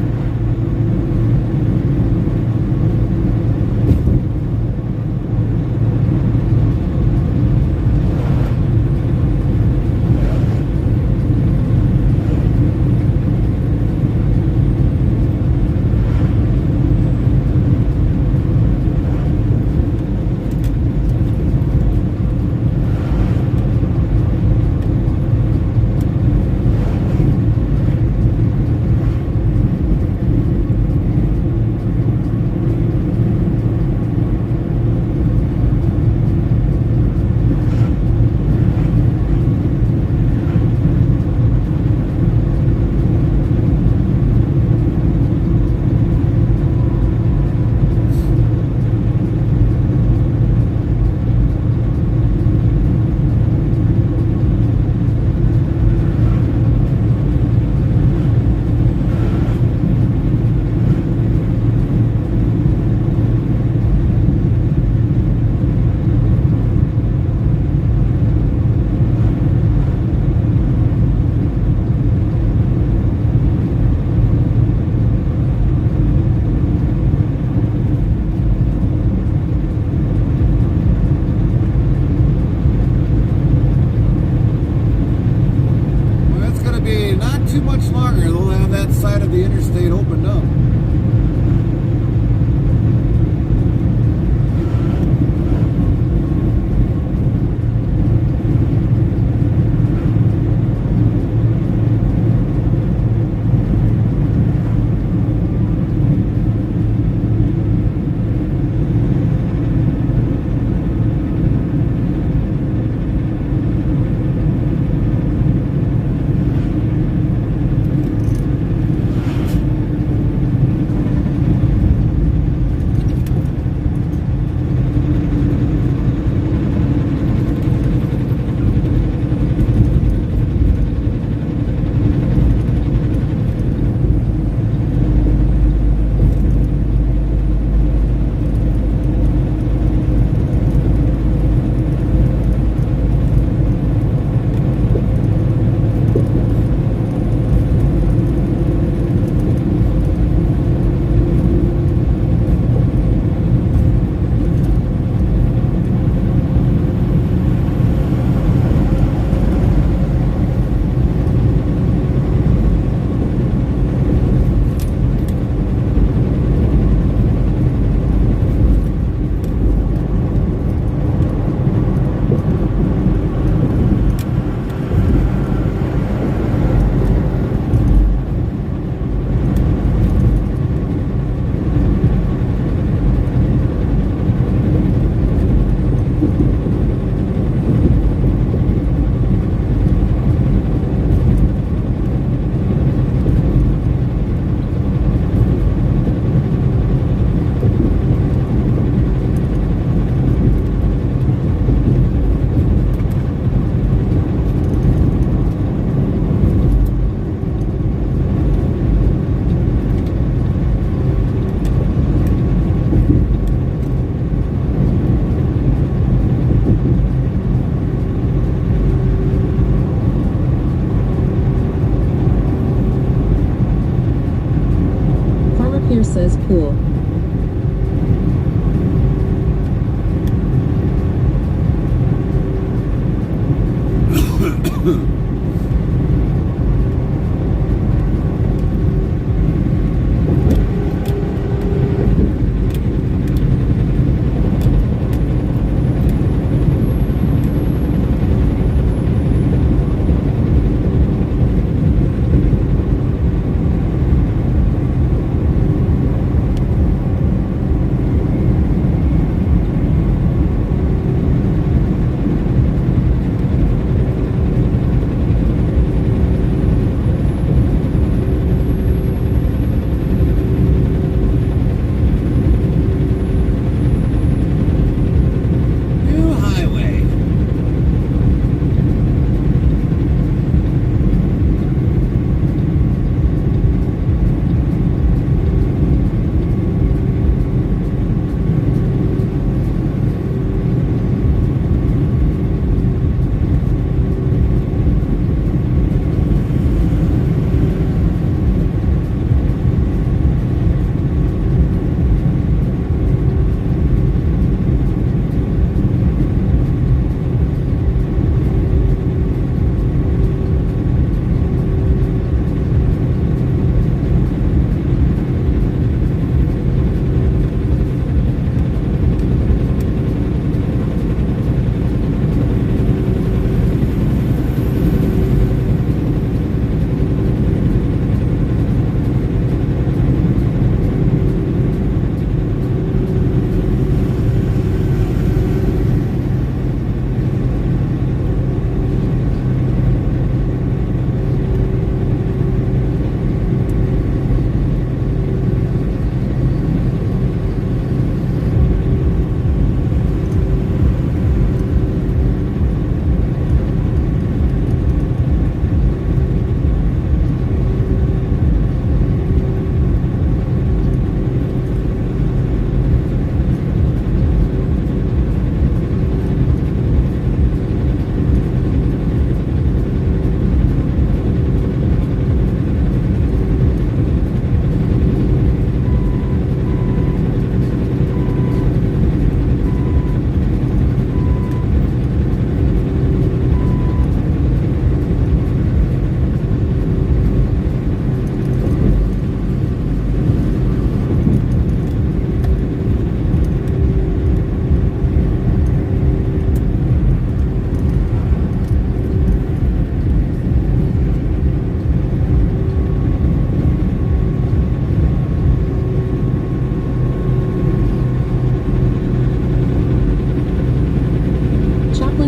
here says cool.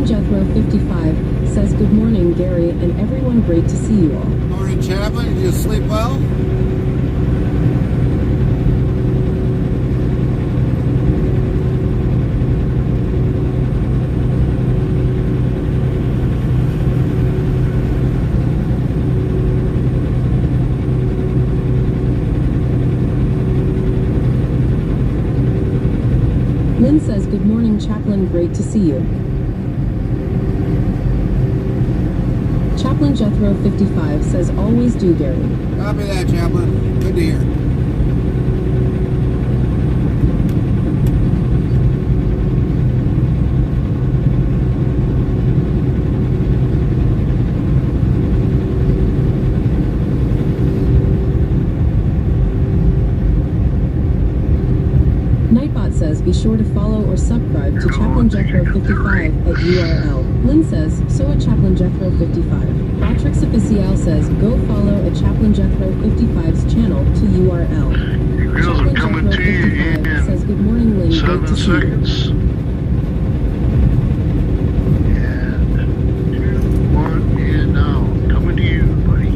Jethro 55 says good morning Gary and everyone, great to see you all. Morning, Chaplain. Did you sleep well? Lynn says good morning Chaplain, great to see you. Chaplain Jethro 55 says always do Gary. Copy that, Chaplain. Good to hear. Nightbot says be sure to follow or subscribe to Chaplain Jethro 55 at URL. Lynn says so at Chaplain Jethro 55. Botrix Official says go follow at Chaplain Jethro 55's channel to URL. Girls are Chaplain coming Jethro to you 55 in says good morning Lynn, great 7 to see you. seconds. And 2, 1, and now. Coming to you, buddy.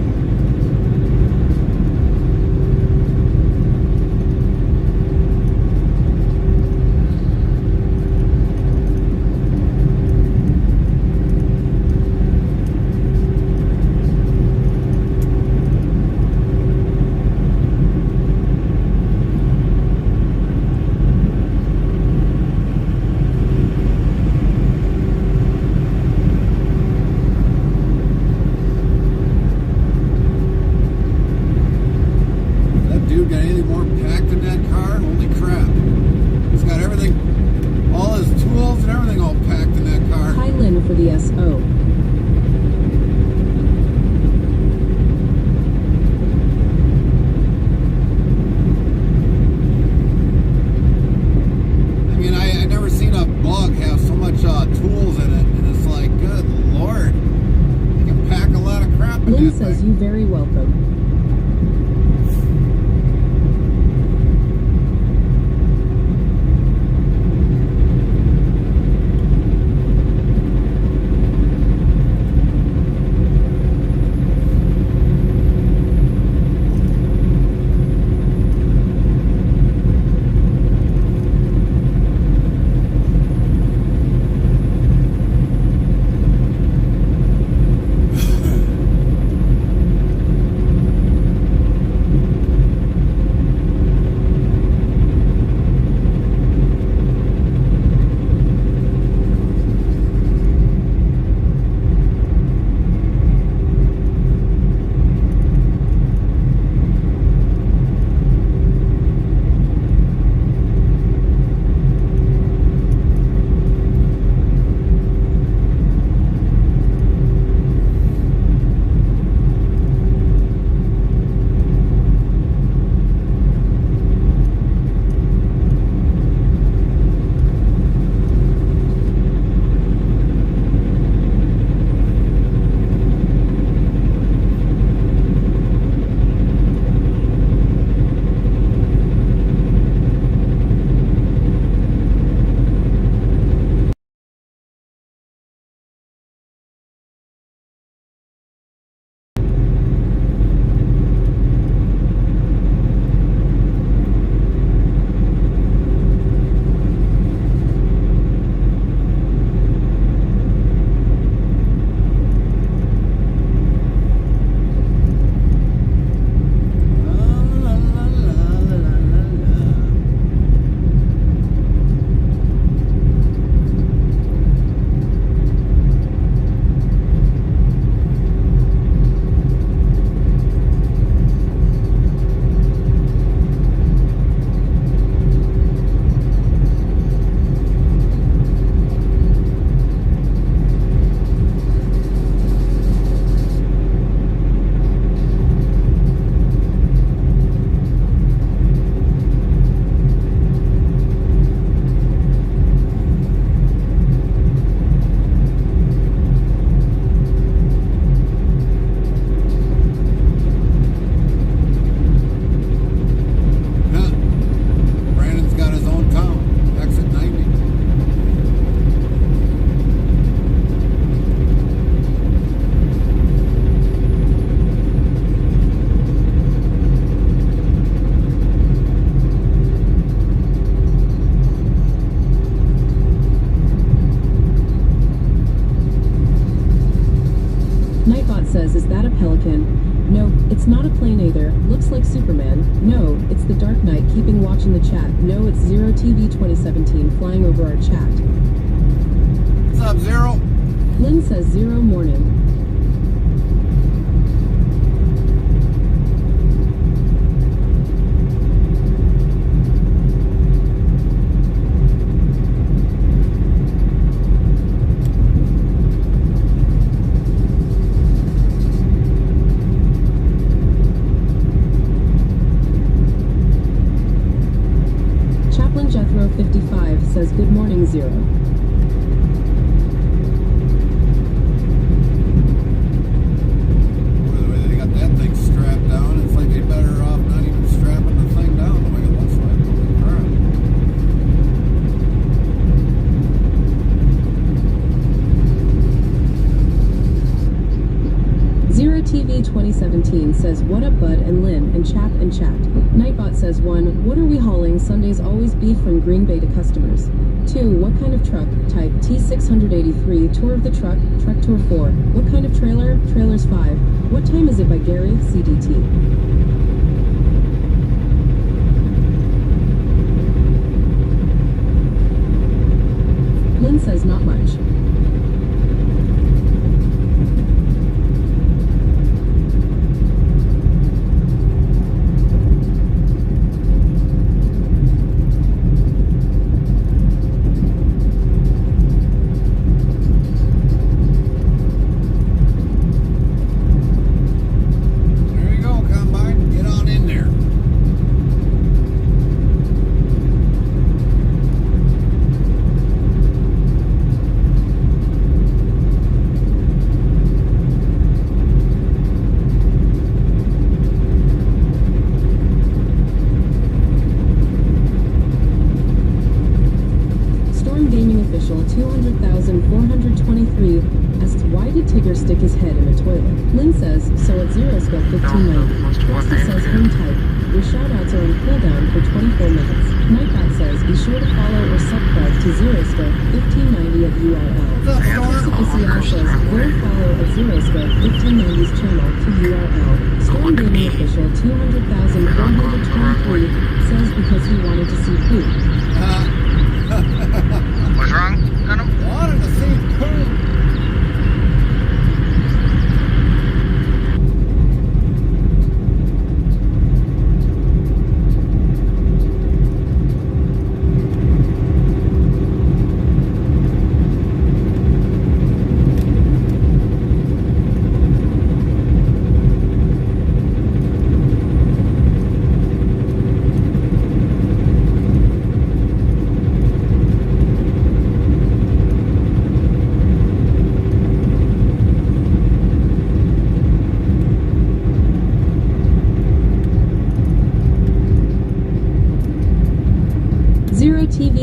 for the SO. I mean, I never seen a bug have so much tools in it, and it's like, good Lord, you can pack a lot of crap in Lynn that says thing. you very welcome. says, "Is that a pelican?" No, it's not a plane either. Looks like Superman. No, it's the Dark Knight keeping watch in the chat. No, it's Zero TV 2017 flying over our chat. What's up, Zero? Lynn says, "Zero morning." Chaplain Jethro 55 says, "Good morning, Zero." They got that thing strapped down. It's like they better off not even strapping the thing down the way it looks like. Holy crap. Zero TV 2017 says, "What up, Bud and Lynn and Chap and Chat." Nightbot says, 1. What are we hauling? Sundays always beef from Green Bay to customers. 2. What kind of truck? Type T683. Tour of the truck. Truck tour 4. What kind of trailer? Trailers 5. What time is it by Gary? CDT. Lynn says, "Not much." 200,423 asks, why did Tigger stick his head in a toilet? Lynn says, so at Zeroscope 1590. Frosty says, hang tight. Your shoutouts are on cooldown for 24 minutes. Nightbot says, be sure to follow or subscribe to Zeroscope 1590 at URL. Batrix Official says, go follow at Zeroscope 1590's channel to URL. Storm Gaming Official 200,423 says because he wanted to see poop. What's wrong, Venom? Wanted to see poop.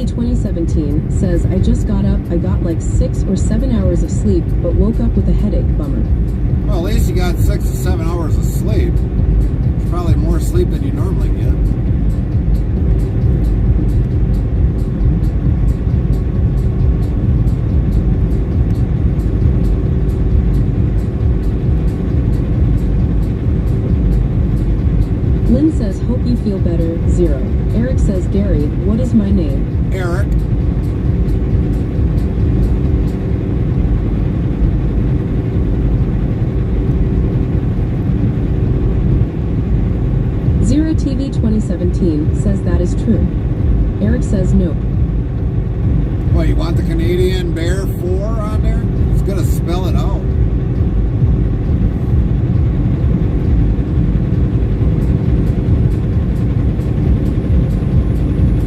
2017 says, I just got up, I got like 6 or 7 hours of sleep, but woke up with a headache, bummer. Well, at least you got 6 to 7 hours of sleep. It's probably more sleep than you normally get. Lynn says, hope you feel better, 0. Eric says, Gary, what is my name? Eric. Zero TV 2017 says that is true. Eric says nope. What, you want the Canadian Bear 4 on there? It's gonna spell it out.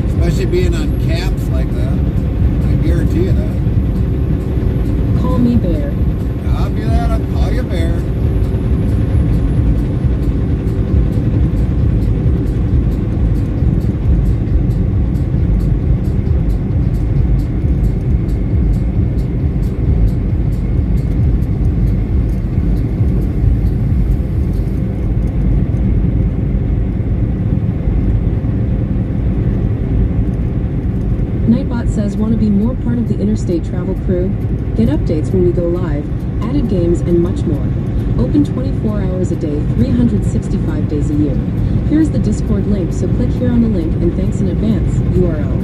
Especially being on caps like that. I guarantee you that. Call me Bear. Copy that, I'll call you Bear. Nightbot says, want to be more part of the interstate travel crew? Get updates when we go live, added games, and much more. Open 24 hours a day, 365 days a year. Here's the Discord link, so click here on the link, and thanks in advance, URL.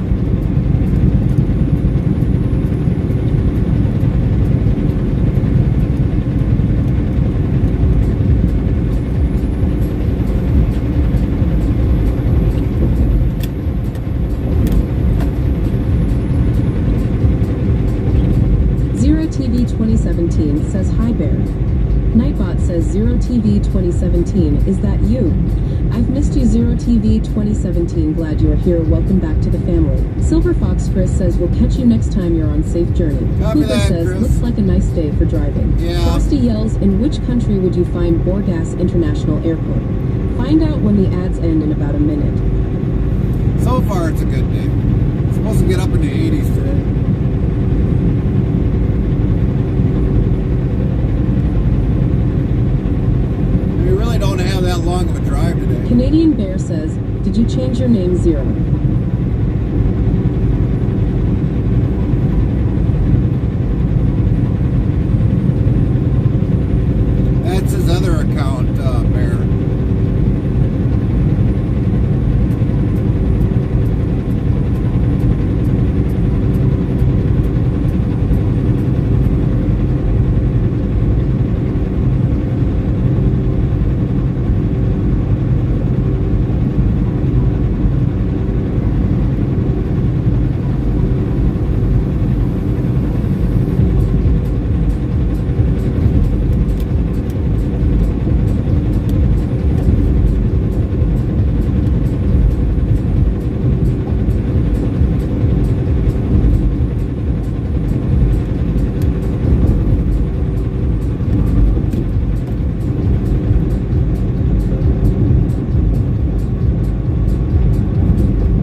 TV 2017 says, hi Bear. Nightbot says, Zero TV 2017, is that you? I've missed you, Zero TV 2017, glad you are here, welcome back to the family. Silver Fox Chris says, we'll catch you next time you're on safe journey. Copy Cooper that, says, Chris. looks like a nice day for driving. Yeah. Frosty yells, in which country would you find Borgas International Airport? Find out when the ads end in about a minute. So far, it's a good day. It's supposed to get up in the 80s today. We really don't have that long of a drive today. Canadian Bear says, did you change your name, Zero? That's his other account, Bear.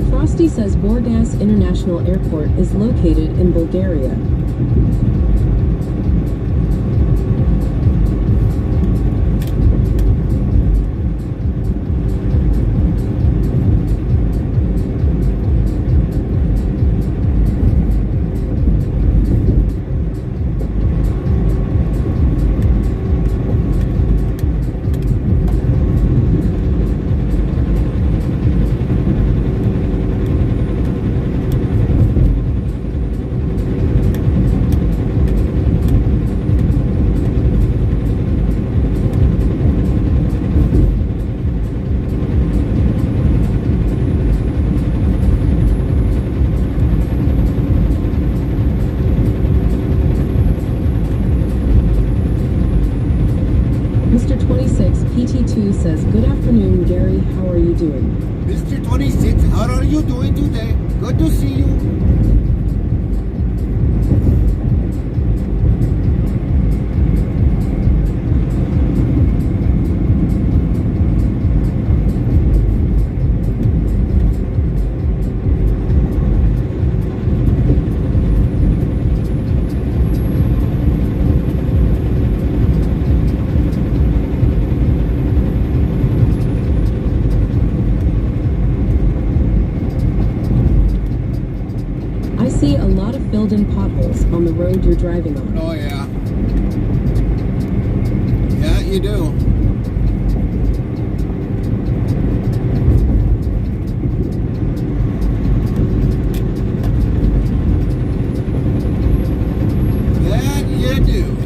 Frosty says Borgas International Airport is located in Bulgaria. 2622 says, good afternoon, Gary. How are you doing? Mr. 26, how are you doing today? Good to see you. I see a lot of filled-in potholes on the road you're driving on. Oh, yeah. Yeah, you do. That you do.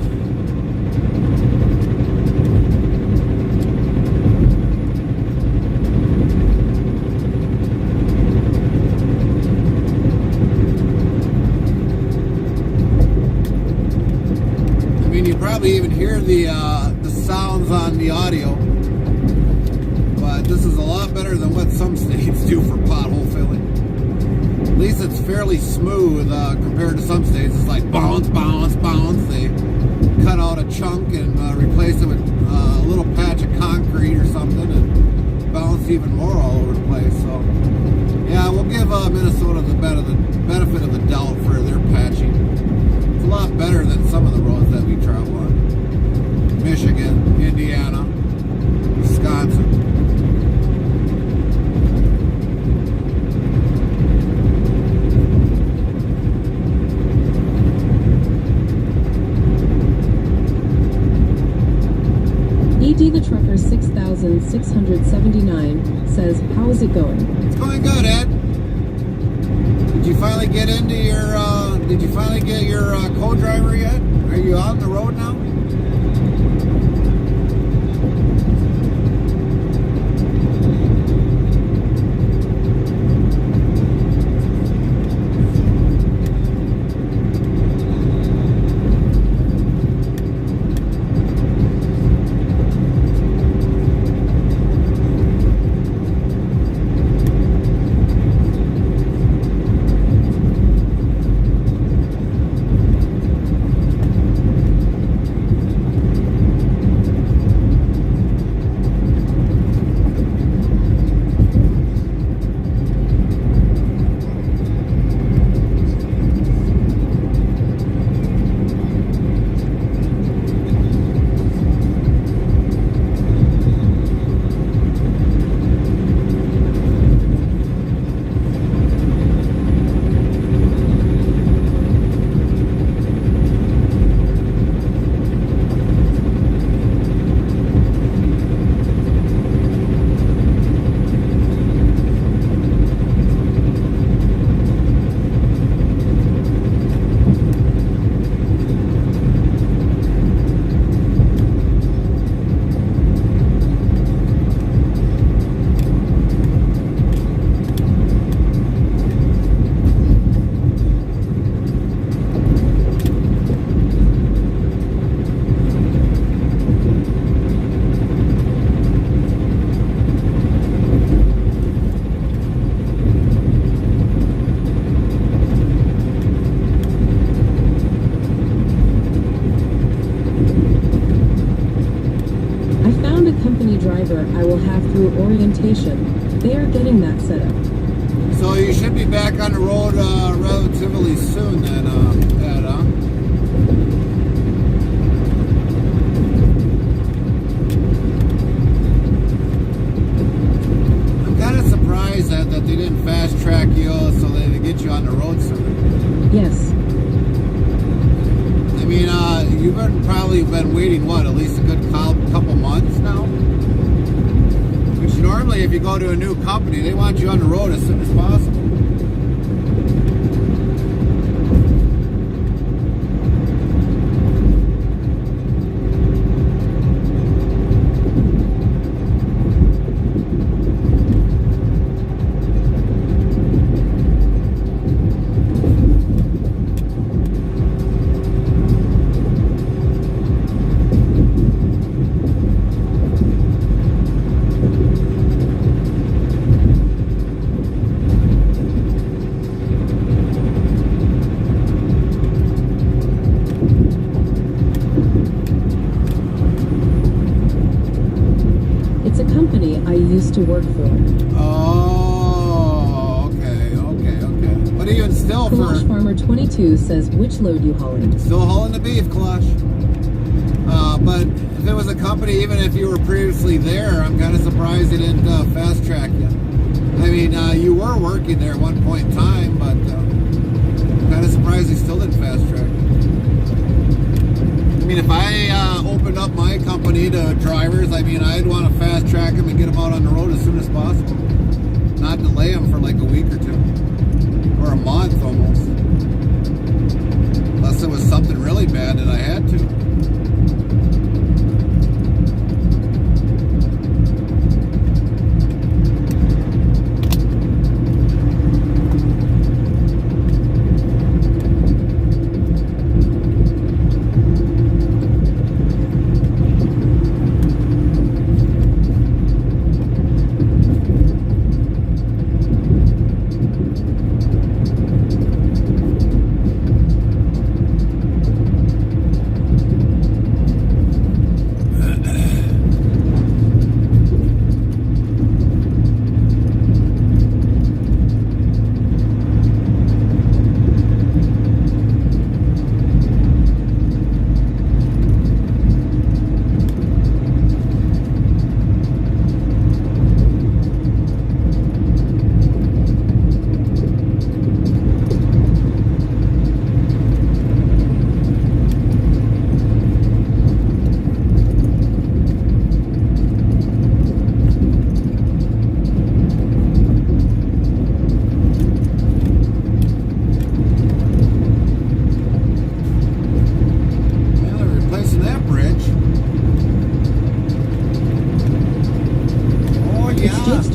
I mean, you probably even hear the sounds on the audio, but this is a lot better than what some states do for pothole filling. At least it's fairly smooth compared to some states. It's like bounce, bounce, bounce. They cut out a chunk and replace it with a little patch of concrete or something and bounce even more all over the place. So, yeah, we'll give Minnesota the benefit of the doubt for their patching. It's a lot better than some of the roads that we travel on. Michigan, Indiana, Wisconsin. ED the Trucker 6679 says, how is it going? It's going good, Ed. Did you finally get into your, co-driver yet? Are you on the road now? driver I will have through orientation. They are getting that set up. So you should be back on the road relatively soon then, Ed, huh? I'm kind of surprised that they didn't fast track you so they could get you on the road sooner. Yes. I mean, you've probably been waiting, what, at least a good couple months now? Which normally, if you go to a new company, they want you on the road as soon as possible. used to work for. Oh, okay. What are you still Kalash for? Farmer 22 says, which load you hauling? Still hauling the beef, Kalash. But if it was a company, even if you were previously there, I'm kind of surprised they didn't fast track you. I mean, you were working there at one point in time, but I'm kind of surprised they still didn't fast track you. I mean, if I opened up my company to drivers, I mean, I'd want to fast track them and get them out on the road as soon as possible. Not delay them for like a week or two. Or a month almost. Unless it was something really bad that I had to.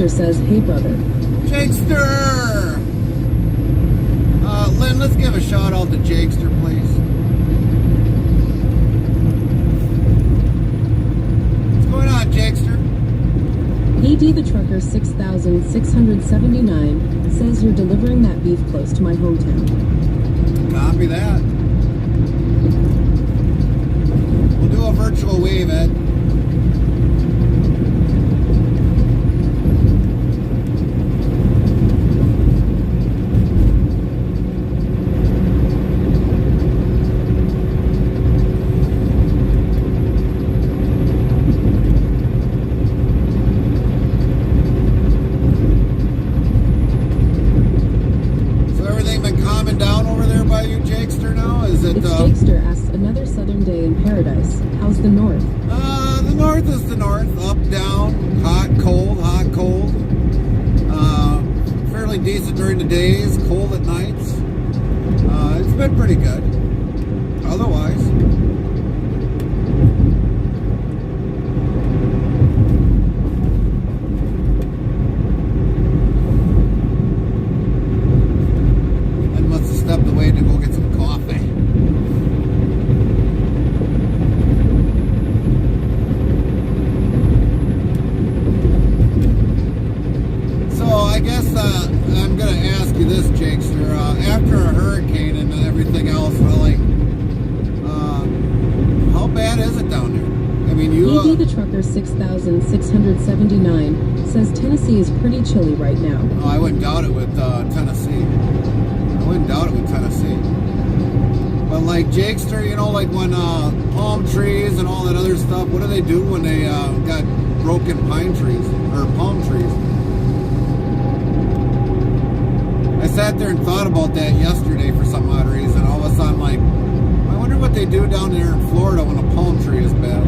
Says, hey brother. Jakester! Lynn, let's give a shout out to Jakester, please. What's going on, Jakester? ED the Trucker 6679 says you're delivering that beef close to my hometown. Copy that. We'll do a virtual wave, Ed. It's Jakester asks, another southern day in paradise. How's the north? The north is the north. Up, down, hot, cold, hot, cold. Fairly decent during the days, cold at nights. It's been pretty good. Otherwise. And must have stepped away to go get some coffee. I guess I'm going to ask you this, Jakester. After a hurricane and everything else, really, how bad is it down there? I mean, you... ED the Trucker 6679 says Tennessee is pretty chilly right now. Oh, I wouldn't doubt it with Tennessee. I wouldn't doubt it with Tennessee. But like Jakester, you know, like when palm trees and all that other stuff, what do they do when they got broken pine trees or palm trees? I sat there and thought about that yesterday for some odd reason. All of a sudden, I'm like, I wonder what they do down there in Florida when a palm tree is bad.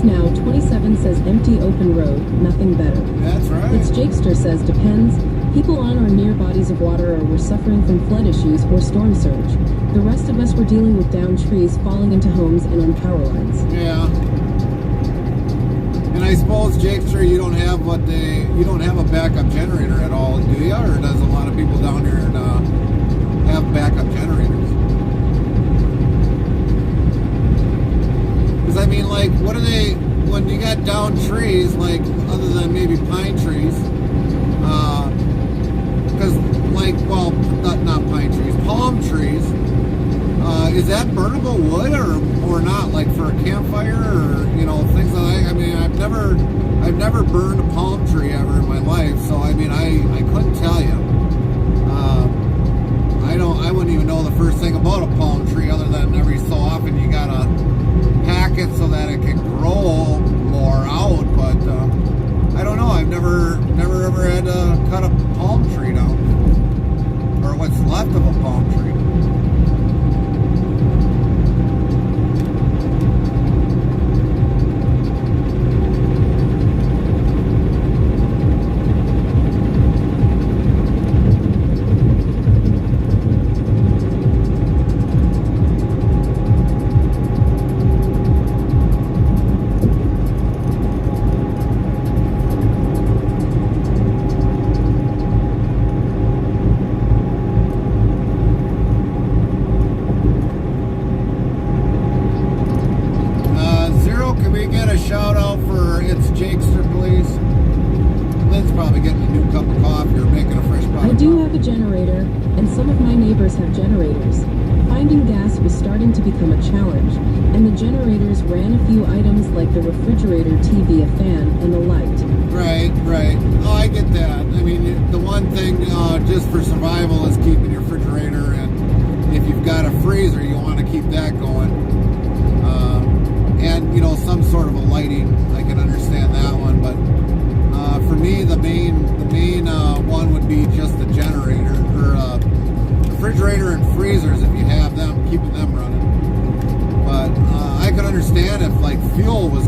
Now 27 says empty open road, nothing better. That's right. It's Jakester says depends. People on or near bodies of water were suffering from flood issues or storm surge. The rest of us were dealing with downed trees falling into homes and on power lines. Yeah. And I suppose, Jakester, you don't have a backup generator at all, do you? Or does a lot of people down here have backup generators? Because I mean, like, what are they, when you got downed trees, like, other than maybe pine trees, because, like, well, not pine trees, palm trees, is that burnable wood or not? Like for a campfire or things like that. I mean, I've never burned a palm tree ever in my life, so I mean, I couldn't tell you. I wouldn't even know the first thing about a palm tree other than every so often you gotta pack it so that it can grow more out. But I don't know. I've never ever had to cut a palm tree down or what's left of a palm tree. Shout out for It's Jakester, please. Lynn's probably getting a new cup of coffee or making a fresh pot. I do have a generator, and some of my neighbors have generators. Finding gas was starting to become a challenge, and the generators ran a few items like the refrigerator, TV, a fan, and a light. Right. Oh, I get that. I mean, the one thing just for survival is keeping your refrigerator, and if you've got a freezer, you want to keep that going. And some sort of a lighting, I can understand that one, but for me the main one would be just the generator or refrigerator and freezers. If you have them, keeping them running. But I could understand if like fuel was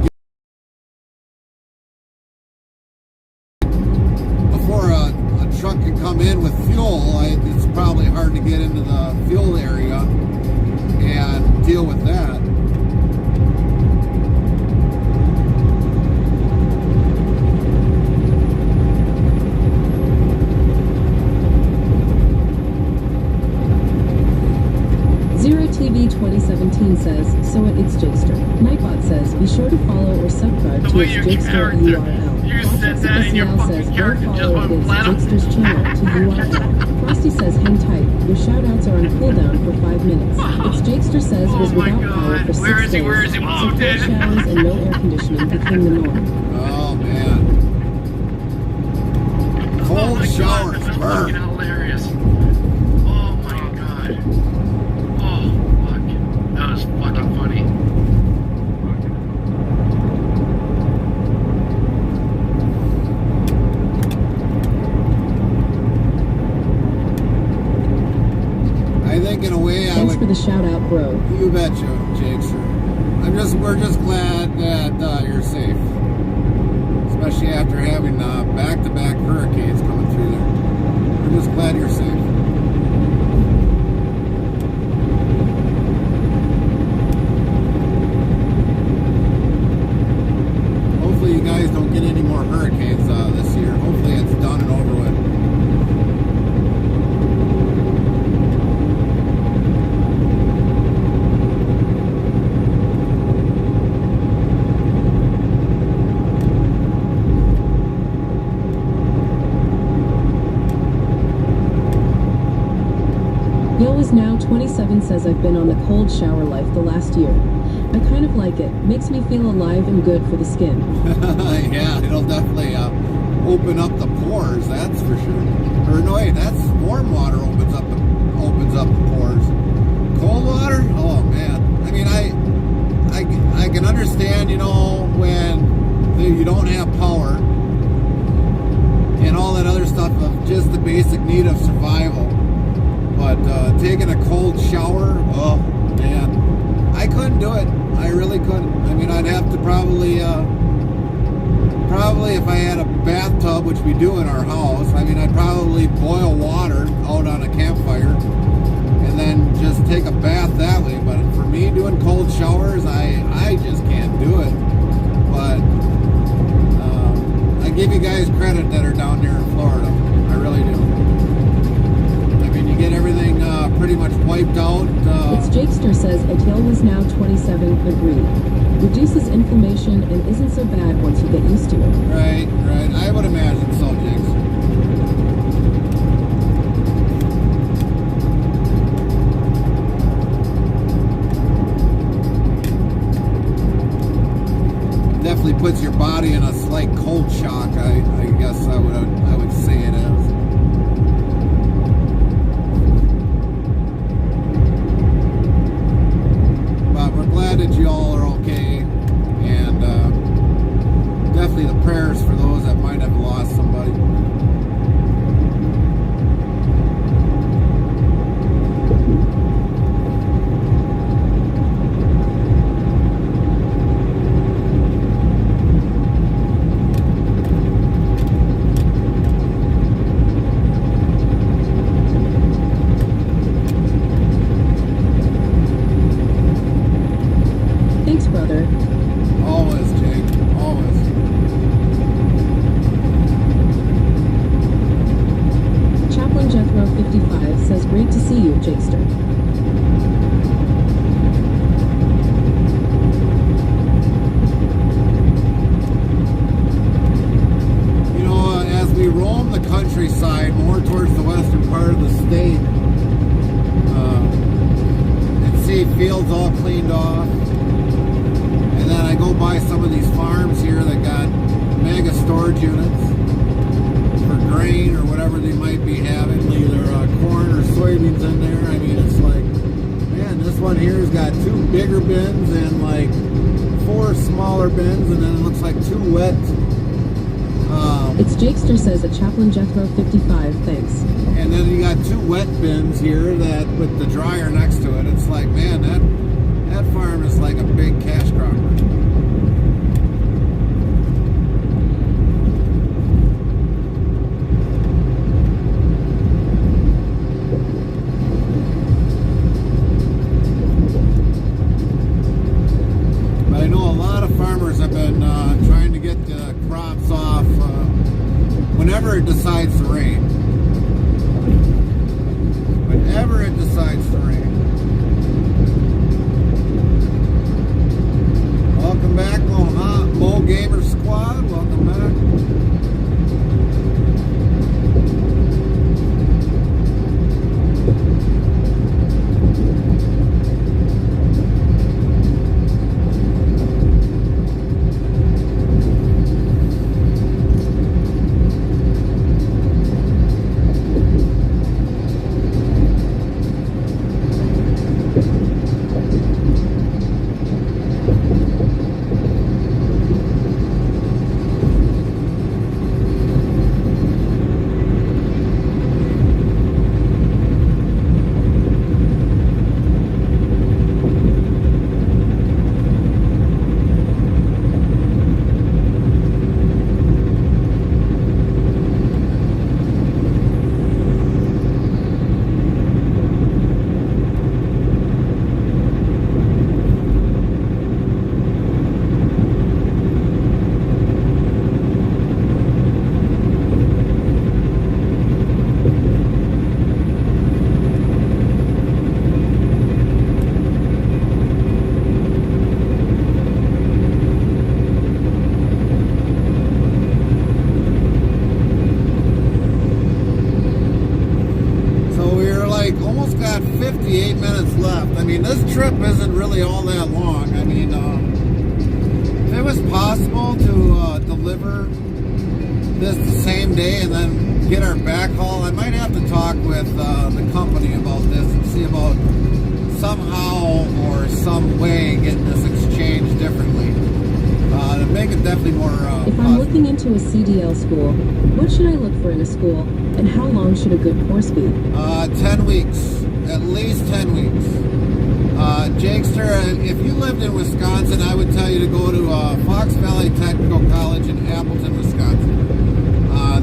before a truck can come in with fuel. It's probably hard to get into the fuel area and deal with that. TV 2017 says, so it's Jakester. Nightbot says, be sure to follow or subscribe to its Jakester URL. You said that in your fucking says, go character just follow went its flat out. Jakester's channel to URL. Frosty says, hang tight. Your shoutouts are on cooldown for 5 minutes. It's Jakester says Oh was my without power God. for 6 Where is he? days. Where is he? So Oh, cold dead. showers and no air conditioning became the norm. Oh man. Oh Cold my God, showers this is burn. fucking hilarious. Oh my God. Oh fuck. That was fucking funny. I think in a way I Thanks would. for the shout out, bro. You betcha, Jakester. We're just glad that you're safe, especially after having back-to-back hurricanes coming through there. We're just glad you're safe. Hopefully, you guys don't get any more hurricanes this year. Hopefully, it's done and over with. Yo is now 27 says I've been on the cold shower life the last year. I kind of like it. Makes me feel alive and good for the skin. Yeah, it'll definitely open up the pores, that's for sure. Or no, wait, that's warm water opens up the pores. Cold water? Oh man. I mean, I can understand, when you don't have power and all that other stuff of just the basic need of survival. But taking a cold shower, oh man, I couldn't do it. I really couldn't. I mean, I'd have to probably if I had a bathtub tub, which we do in our house. I mean, I'd probably boil water out on a campfire and then just take a bath that way. But for me, doing cold showers, I just can't do it. But I give you guys credit that are down there in Florida. I really do. I mean, you get everything pretty much wiped out. It's Jakester says a tail was now 27. Agreed. Reduces inflammation and isn't so bad once you get used to it. Right. I would imagine so, Jakes. Definitely puts your body in a slight cold shock. I guess I would say it is. But we're glad that you all are okay, and definitely the prayers for those that might have lost somebody. Thanks, brother. Always, Jake. Always. Chaplain Jethro 55 says great to see you, Jakester. You know, as we roam the countryside more towards the western part of the state, and see fields all cleaned off, and then I go by some of these farms here that got mega storage units for grain or whatever they might be having, either corn or soybeans in there. I mean, it's like, man, this one here has got 2 bigger bins and like 4 smaller bins, and then it looks like 2 wet. It's Jakester says a Chaplain Jethro 55. Thanks. And then you got 2 wet bins here that with the dryer next to it. It's like, man, that farm is like a big cash cropper. But I know a lot of farmers have been trying to get the crops off whenever it decides to rain. Whenever it decides to rain. Welcome back, Mo Gamer Squad. Welcome back. Almost got 58 minutes left. I mean, this trip isn't really all that long. I mean, if it was possible to deliver this the same day and then get our backhaul, I might have to talk with the company about this and see about somehow or some way getting this exchanged differently to make it definitely more If I'm looking into a CDL school, what should I look for in a school, and how long should a good course be? 10 weeks, at least 10 weeks. Jakester, if you lived in Wisconsin, I would tell you to go to Fox Valley Technical College in Appleton, Wisconsin.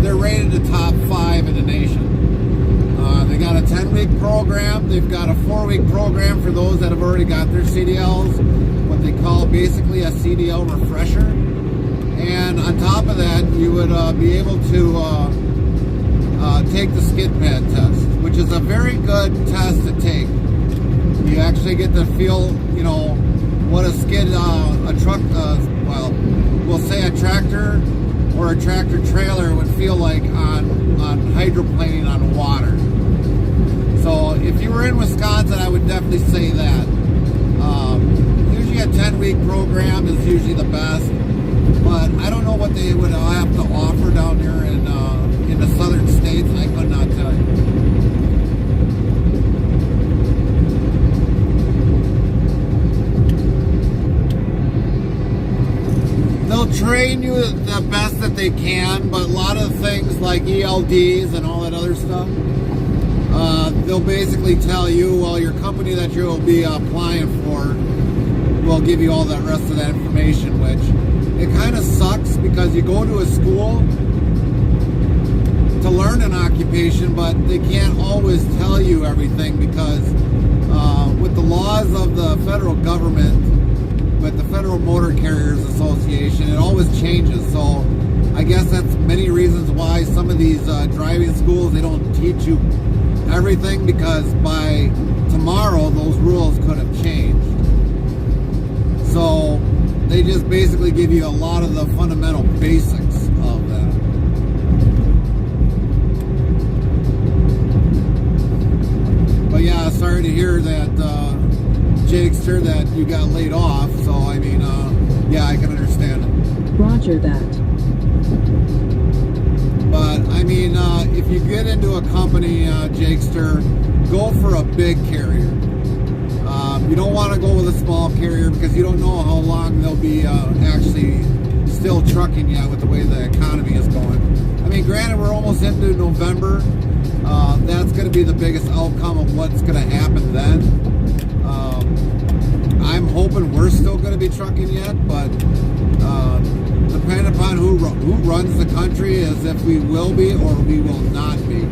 they've got a 4-week program for those that have already got their CDLs, what they call basically a CDL refresher. And on top of that, you would be able to take the skid pad test, which is a very good test to take. You actually get to feel, you know, what a skid, a truck, well, we'll say a tractor or a tractor trailer would feel like on hydroplaning on water. So if you were in Wisconsin, I would definitely say that. Usually a 10-week program is usually the best, but I don't know what they would have to offer down there in the southern states. I could not tell you. They'll train you the best that they can, but a lot of things like ELDs and all that other stuff, they'll basically tell you, well, your company that you'll be applying for will give you all that rest of that information, which it kind of sucks because you go to a school to learn an occupation, but they can't always tell you everything because with the laws of the federal government, with the Federal Motor Carriers Association, it always changes. So I guess that's many reasons why some of these driving schools, they don't teach you everything, because by tomorrow those rules could have changed. So they just basically give you a lot of the fundamental basics of that. But yeah, sorry to hear that, Jakester, that you got laid off. So I mean, yeah, I can understand it. Roger that. But I mean, if you get into a company, Jakester, go for a big carrier. You don't want to go with a small carrier because you don't know how long they'll be actually still trucking yet with the way the economy is going. I mean, granted, we're almost into November. That's going to be the biggest outcome of what's going to happen then. I'm hoping we're still going to be trucking yet, but depending upon who runs the country is if we will be or we will not be.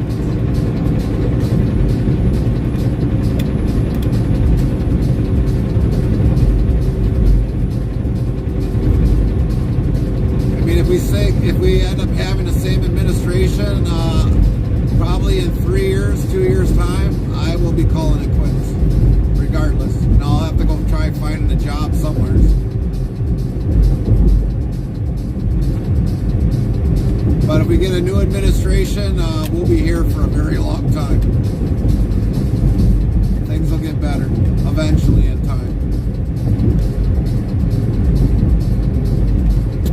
I mean, if we end up having the same administration, probably in 3 years, 2 years time, I will be calling it quits, regardless. And I'll have to go try finding a job somewhere. But if we get a new administration, we'll be here for a very long time. Things will get better eventually in time.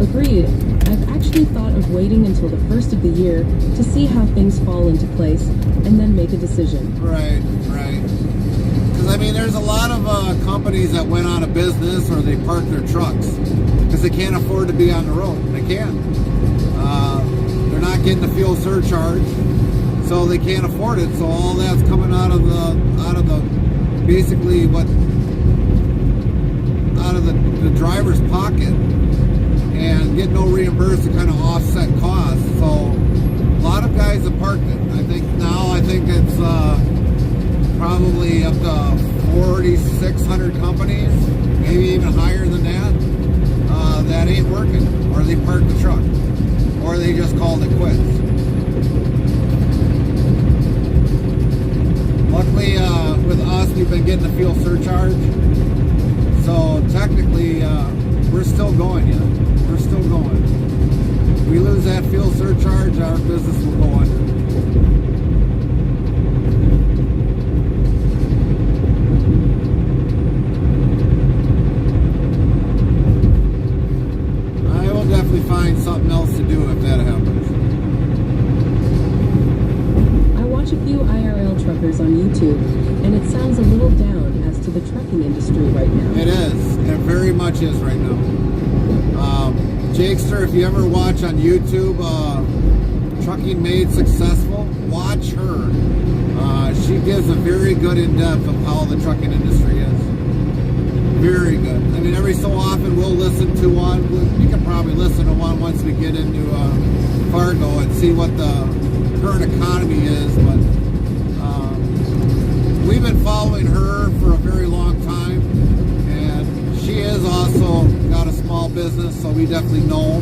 Agreed. I've actually thought of waiting until the first of the year to see how things fall into place and then make a decision. Right. Because I mean, there's a lot of companies that went out of business or they parked their trucks because they can't afford to be on the road. They can't. They're not getting the fuel surcharge, so they can't afford it. So all that's coming out of the basically what out of the driver's pocket, and get no reimbursed to kind of offset costs. So a lot of guys have parked it. I think it's probably up to 4,600 companies, maybe even higher than that, that ain't working, or they parked the truck, or they just called it quits. Luckily, with us, we've been getting a fuel surcharge, so technically, we're still going yet. We're still going. If we lose that fuel surcharge, our business will go under. I will definitely find something else to do if that happens. I watch a few IRL truckers on YouTube, and it sounds a little down as to the trucking industry right now. It is. It very much is right now. Jakester, if you ever watch on YouTube, Trucking Made Successful, watch her. She gives a very good in-depth of how the trucking industry is. Very good. I mean, every so often we'll listen to one. You can probably listen to one once we get into Fargo and see what the current economy is. But we've been following her for a very long time, and she is also got a small business, so we definitely know.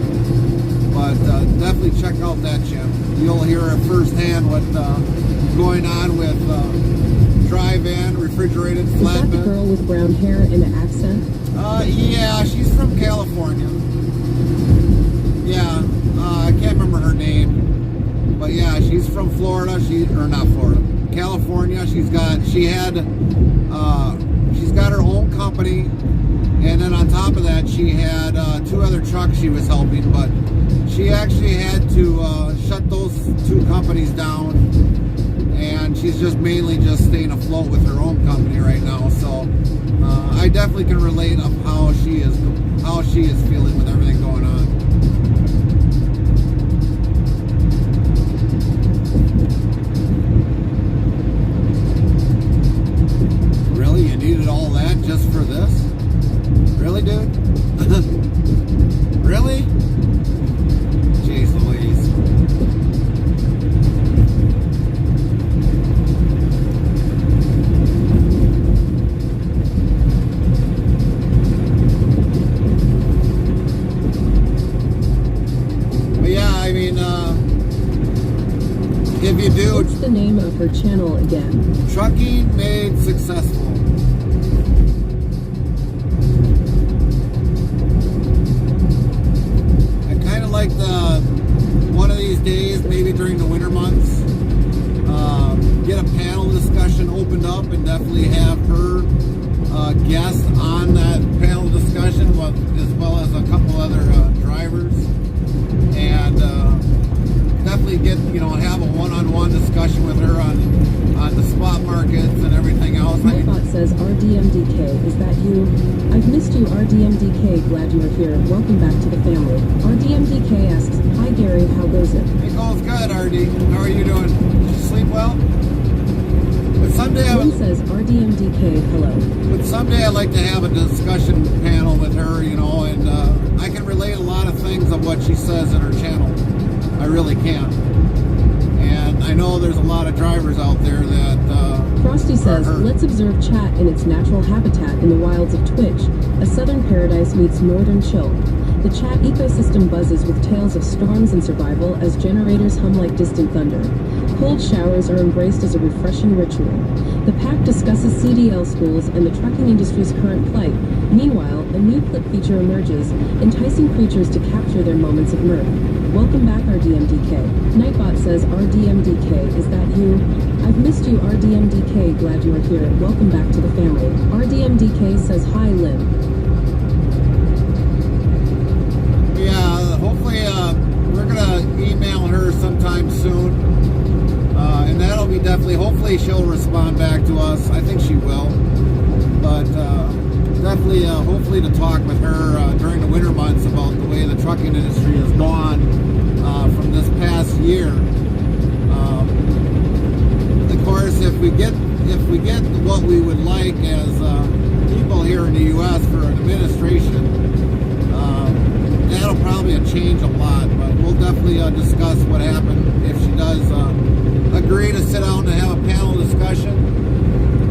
But definitely check out that channel. You'll hear it firsthand what's going on with drive-in, refrigerated Is that the flatbed. girl with brown hair and an accent? Yeah, she's from California. Yeah, I can't remember her name, but yeah, she's from Florida. Or not Florida, California. She's got her own company, and then on top of that, she had 2 other trucks she was helping, but she actually had to shut those 2 companies down, and she's just mainly just staying afloat with her own company right now. So I definitely can relate of how she is feeling with everything going on. Really, you needed all that just for this? Really, dude? Really? Jeez Louise. But yeah, I mean, if you do, What's the name of her channel again? Trucking Made Successful. I kind of like one of these days, maybe during the winter months, get a panel discussion opened up and definitely have her guest on that panel discussion, as well as a couple other drivers, and definitely get, have a one-on-one discussion with her on the spot markets and everything else. Nightbot says RDMDK, is that you? I've missed you, RDMDK, glad you are here. Welcome back to the family. RDMDK asks, hi Gary, how goes it? It goes good, RD. How are you doing? Did you sleep well? But someday Lynn says RDMDK, hello. I'd like to have a discussion panel with her, and I can relate a lot of things of what she says in her channel. I really can. And I know there's a lot of drivers out there that Frosty says, her. let's observe chat in its natural habitat in the wilds of Twitch. A southern paradise meets northern chill. The chat ecosystem buzzes with tales of storms and survival as generators hum like distant thunder. Cold showers are embraced as a refreshing ritual. The pack discusses CDL schools and the trucking industry's current plight. Meanwhile, a new clip feature emerges, enticing creatures to capture their moments of mirth. Welcome back, RDMDK. Nightbot says, RDMDK, is that you? I've missed you, RDMDK, glad you are here. Welcome back to the family. RDMDK says, hi, Lynn. Yeah, hopefully we're gonna email her sometime soon, and that'll be hopefully she'll respond back to us. I think she will, but definitely hopefully to talk with her during the winter months about the way the trucking industry has gone from this past year. Of course, if we get what we would like as people here in the U.S. for an administration, that'll probably change a lot, but we'll definitely discuss what happened if she does agree to sit down and have a panel discussion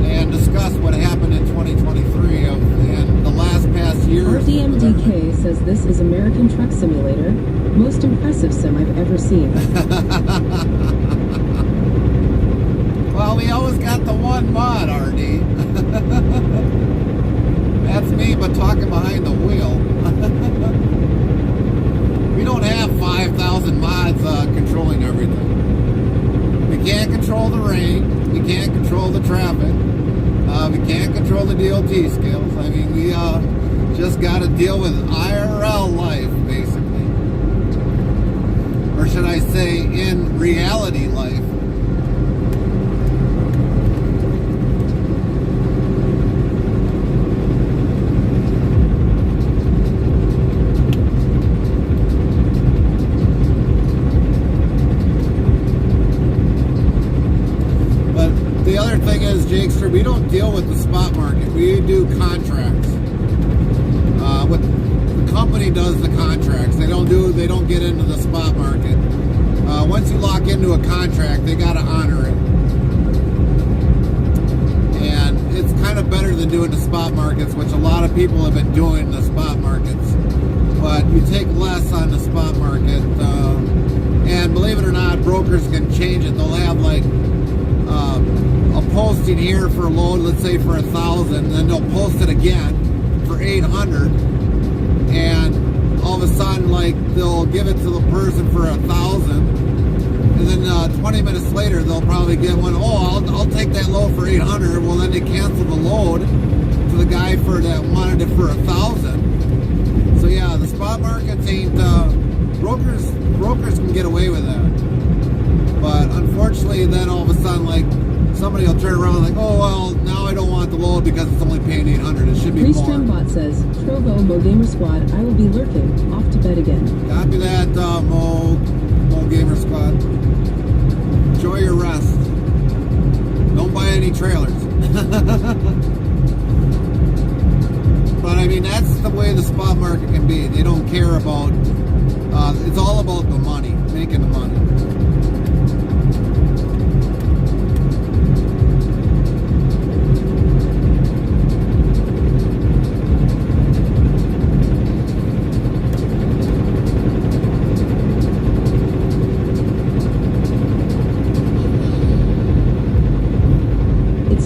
and discuss what happened in 2023 and the last past years. RDMDK says this is American Truck Simulator. Most impressive sim I've ever seen. Well, we always got the one mod, RD. That's me, but talking behind the wheel. We don't have 5,000 mods controlling everything. We can't control the rain. We can't control the traffic. We can't control the DOT skills. I mean, we just got to deal with IRL life, basically. Or should I say, in reality life. The other thing is, Jakester, we don't deal with the spot market. We do contracts. What the company does the contracts. They don't get into the spot market. Once you lock into a contract, they got to honor it. of better than doing the spot markets, which a lot of people have been doing the spot markets. But you take less on the spot market, and believe it or not, brokers can change it. They'll have like a posting here for a load, let's say for 1,000, then they'll post it again for 800, and all of a sudden, like, they'll give it to the person for 1,000, and then 20 minutes later they'll probably get one. Oh, I'll take that load for 800. Well, then they cancel the load to the guy that wanted it for 1,000. So yeah, the spot markets ain't brokers can get away with that, but unfortunately, then all of a sudden, like, somebody will turn around like, oh well, now I don't want the load because it's only paying 800. It should be more. Restream bot says, Trovo, Mo Gamer Squad, I will be lurking. Off to bed again. Copy that, Mo Gamer Squad. Enjoy your rest. Don't buy any trailers. But I mean, that's the way the spot market can be. They don't care about. It's all about the money, making the money.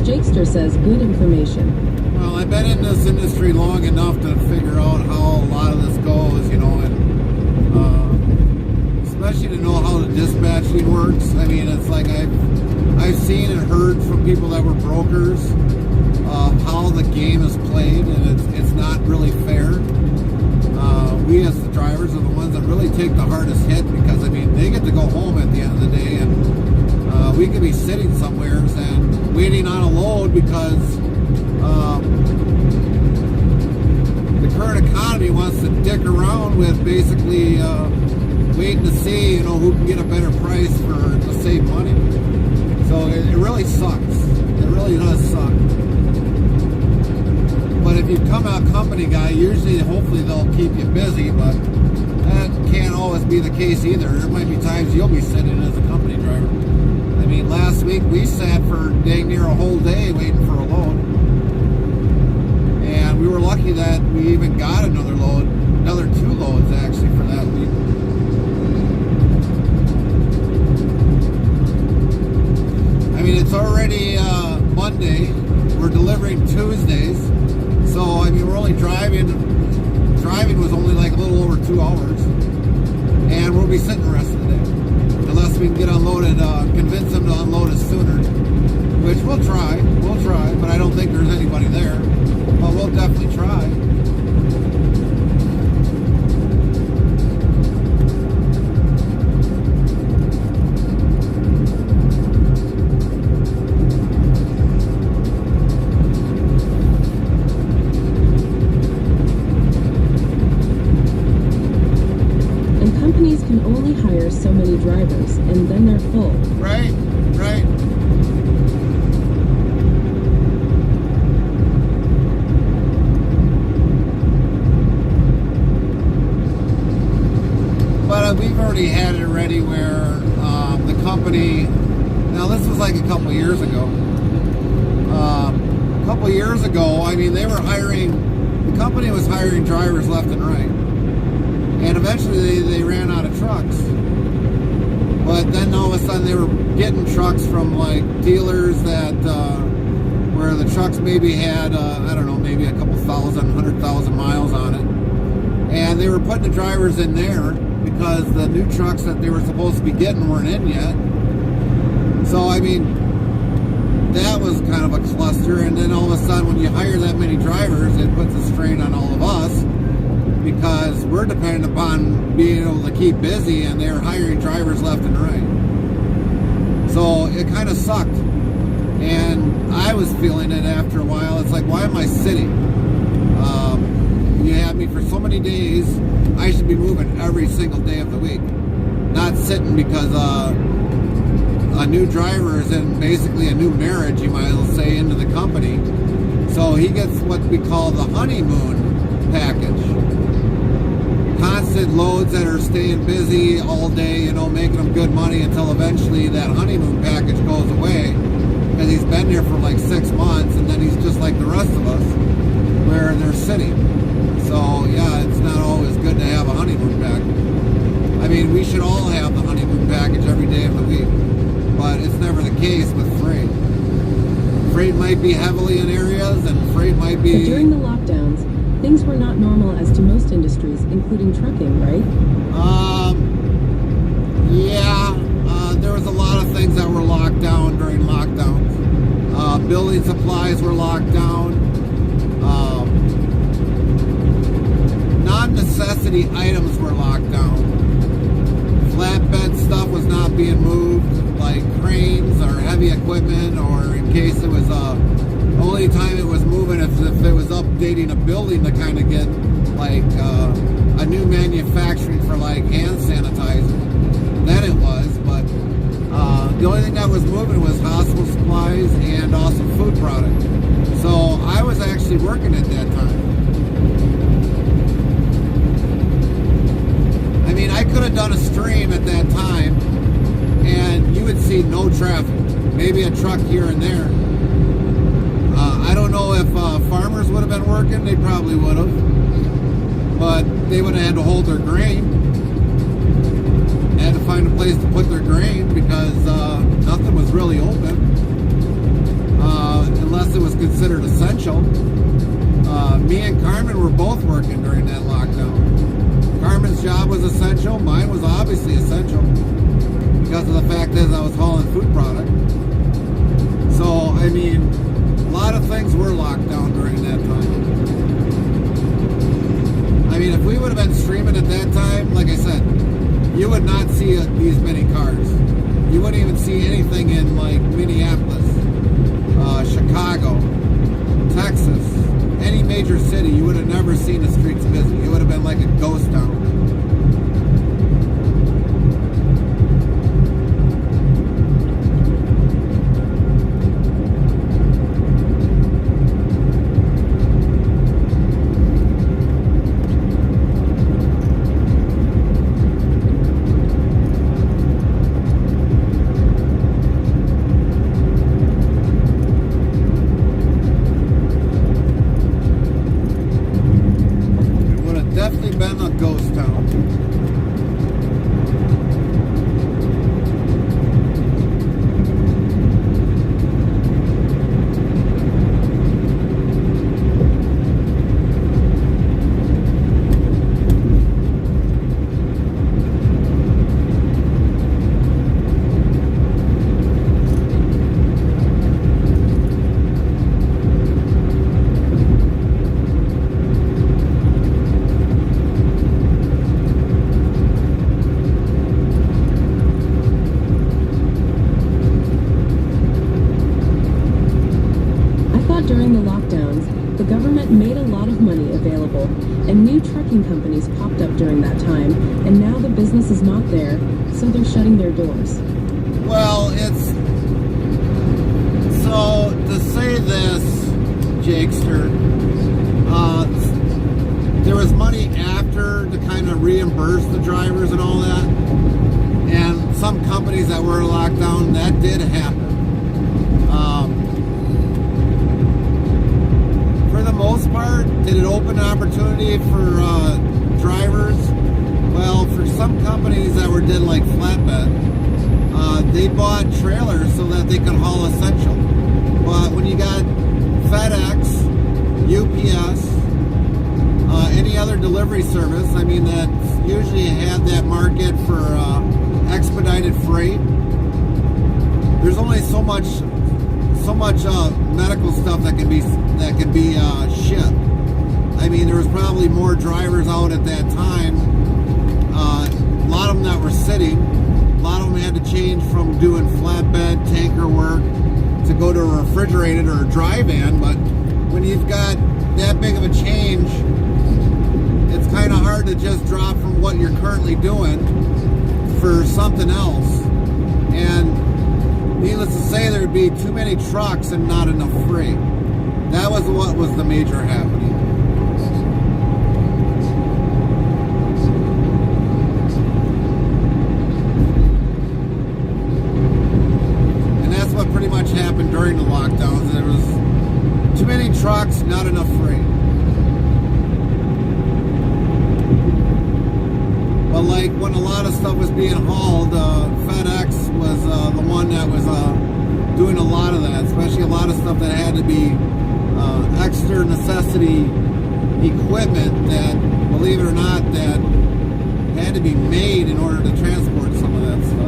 Jakester says, good information. Well, I've been in this industry long enough to figure out how a lot of this goes, you know, and especially to know how the dispatching works. I mean, it's like I've seen and heard from people that were brokers how the game is played, and it's not really fair. We as the drivers are the ones that really take the hardest hit, because I mean, they get to go home at the end of the day, and we could be sitting somewhere and waiting on a load because the current economy wants to dick around with basically waiting to see, you know, who can get a better price to save money. So it really sucks. It really does suck. But if you come out company guy, usually, hopefully they'll keep you busy, but that can't always be the case either. There might be times you'll be sitting as a company driver. I mean, last week we sat for dang near a whole day waiting for a load. And we were lucky that we even got another load, another 2 loads actually for that week. I mean, it's already Monday. We're delivering Tuesdays. So, I mean, we're only driving was only like a little over 2 hours. And we'll be sitting the rest of the day. Unless we can get unloaded, convince them to unload us sooner, which we'll try, but I don't think there's anybody there, but we'll definitely try. Companies can only hire so many drivers, and then they're full. Right. But we've already had it already where the company, now this was like a couple years ago. I mean, the company was hiring drivers left and right. And eventually they ran out of trucks. But then all of a sudden they were getting trucks from like dealers that where the trucks maybe had, I don't know, maybe a couple thousand, 100,000 miles on it. And they were putting the drivers in there because the new trucks that they were supposed to be getting weren't in yet. So, I mean, that was kind of a cluster. And then all of a sudden when you hire that many drivers, it puts a strain on all of us, because we're dependent upon being able to keep busy, and they're hiring drivers left and right. So it kind of sucked. And I was feeling it after a while. It's like, why am I sitting? You have me for so many days. I should be moving every single day of the week. Not sitting because a new driver is in basically a new marriage, you might as well say, into the company. So he gets what we call the honeymoon package. Constant loads that are staying busy all day, you know, making them good money until eventually that honeymoon package goes away. because he's been here for like 6 months, and then he's just like the rest of us, where they're sitting. So yeah, it's not always good to have a honeymoon package. I mean, we should all have the honeymoon package every day of the week, but it's never the case with freight. Freight might be heavily in areas, and freight might be... But during the lockdowns, things were not normal as to most industries, including trucking, right? Yeah, there was a lot of things that were locked down during lockdowns. Building supplies were locked down. Non-necessity items were locked down. Flatbed stuff was not being moved, like cranes or heavy equipment, or in case it was only time it was moving if it was updating a building to kind of get like a new manufacturing for like hand sanitizer. Then it was, but the only thing that was moving was hospital supplies and also food products. So I was actually working at that time. I mean, I could have done a stream at that time and you would see no traffic, maybe a truck here and there. I don't know if farmers would have been working, they probably would have, but they would have had to hold their grain. Had to find a place to put their grain because nothing was really open unless it was considered essential. Me and Carmen were both working during that lockdown. Carmen's job was essential, mine was obviously essential because of the fact that I was hauling food product. So, I mean, a lot of things were locked down during that time. I mean, if we would have been streaming at that time, like I said, you would not see these many cars. You wouldn't even see anything in like Minneapolis, Chicago, Texas, any major city. You would have never seen the streets busy. It would have been like a ghost town. Been a ghost town. During the lockdowns, the government made a lot of money available, and new trucking companies popped up during that time, and now the business is not there, so they're shutting their doors. Well, it's... So, to say this, Jakester, there was money after to kind of reimburse the drivers and all that, and some companies that were locked down, that did happen. For the most part, did it open an opportunity for drivers? Well, for some companies that did like flatbed, they bought trailers so that they could haul essential. But when you got FedEx, UPS, any other delivery service, I mean, that usually had that market for expedited freight. There's only so much medical stuff that can be shipped. I mean, there was probably more drivers out at that time. A lot of them that were sitting. A lot of them had to change from doing flatbed tanker work to go to a refrigerated or a dry van. But when you've got that big of a change, it's kind of hard to just drop from what you're currently doing for something else. And needless to say, there'd be too many trucks and not enough freight. That was what was the major happening. And that's what pretty much much happened during the lockdowns. There was too many trucks, not enough freight. But like when a lot of stuff was being hauled, FedEx was the one that was doing a lot of that, especially a lot of stuff that had to be extra necessity equipment that, believe it or not, that had to be made in order to transport some of that stuff.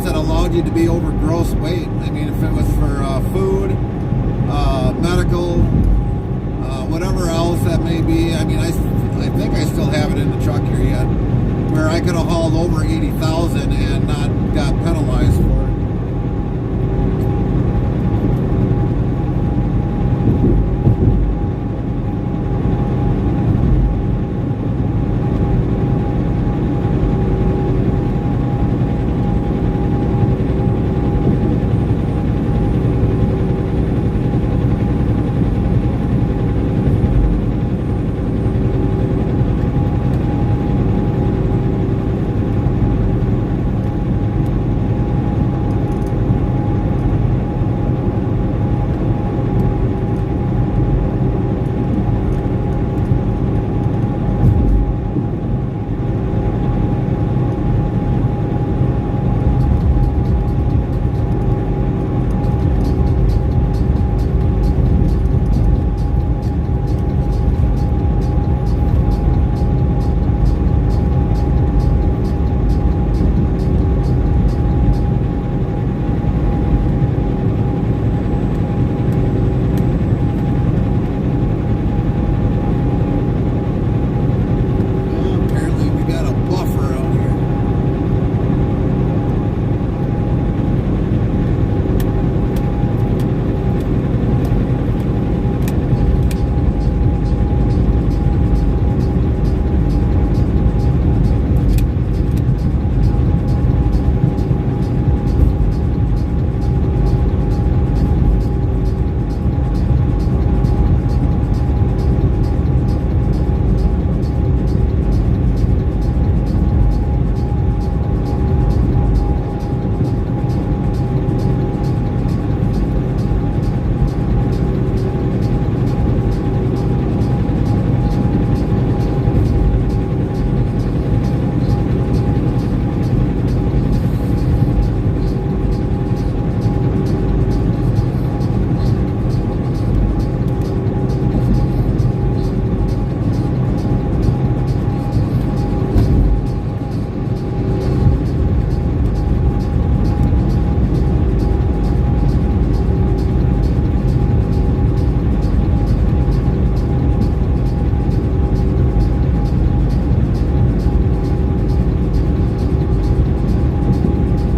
That allowed you to be over gross weight. I mean, if it was for food, medical, whatever else that may be. I mean, I think I still have it in the truck here yet, where I could have hauled over 80,000 and not got penalized for it.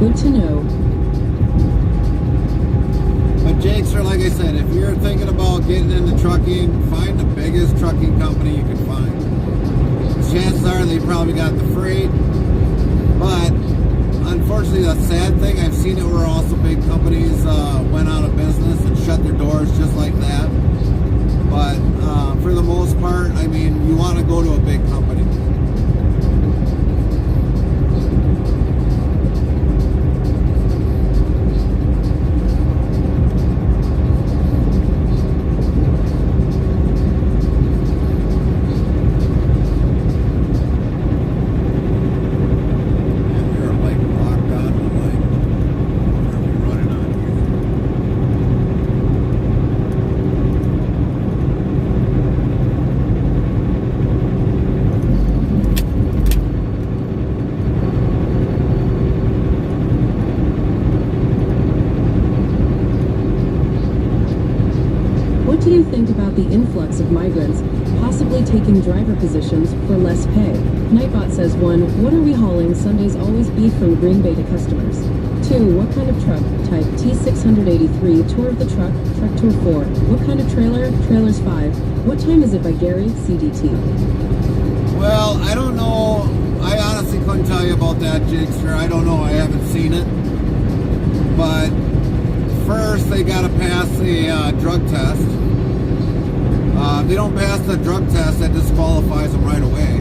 Good to know. But Jake, sir, like I said, if you're thinking about getting into trucking, find the biggest trucking company you can find. Chances are they probably got the freight, but unfortunately, the sad thing, I've seen it where also big companies went out of business and shut their doors just like that. But for the most part, I mean, you want to go to a big company. What do you think about the influx of migrants possibly taking driver positions for less pay? Nightbot says 1. What are we hauling? Sundays always beef from Green Bay to customers. 2. What kind of truck? Type T683. Tour of the truck. Truck tour 4. What kind of trailer? Trailers 5. What time is it by Gary? CDT. Well, I don't know. I honestly couldn't tell you about that, Jigster. I don't know. I haven't seen it. But first, they got to pass the drug test. If they don't pass the drug test, that disqualifies them right away.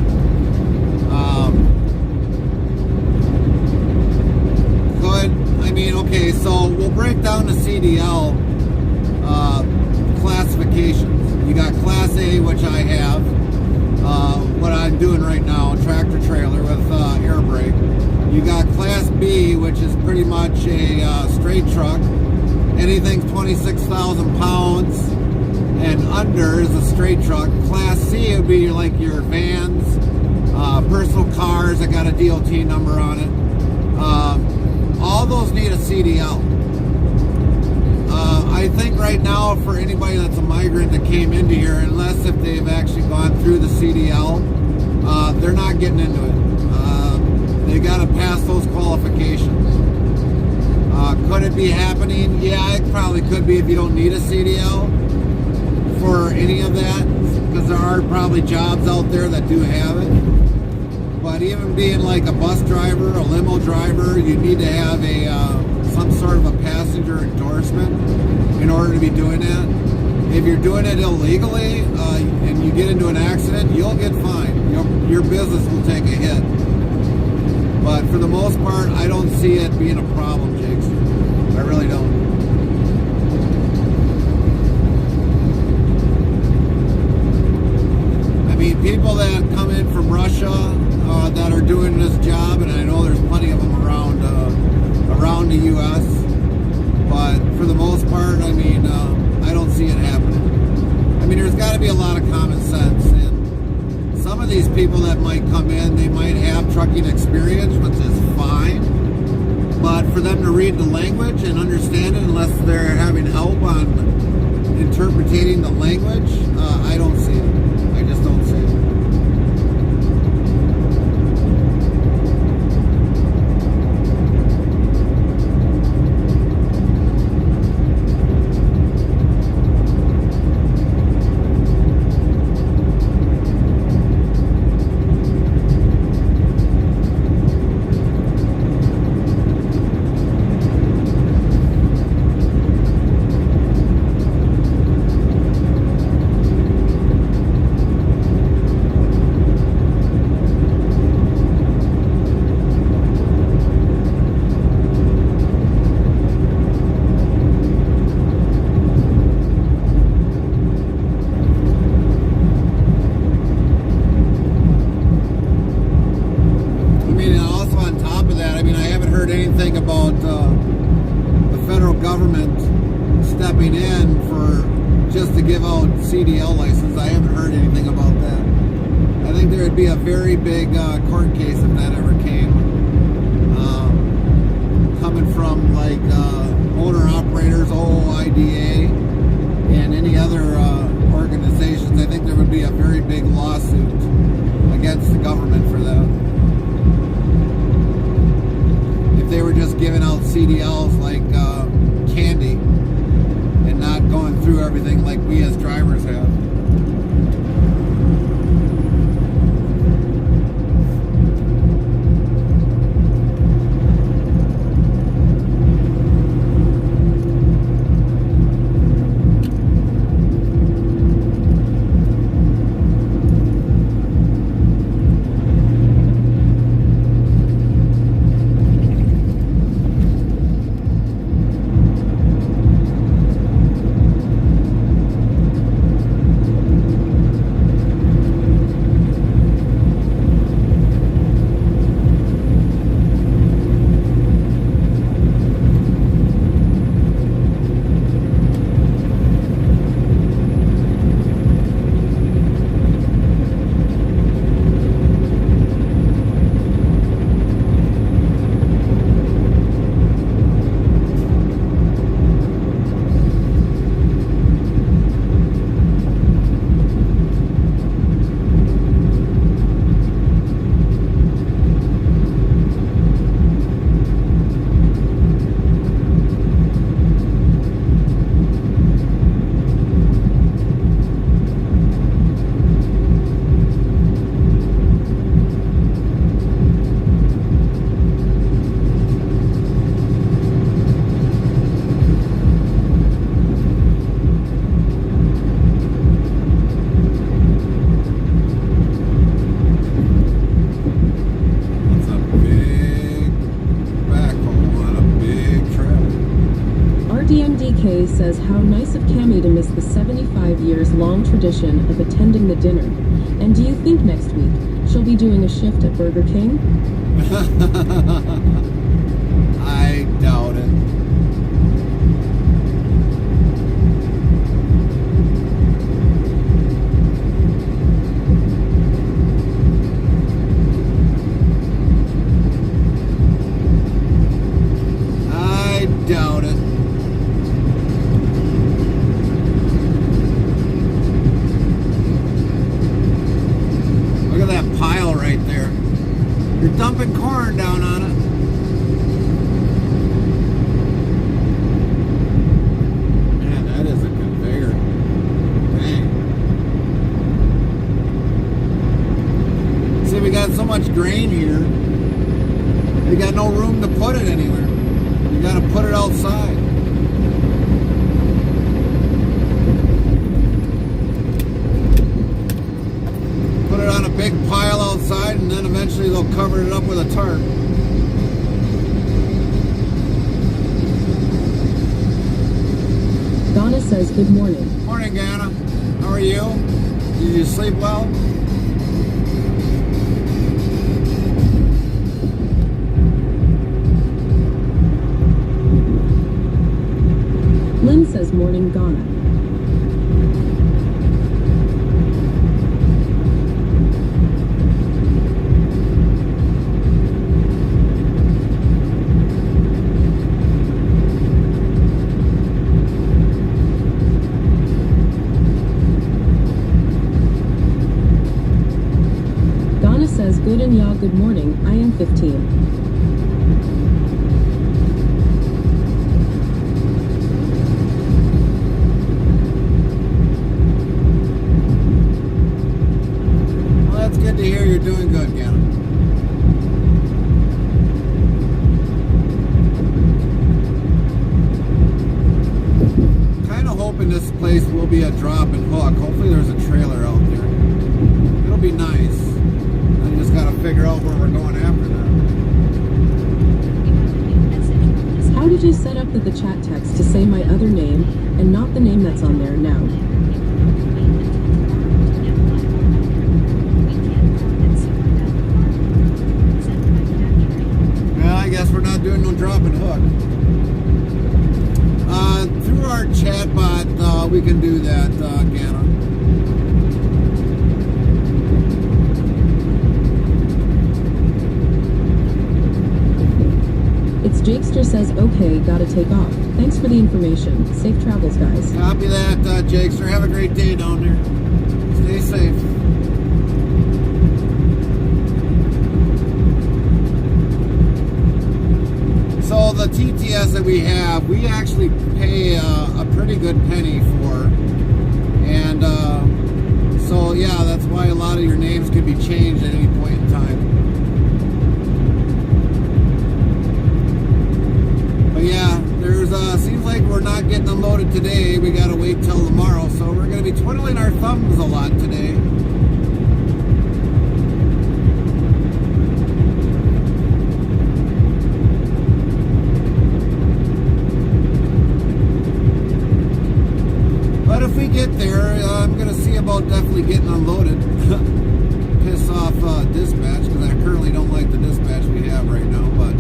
Okay, so we'll break down the CDL classifications. You got Class A, which I have. What I'm doing right now, tractor trailer with air brake. You got Class B, which is pretty much a straight truck. Anything 26,000 pounds and under is a straight truck. Class C would be like your vans, personal cars that got a DOT number on it. All those need a CDL. I think right now for anybody that's a migrant that came into here, unless if they've actually gone through the CDL, they're not getting into it. They got to pass those qualifications. Could it be happening? Yeah, it probably could be if you don't need a CDL for any of that, because there are probably jobs out there that do have it. But even being like a bus driver, a limo driver, you need to have some sort of a passenger endorsement in order to be doing that. If you're doing it illegally and you get into an accident, you'll get fined. Your business will take a hit. But for the most part, I don't see it being a problem, Jakes. I really don't. I mean, people that come in from Russia that are doing this job, and I know there's plenty of them around the U.S., but for the most part, I mean, I don't see it happening. I mean, there's got to be a lot of common sense, and some of these people that might come in, they might have trucking experience, which is fine, but for them to read the language and understand it, unless they're having help on interpreting the language, I don't see it. I just don't see it. CDL license. I haven't heard anything about that. I think there would be a very big court case if that ever came. Coming from like owner-operators, OOIDA, and any other organizations, I think there would be a very big lawsuit against the government for that. If they were just giving out CDLs like candy, and not going through everything like we as drivers have. says, how nice of Cammy to miss the 75 years long tradition of attending the dinner. And do you think next week she'll be doing a shift at Burger King? I doubt it. I doubt it. Look at that pile right there. You're dumping corn down on it. Man, that is a conveyor. Dang. See, we got so much grain here. We got no room to put it anywhere. You got to put it outside. Put it on a big pile outside, and then eventually they'll cover it up with a tarp. Donna says, good morning. Morning, Anna. How are you? Did you sleep well? Lynn says, morning, Ghana. Donna says, good and y'all, good morning. I am 15. Good to hear you're doing good, Gannon. Kind of hoping this place will be a drop and hook. Hopefully there's a trailer out there. It'll be nice. I just got to figure out where we're going after that. How did you set up the chat text to say my other name and not the name that's on there now? I guess we're not doing no drop and hook. Through our chat bot, we can do that, Gannon. It's Jakester says, okay, gotta take off. Thanks for the information. Safe travels, guys. Copy that, Jakester. Have a great day down there. Stay safe. So the TTS that we have, we actually pay a pretty good penny for, and so yeah, that's why a lot of your names can be changed at any point in time. But yeah, there's seems like we're not getting unloaded today. We gotta wait till tomorrow, so we're gonna be twiddling our thumbs a lot today. But if we get there, I'm going to see about definitely getting unloaded. Piss off dispatch, because I currently don't like the dispatch we have right now, but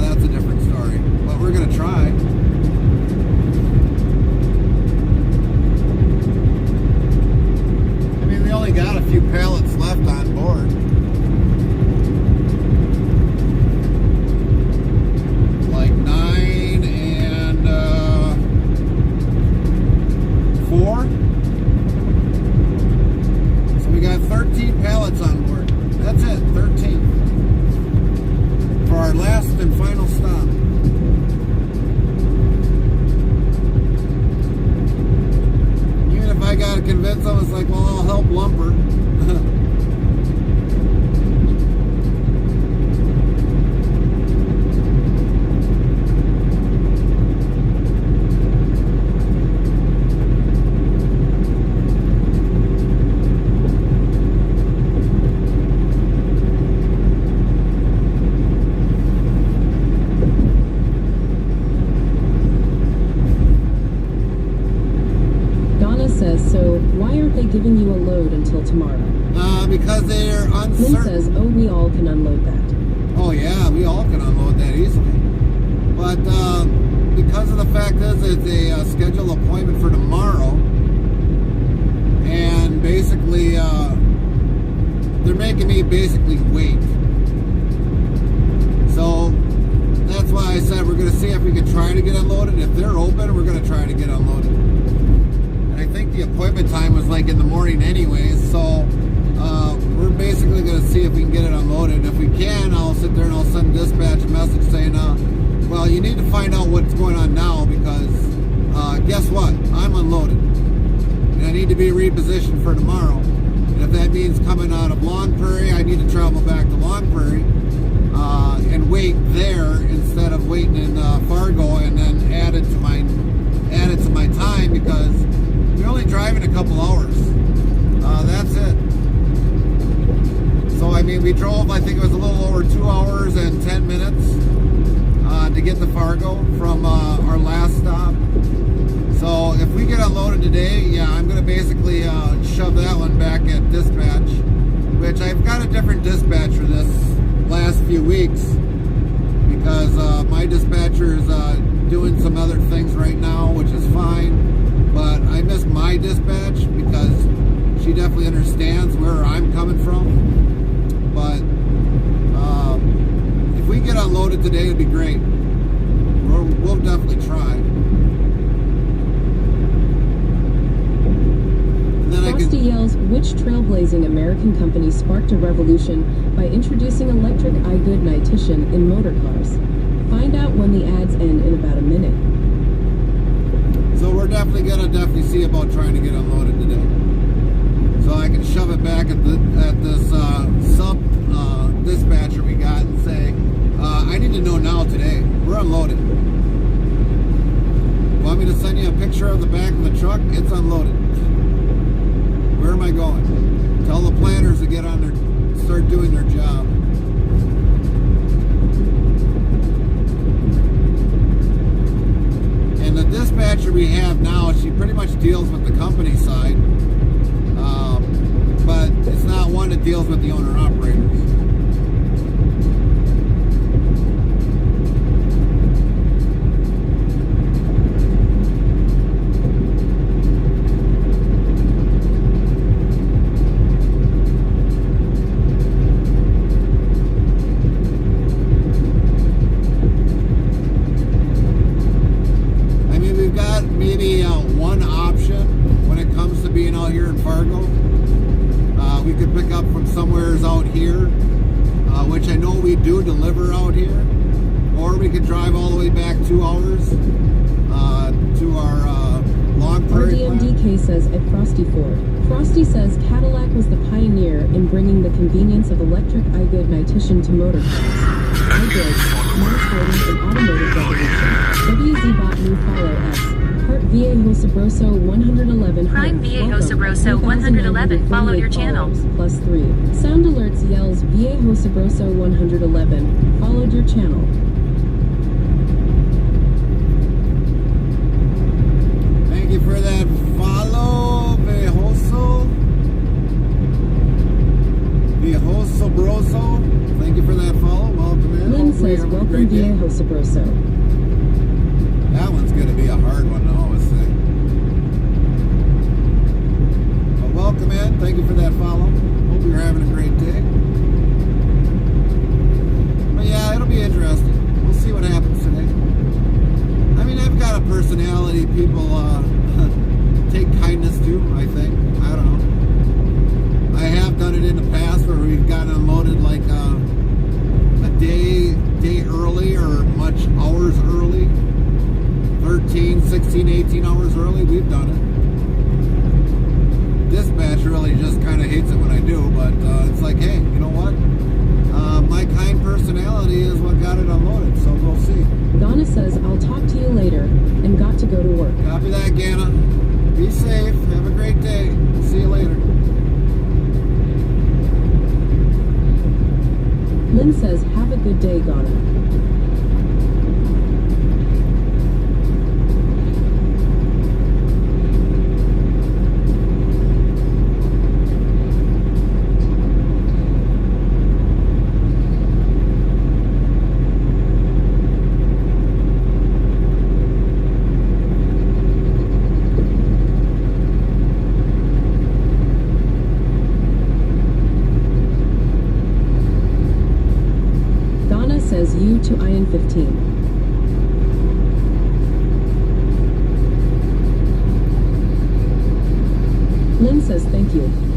that's a different story. But we're going to try. I mean, we only got a few pallets left on board. Like 9 and 4. So we got 13 pallets on board. That's it, 13. For our last and final stop. Even if I gotta convince them, it's like, well, I'll help lumper. says, so why aren't they giving you a load until tomorrow? Because they're Lynn uncertain. says, oh, we all can unload that. Oh yeah, we all can unload that easily. But because of the fact is it's a scheduled appointment for tomorrow, and basically they're making me basically wait. So that's why I said we're going to see if we can try to get unloaded. If they're open, we're going to try to get unloaded. And I think the appointment time was like in the morning anyways, so we're basically going to see if we can get it unloaded. If we can, I'll sit there and I'll send dispatch a message saying, well, you need to find out what's going on now because guess what? I'm unloaded. And I need to be repositioned for tomorrow. And if that means coming out of Long Prairie, I need to travel back to Long Prairie and wait there instead of waiting in Fargo and then add it to my time because we're only driving a couple hours. That's it. So, I mean, we drove, I think it was a little over 2 hours and 10 minutes to get to Fargo from our last stop. So, if we get unloaded today, yeah, I'm going to basically shove that one back at dispatch, which I've got a different dispatcher this last few weeks because my dispatcher is doing some other things right now, which is fine. But I miss my dispatch because she definitely understands where I'm coming from. But if we get unloaded today, it'd be great. We'll definitely try. And then Frosty yells, which trailblazing American company sparked a revolution by introducing electric iGoodnightician in motor cars? Find out when the ads end in about a minute. So we're definitely gonna see about trying to get unloaded today. So I can shove it back at this sub dispatcher we got and say, I need to know now today. We're unloaded. Want me to send you a picture of the back of the truck? It's unloaded. Where am I going? Tell the planners to get on their, start doing their job. And the dispatcher we have now, she pretty much deals with the company side. But it's not one that deals with the owner-operators. I mean, we've got maybe one option when it comes to being out here in Fargo. We could pick up from somewheres out here, which I know we do deliver out here, or we could drive all the way back 2 hours to our Long Prairie plant. RDMDK says at Frosty Ford. Frosty says Cadillac was the pioneer in bringing the convenience of electric iGoodnightician to motor cars. iGood, now starting an automotive revolution. WZBot new follow S. Heart Viejo Sabroso 111. Prime Viejo Sabroso 111 follow your channel. +3. Sound Alerts yells Viejo Sabroso 111 followed your channel. Thank you for that follow, Viejo Sabroso. Thank you for that follow. Welcome in. Lynn Hopefully says you're having a welcome great day. Viejo Sabroso. That one's going to be a hard one to always say. But welcome in. Thank you for that follow. Hope you're having a great day. But yeah, it'll be interesting. We'll see what happens today. I mean, I've got a personality people take kindness to, I think. I don't know. I have done it in the past where we've gotten unloaded like a day early or much hours early. 13, 16, 18 hours early, we've done it. Dispatch really just kind of hates it when I do, but it's like, hey, you know what? My kind personality is what got it unloaded, so we'll see. Donna says, I'll talk to you later, and got to go to work. Copy that, Ganna. Be safe. Have a great day. See you later. Lynn says, have a good day, Ghana. U to IN15. Lynn says thank you.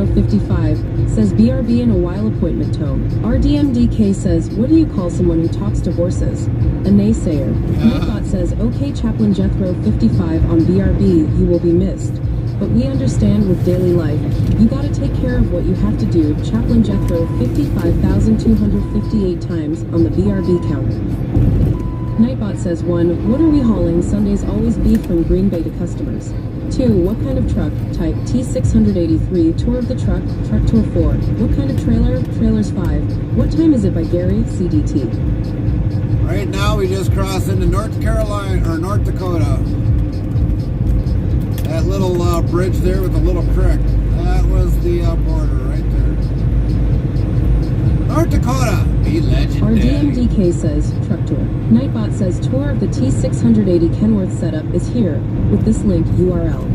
Jethro55 says BRB in a while appointment tone. RDMDK says, what do you call someone who talks to horses? A naysayer. Nightbot says, okay Chaplain Jethro55 on BRB, you will be missed. But we understand with daily life, you gotta take care of what you have to do. Chaplain Jethro 55,258 times on the BRB counter. Nightbot says 1. What are we hauling? Sundays always beef from Green Bay to customers. 2. What kind of truck? Type T683. Tour of the truck. Truck tour 4. What kind of trailer? Trailers 5. What time is it by Gary? CDT. Right now we just crossed into North Carolina, or North Dakota. That little bridge there with the little creek. That was the border right there. North Dakota, be legendary. RDMDK says, truck tour. Nightbot says, tour of the T680 Kenworth setup is here, with this link URL.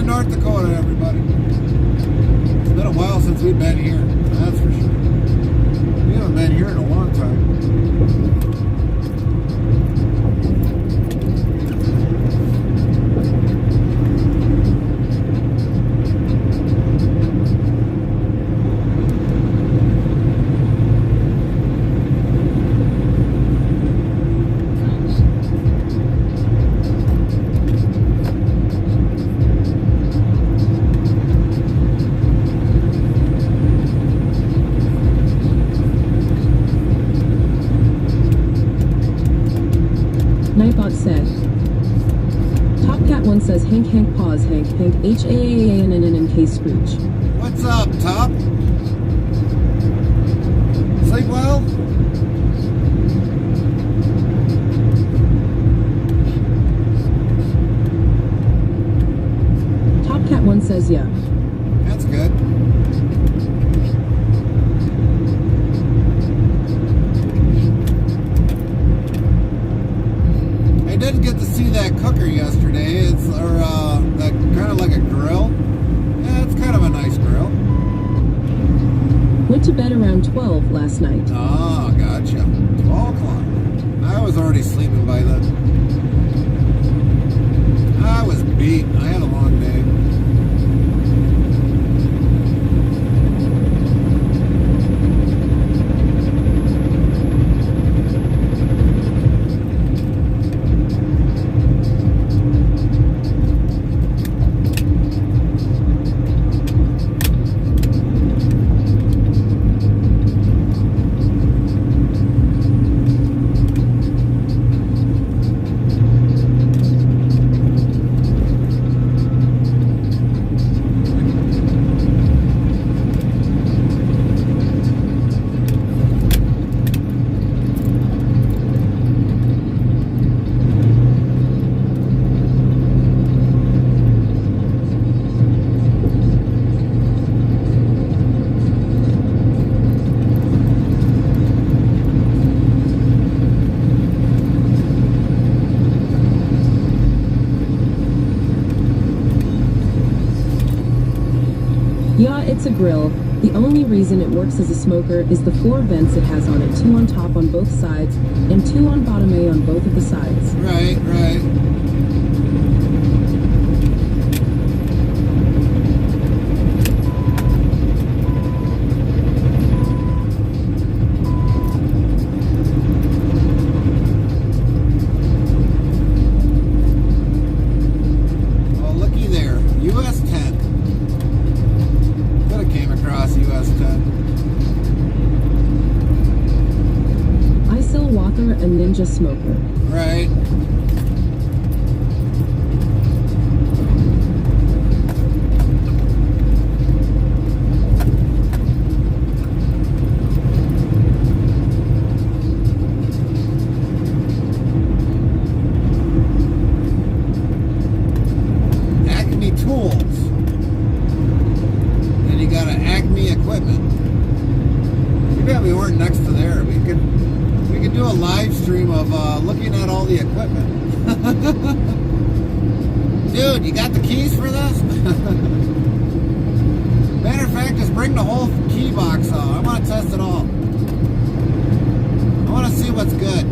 North Dakota, everybody. It's been a while since we've been here, that's for sure. We haven't been here in a long time. Nightbot said, Topcat1 says, Hank, pause, Hank, HAAANNNK Scrooge. What's up, Top? Sleep well? Topcat1 says, yeah. That's good. I didn't get to see that cooker yesterday. It's that kind of like a grill. Yeah, it's kind of a nice grill. Went to bed around 12 last night. Oh, gotcha. 12 o'clock. I was already sleeping by then. I was beat. I had a long day. Yeah, it's a grill. The only reason it works as a smoker is the 4 vents it has on it, 2 on top on both sides, and 2 on bottom A on both of the sides. Right, right. Oh, looky there. US 10. Could have came across US 10. I sell Wather and Ninja Smoker. Right. Acme Tools. Then you got Acme Equipment. Too bad we weren't next to there. We could do a live stream of looking at all the equipment. Dude, you got the keys for this? Matter of fact, just bring the whole key box out. I want to test it all. I want to see what's good.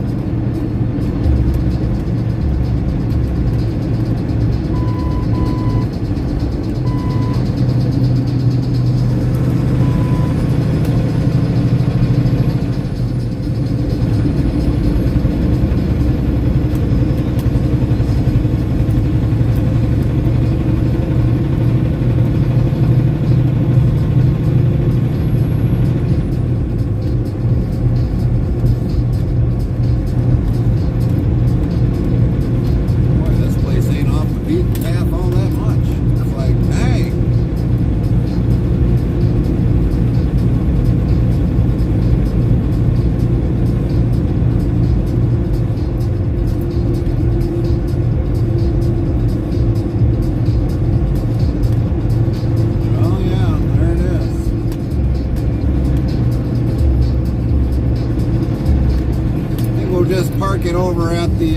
It over at the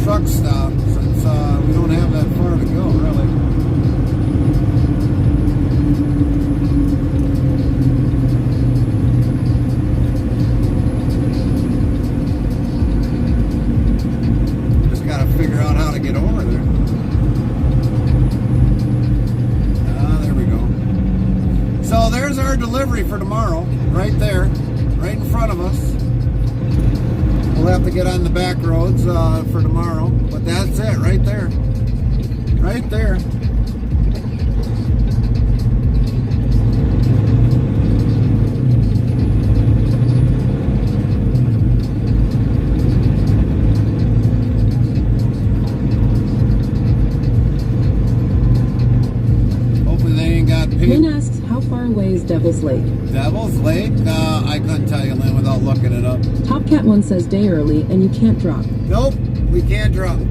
truck stop since we don't have that far to go, really. Just got to figure out how to get over there. There we go. So there's our delivery for tomorrow, right there, right in front of us. We'll have to get on the back roads for tomorrow, but that's it right there. Right there. Hopefully they ain't got paid. Lynn asks, how far away is Devil's Lake? Devil's Lake? I couldn't tell you, Lynn, without looking it up. Topcat 1 says day early, and you can't drop. Nope, we can't drop. That's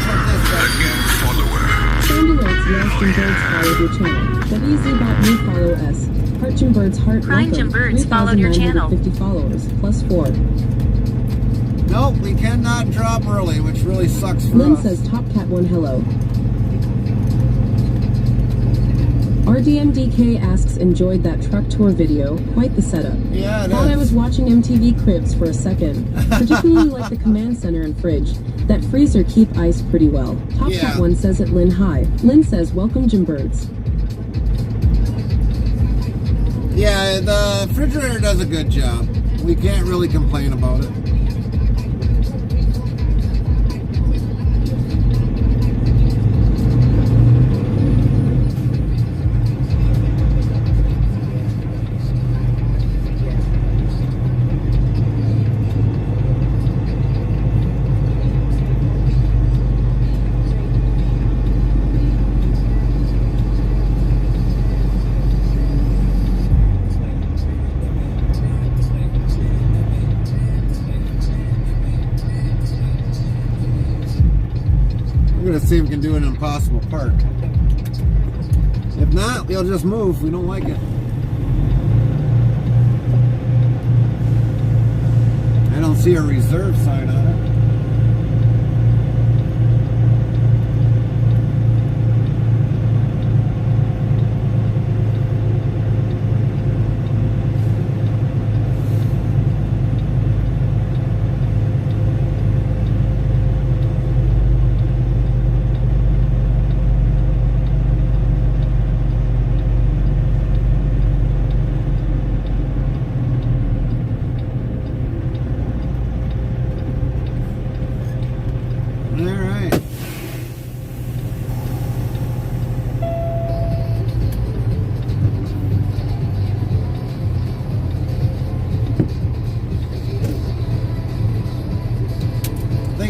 what this says here. Sandy writes, yes, Jim Birds followed your channel. WZBot new follow S. Heart Jim Birds heart Crying welcome. Jim Birds followed your channel. 3,950 followers, plus 4. Nope, we cannot drop early, which really sucks for Lynn us. says Topcat 1 hello. RDMDK asks, enjoyed that truck tour video. Quite the setup. Yeah, it Thought I is. was watching MTV Cribs for a second. Particularly like the command center and fridge. That freezer keep ice pretty well. Topcat Yeah. 1 says it Lynn hi. Lynn says welcome Jim Birds. Yeah, the refrigerator does a good job. We can't really complain about it. We're gonna see if we can do an impossible park. If not, we'll just move. We don't like it. I don't see a reserve sign on it.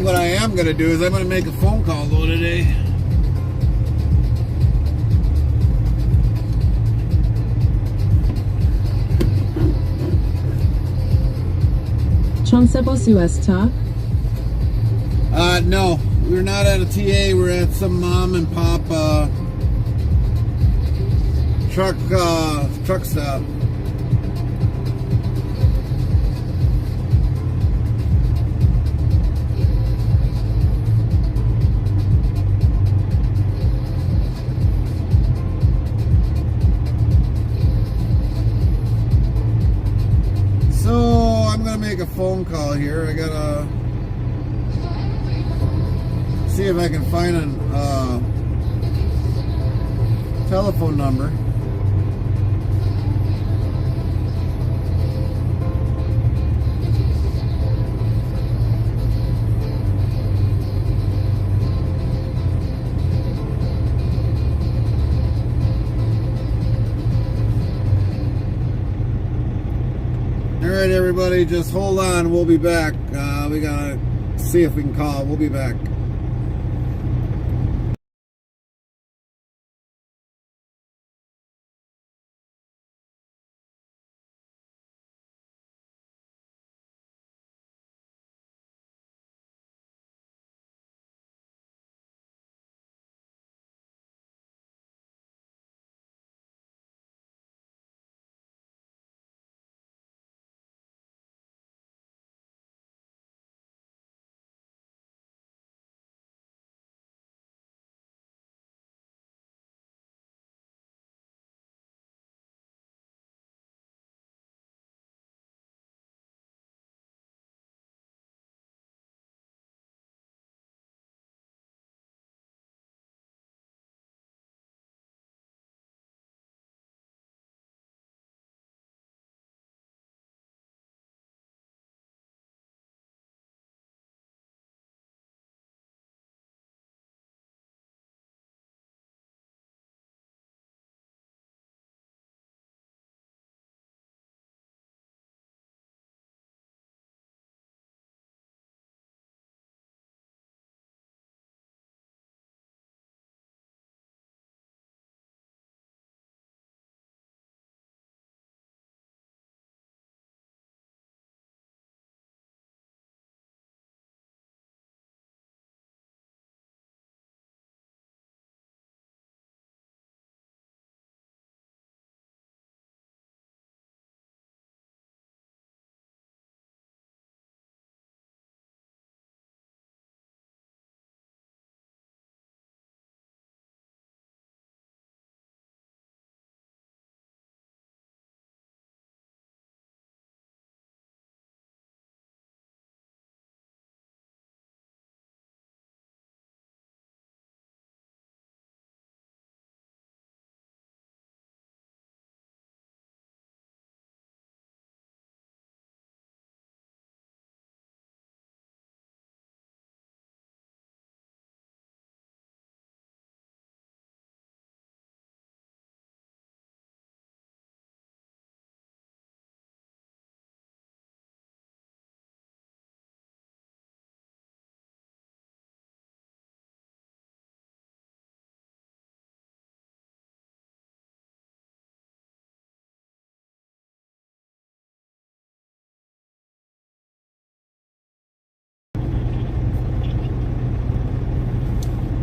What I am going to do is I'm going to make a phone call though today. Chansebos Uesta. No, we're not at a TA. We're at some mom and pop truck stop. phone call here. I gotta see if I can find a telephone number. Alright everybody, just hold on, we'll be back. We gotta see if we can call, we'll be back.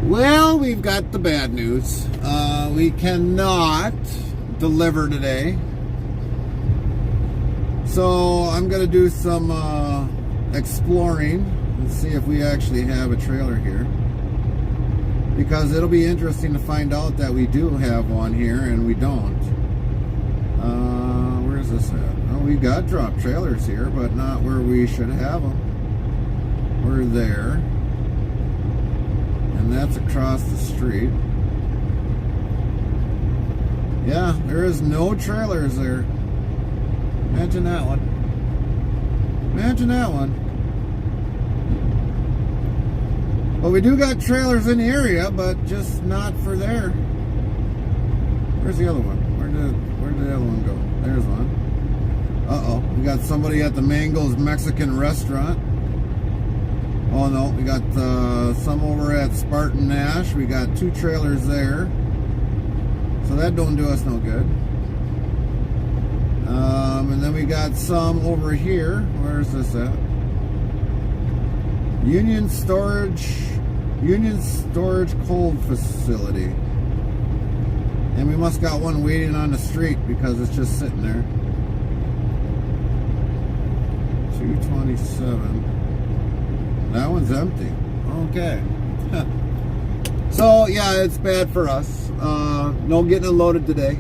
Well, we've got the bad news. We cannot deliver today. So I'm going to do some exploring and see if we actually have a trailer here. Because it'll be interesting to find out that we do have one here and we don't. Where's this at? Oh, we got drop trailers here, but not where we should have them. We're there. And that's across the street. Yeah, there is no trailers there. Imagine that one. Imagine that one. Well, we do got trailers in the area, but just not for there. Where's the other one? Where did the other one go? There's one. Uh-oh. We got somebody at the Mango's Mexican restaurant. Oh no, we got some over at Spartan Nash. We got 2 trailers there. So that don't do us no good. And then we got some over here. Where's this at? Union Storage Cold Facility. And we must got one waiting on the street because it's just sitting there. 227. That one's empty. Okay. So, yeah, it's bad for us. No getting it loaded today.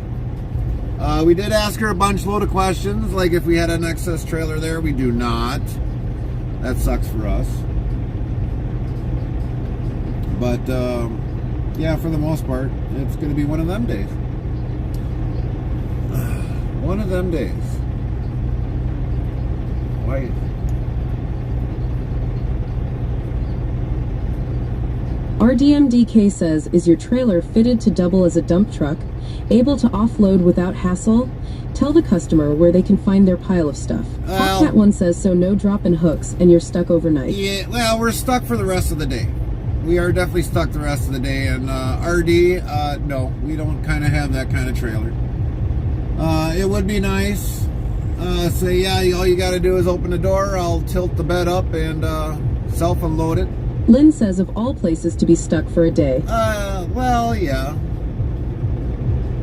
We did ask her a bunch load of questions, like if we had an excess trailer there. We do not. That sucks for us. But yeah, for the most part, it's going to be one of them days. One of them days. Why? RDMDK says, is your trailer fitted to double as a dump truck, able to offload without hassle? Tell the customer where they can find their pile of stuff. Well, Popcat1 says, so no drop-in hooks and you're stuck overnight. Yeah, well, we're stuck for the rest of the day. We are definitely stuck the rest of the day. And RD, no, we don't kind of have that kind of trailer. It would be nice. Say, yeah, all you got to do is open the door. I'll tilt the bed up and self-unload it. Lynn says, of all places to be stuck for a day. Well, yeah.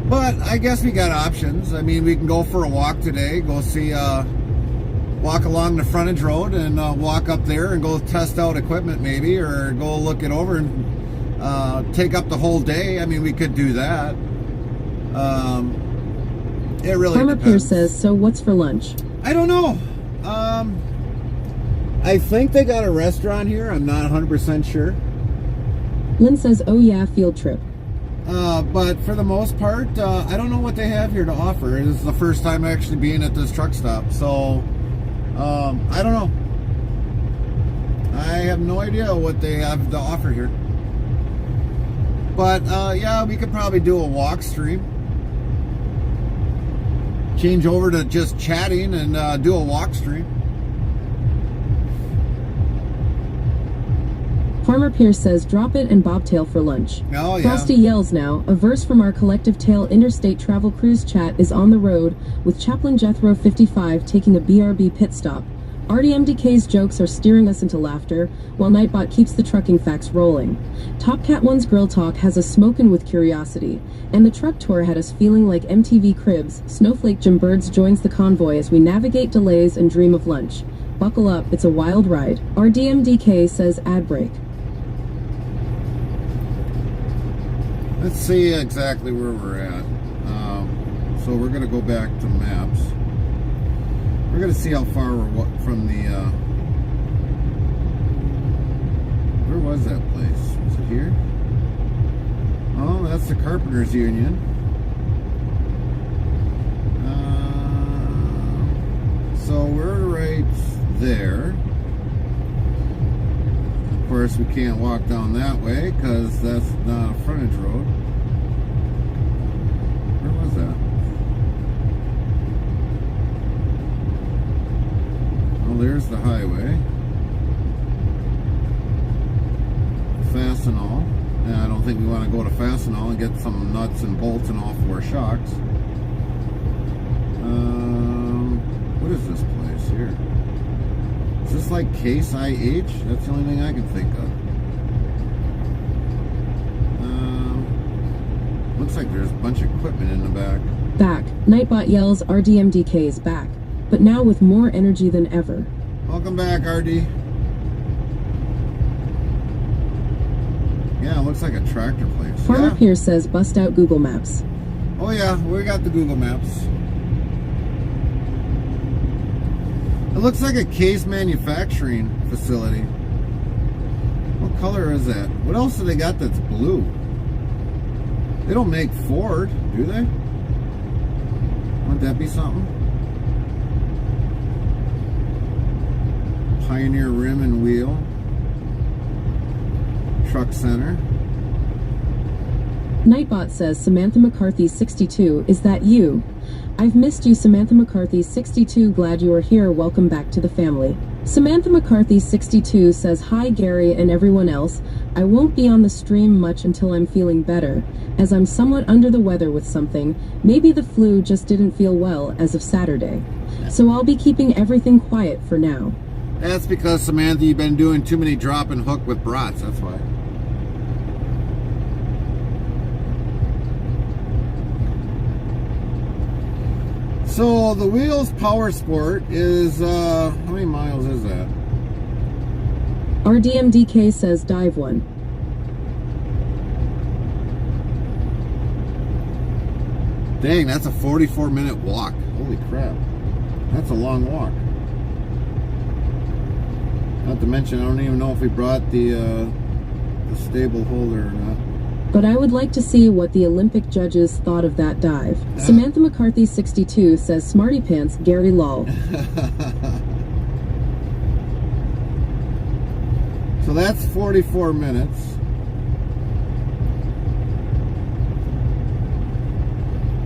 But I guess we got options. I mean, we can go for a walk today. Go see, walk along the frontage road and walk up there and go test out equipment maybe, or go look it over and take up the whole day. I mean, we could do that. It really Farmer depends. Pierce says, so what's for lunch? I don't know. I think they got a restaurant here. I'm not 100% sure. Lynn says, oh yeah, field trip. But for the most part, I don't know what they have here to offer. This is the first time actually being at this truck stop. So, I don't know. I have no idea what they have to offer here. But, yeah, we could probably do a walk stream. Change over to just chatting and do a walk stream. Farmer Pierce says, drop it and bobtail for lunch. Oh, yeah. Frosty yells now, a verse from our Collective Tale Interstate Travel Cruise chat is on the road, with Chaplain Jethro 55 taking a BRB pit stop. RDMDK's jokes are steering us into laughter, while Nightbot keeps the trucking facts rolling. Topcat1's Grill Talk has us smoking with curiosity, and the truck tour had us feeling like MTV Cribs. Snowflake Jim Birds joins the convoy as we navigate delays and dream of lunch. Buckle up, it's a wild ride. RDMDK says ad break. Let's see exactly where we're at. So we're going to go back to maps. We're going to see how far we're from the... where was that place? Was it here? Oh, that's the Carpenters Union. So we're right there. Of course, we can't walk down that way because that's not a frontage road. Where was that? Well, there's the highway. Fastenal. Yeah, I don't think we want to go to Fastenal and get some nuts and bolts and all four shocks. What is this place here? Is this like Case IH? That's the only thing I can think of. Looks like there's a bunch of equipment in the back. Back. Nightbot yells RDMDK is back, but now with more energy than ever. Welcome back, RD. Yeah, it looks like a tractor place. Farmer Yeah. Pierce says bust out Google Maps. Oh yeah, we got the Google Maps. It looks like a Case manufacturing facility. What color is that? What else do they got that's blue? They don't make Ford, do they? Wouldn't that be something? Pioneer Rim and Wheel. Truck Center. Nightbot says Samantha McCarthy 62, is that you? I've missed you, Samantha McCarthy 62, glad you are here, welcome back to the family. Samantha McCarthy 62 says, hi Gary and everyone else, I won't be on the stream much until I'm feeling better, as I'm somewhat under the weather with something, maybe the flu just didn't feel well as of Saturday. So I'll be keeping everything quiet for now. That's because, Samantha, you've been doing too many drop and hook with brats, that's why. So the Wheels Power Sport is, how many miles is that? RDMDK says dive one. Dang, that's a 44-minute walk. Holy crap. That's a long walk. Not to mention, I don't even know if we brought the stable holder or not. But I would like to see what the Olympic judges thought of that dive. Samantha McCarthy 62 says smarty pants Gary lol. So that's 44 minutes.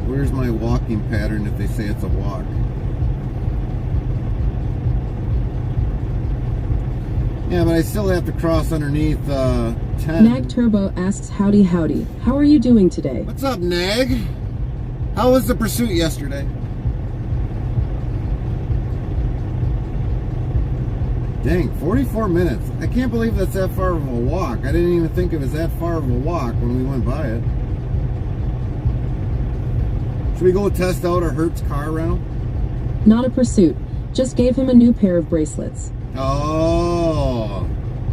Where's my walking pattern if they say it's a walk? Yeah, but I still have to cross underneath 10. Nag Turbo asks howdy howdy. How are you doing today? What's up, Nag? How was the pursuit yesterday? Dang, 44 minutes. I can't believe that's that far of a walk. I didn't even think it was that far of a walk when we went by it. Should we go test out our Hertz car rental? Not a pursuit. Just gave him a new pair of bracelets. Oh,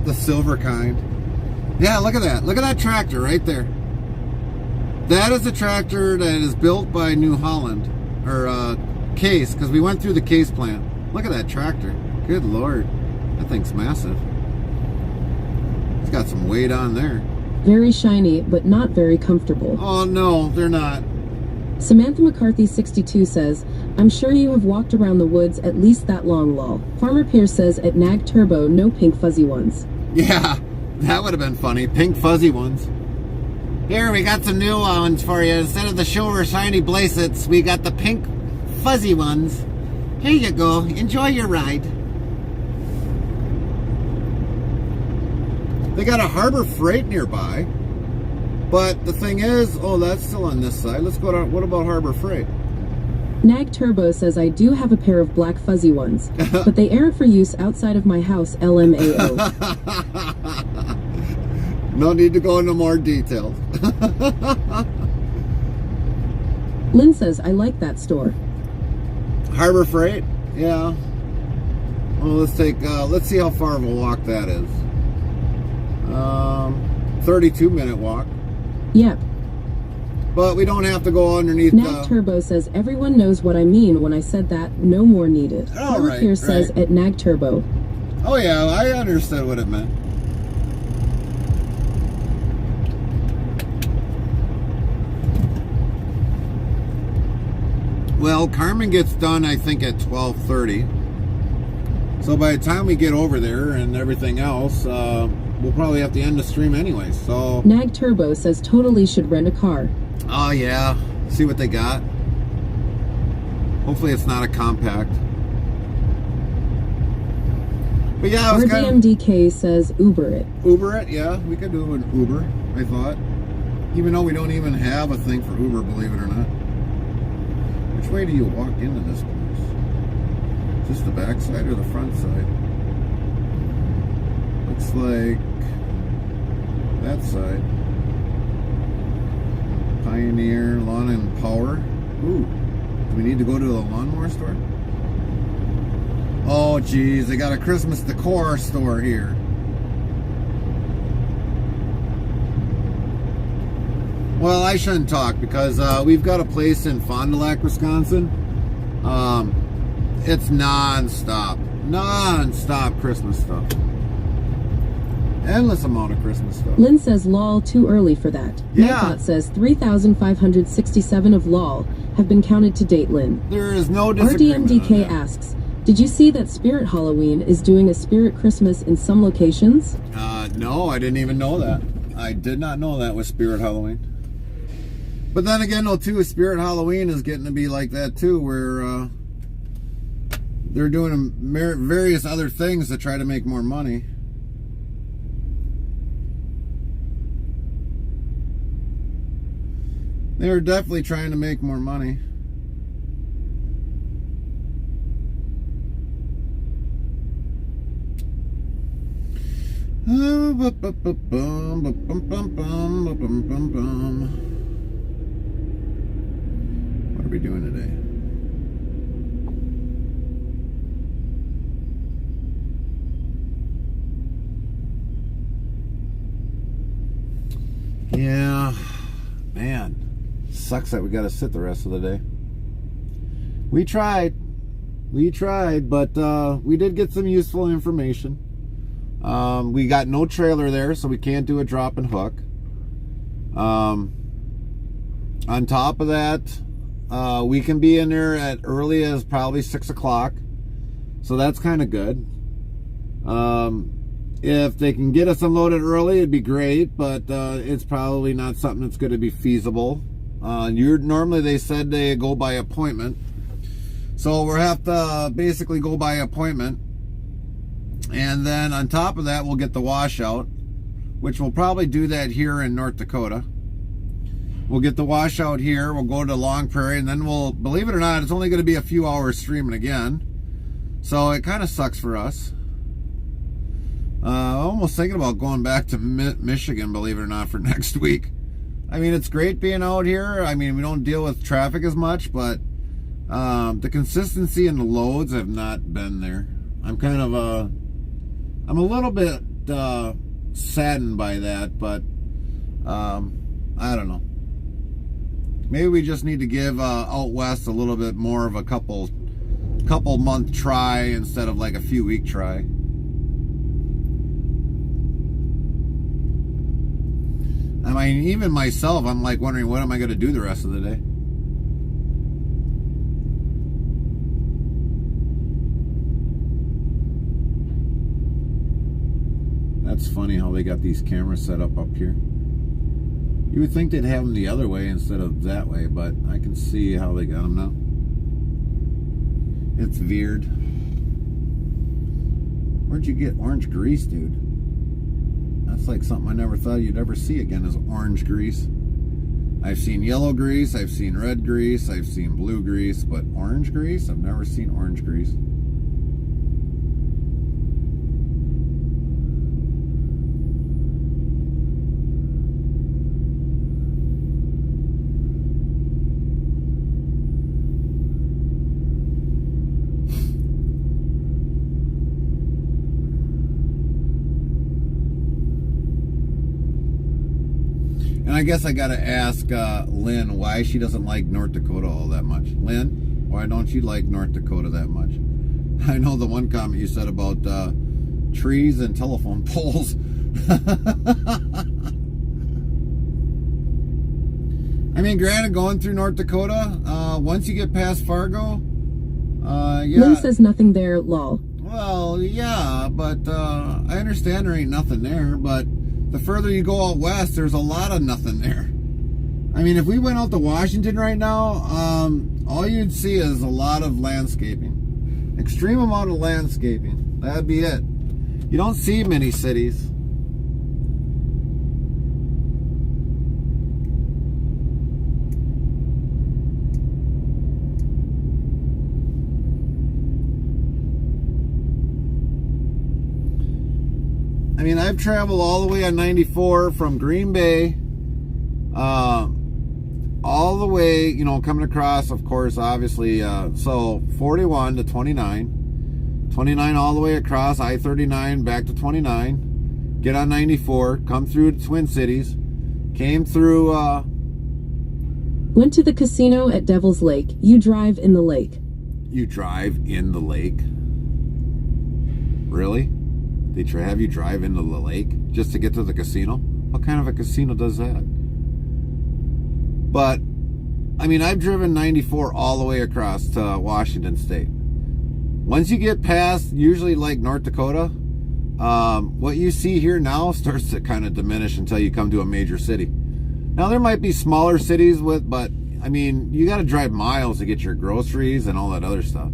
the silver kind. Yeah, look at that. Look at that tractor right there. That is a tractor that is built by New Holland, or Case, because we went through the Case plant. Look at that tractor. Good Lord. That thing's massive. It's got some weight on there. Very shiny, but not very comfortable. Oh, no, they're not. Samantha McCarthy 62 says, I'm sure you have walked around the woods at least that long, lol. Farmer Pierce says at Nag Turbo, no pink fuzzy ones. Yeah, that would have been funny. Pink fuzzy ones. Here, we got some new ones for you. Instead of the silver shiny bracelets, we got the pink fuzzy ones. Here you go. Enjoy your ride. They got a Harbor Freight nearby. But the thing is, oh, that's still on this side. Let's go to, what about Harbor Freight? Nag Turbo says I do have a pair of black fuzzy ones, but they aren't for use outside of my house, LMAO. No need to go into more details. Lynn says I like that store. Harbor Freight? Yeah. Well, let's see how far of a walk that is. 32-minute walk. Yep. But we don't have to go underneath Nag Turbo says everyone knows what I mean when I said that. No more needed. Oh, right, Pierce says at Nag Turbo. Oh yeah, I understood what it meant. Well, Carmen gets done, I think, at 12:30. So by the time we get over there and everything else, we'll probably have to end the stream anyway. So Nag Turbo says totally should rent a car. Oh yeah, see what they got. Hopefully it's not a compact. But yeah, I was RDMDK says Uber it. Uber it, yeah, we could do an Uber, I thought. Even though we don't even have a thing for Uber, believe it or not. Which way do you walk into this place? Is this the back side or the front side? Looks like that side. Pioneer Lawn and Power. Ooh, do we need to go to the lawnmower store? Oh geez, they got a Christmas decor store here. Well, I shouldn't talk because we've got a place in Fond du Lac, Wisconsin. It's non-stop Christmas stuff. Endless amount of Christmas stuff. Lynn says lol too early for that. Yeah. Nightbot says 3,567 of lol have been counted to date, Lynn. There is no disagreement. RDMDK on that. asks, did you see that Spirit Halloween is doing a Spirit Christmas in some locations? No, I didn't even know that. I did not know that was Spirit Halloween. But then again, though, too, Spirit Halloween is getting to be like that, too, where they're doing various other things to try to make more money. They're definitely trying to make more money. What are we doing today? Yeah, man, sucks that we got to sit the rest of the day. We tried, but we did get some useful information. We got no trailer there, so we can't do a drop and hook. On top of that, we can be in there at early as probably 6 o'clock. So that's kind of good. If they can get us unloaded early, it'd be great, but it's probably not something that's going to be feasible. Normally they said they go by appointment. So we'll have to basically go by appointment. And then on top of that, we'll get the washout, which we'll probably do that here in North Dakota. We'll get the washout here. We'll go to Long Prairie, and then we'll, believe it or not, it's only going to be a few hours streaming again. So it kind of sucks for us. Almost thinking about going back to Michigan, believe it or not, for next week. I mean, it's great being out here. I mean, we don't deal with traffic as much, but the consistency in the loads have not been there. I'm kind of I'm a little bit saddened by that, but I don't know. Maybe we just need to give out west a little bit more of a couple month try instead of like a few week try. I mean, even myself, I'm like wondering, what am I going to do the rest of the day? That's funny how they got these cameras set up here. You would think they'd have them the other way instead of that way, but I can see how they got them now. It's weird. Where'd you get orange grease, dude? That's like something I never thought you'd ever see again, is orange grease. I've seen yellow grease, I've seen red grease, I've seen blue grease, but orange grease? I've never seen orange grease. And I guess I gotta ask Lynn why she doesn't like North Dakota all that much. Lynn, why don't you like North Dakota that much? I know the one comment you said about trees and telephone poles. I mean, granted, going through North Dakota, once you get past Fargo, yeah. Lynn says nothing there, lol. Well, yeah, but I understand there ain't nothing there, but the further you go out west, there's a lot of nothing there. I mean, if we went out to Washington right now, all you'd see is a lot of landscaping. Extreme amount of landscaping. That'd be it. You don't see many cities. I mean, I've traveled all the way on 94 from Green Bay, all the way, you know, coming across, of course, obviously, so 41 to 29, 29 all the way across, I-39 back to 29, get on 94, come through the Twin Cities, came through, Went to the casino at Devil's Lake. You drive in the lake. You drive in the lake? Really? They have you drive into the lake just to get to the casino? What kind of a casino does that? But, I mean, I've driven 94 all the way across to Washington State. Once you get past, usually like North Dakota, what you see here now starts to kind of diminish until you come to a major city. Now, there might be smaller cities but, I mean, you got to drive miles to get your groceries and all that other stuff.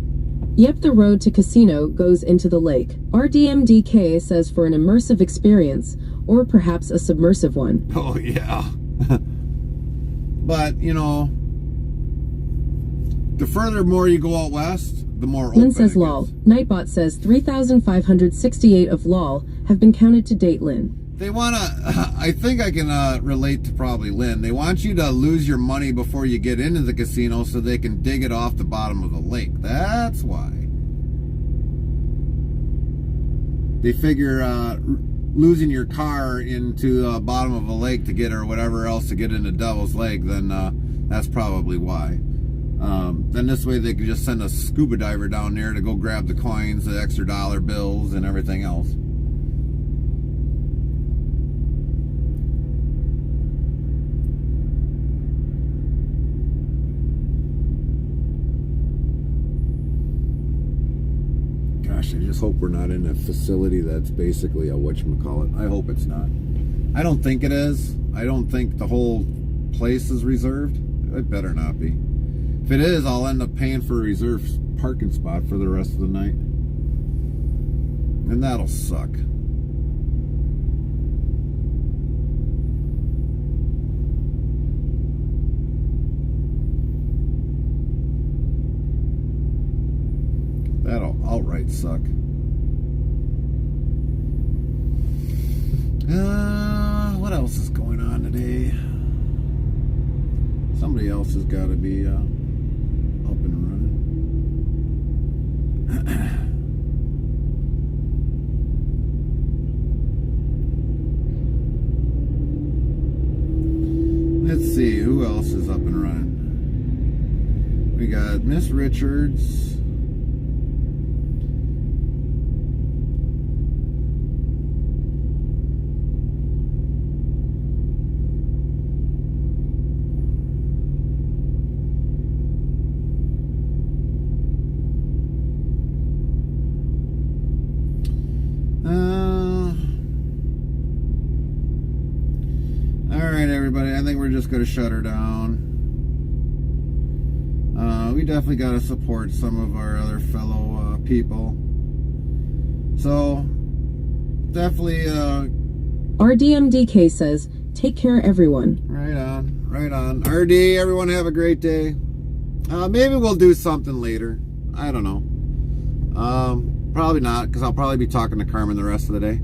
Yep, the road to casino goes into the lake. RDMDK says for an immersive experience, or perhaps a submersive one. Oh, yeah. But, you know, the furthermore you go out west, the more open Lynn says it lol. gets. Nightbot says 3,568 of lol have been counted to date, Lynn. They want to, I think I can relate to probably Lynn. They want you to lose your money before you get into the casino so they can dig it off the bottom of the lake. That's why. They figure losing your car into the bottom of a lake to get, or whatever else to get into Devil's Lake, then that's probably why. Then this way they can just send a scuba diver down there to go grab the coins, the extra dollar bills, and everything else. I just hope we're not in a facility that's basically a whatchamacallit. I hope it's not. I don't think it is. I don't think the whole place is reserved. It better not be. If it is, I'll end up paying for a reserved parking spot for the rest of the night. And that'll suck. That'll outright suck. What else is going on today? Somebody else has got to be up and running. Let's see, who else is up and running? We got Miss Richards. Alright, everybody, I think we're just going to shut her down. We definitely got to support some of our other fellow people. So, definitely... RDMDK says, take care, everyone. Right on, right on. RD, everyone have a great day. Maybe we'll do something later. I don't know. Probably not, because I'll probably be talking to Carmen the rest of the day.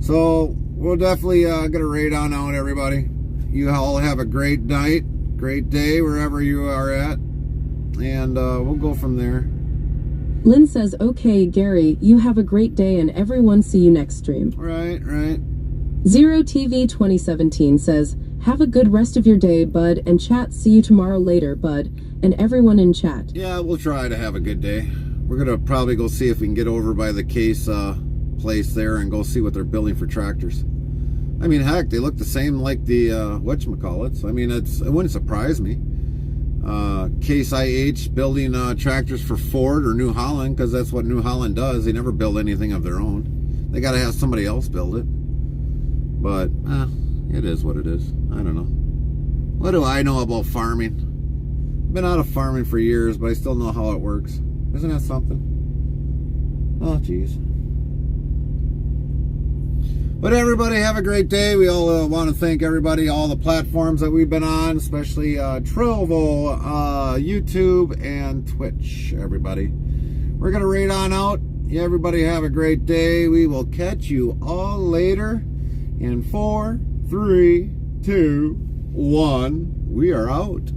So, we'll definitely get a raid on out, everybody. You all have a great night, great day, wherever you are at. And we'll go from there. Lynn says, okay, Gary, you have a great day and everyone see you next stream. Right, right. Zero TV 2017 says, have a good rest of your day, bud, and chat, see you tomorrow later, bud, and everyone in chat. Yeah, we'll try to have a good day. We're going to probably go see if we can get over by the Case place there and go see what they're building for tractors. I mean, heck, they look the same like the whatchamacallits. I mean, it wouldn't surprise me. Case IH building tractors for Ford or New Holland, because that's what New Holland does. They never build anything of their own. They got to have somebody else build it. But it is what it is. I don't know. What do I know about farming? Been out of farming for years, but I still know how it works. Isn't that something? Oh, jeez. But everybody have a great day. We all want to thank everybody, all the platforms that we've been on, especially Trovo, YouTube, and Twitch, everybody. We're going to raid on out. Yeah, everybody have a great day. We will catch you all later in 4, 3, 2, 1. We are out.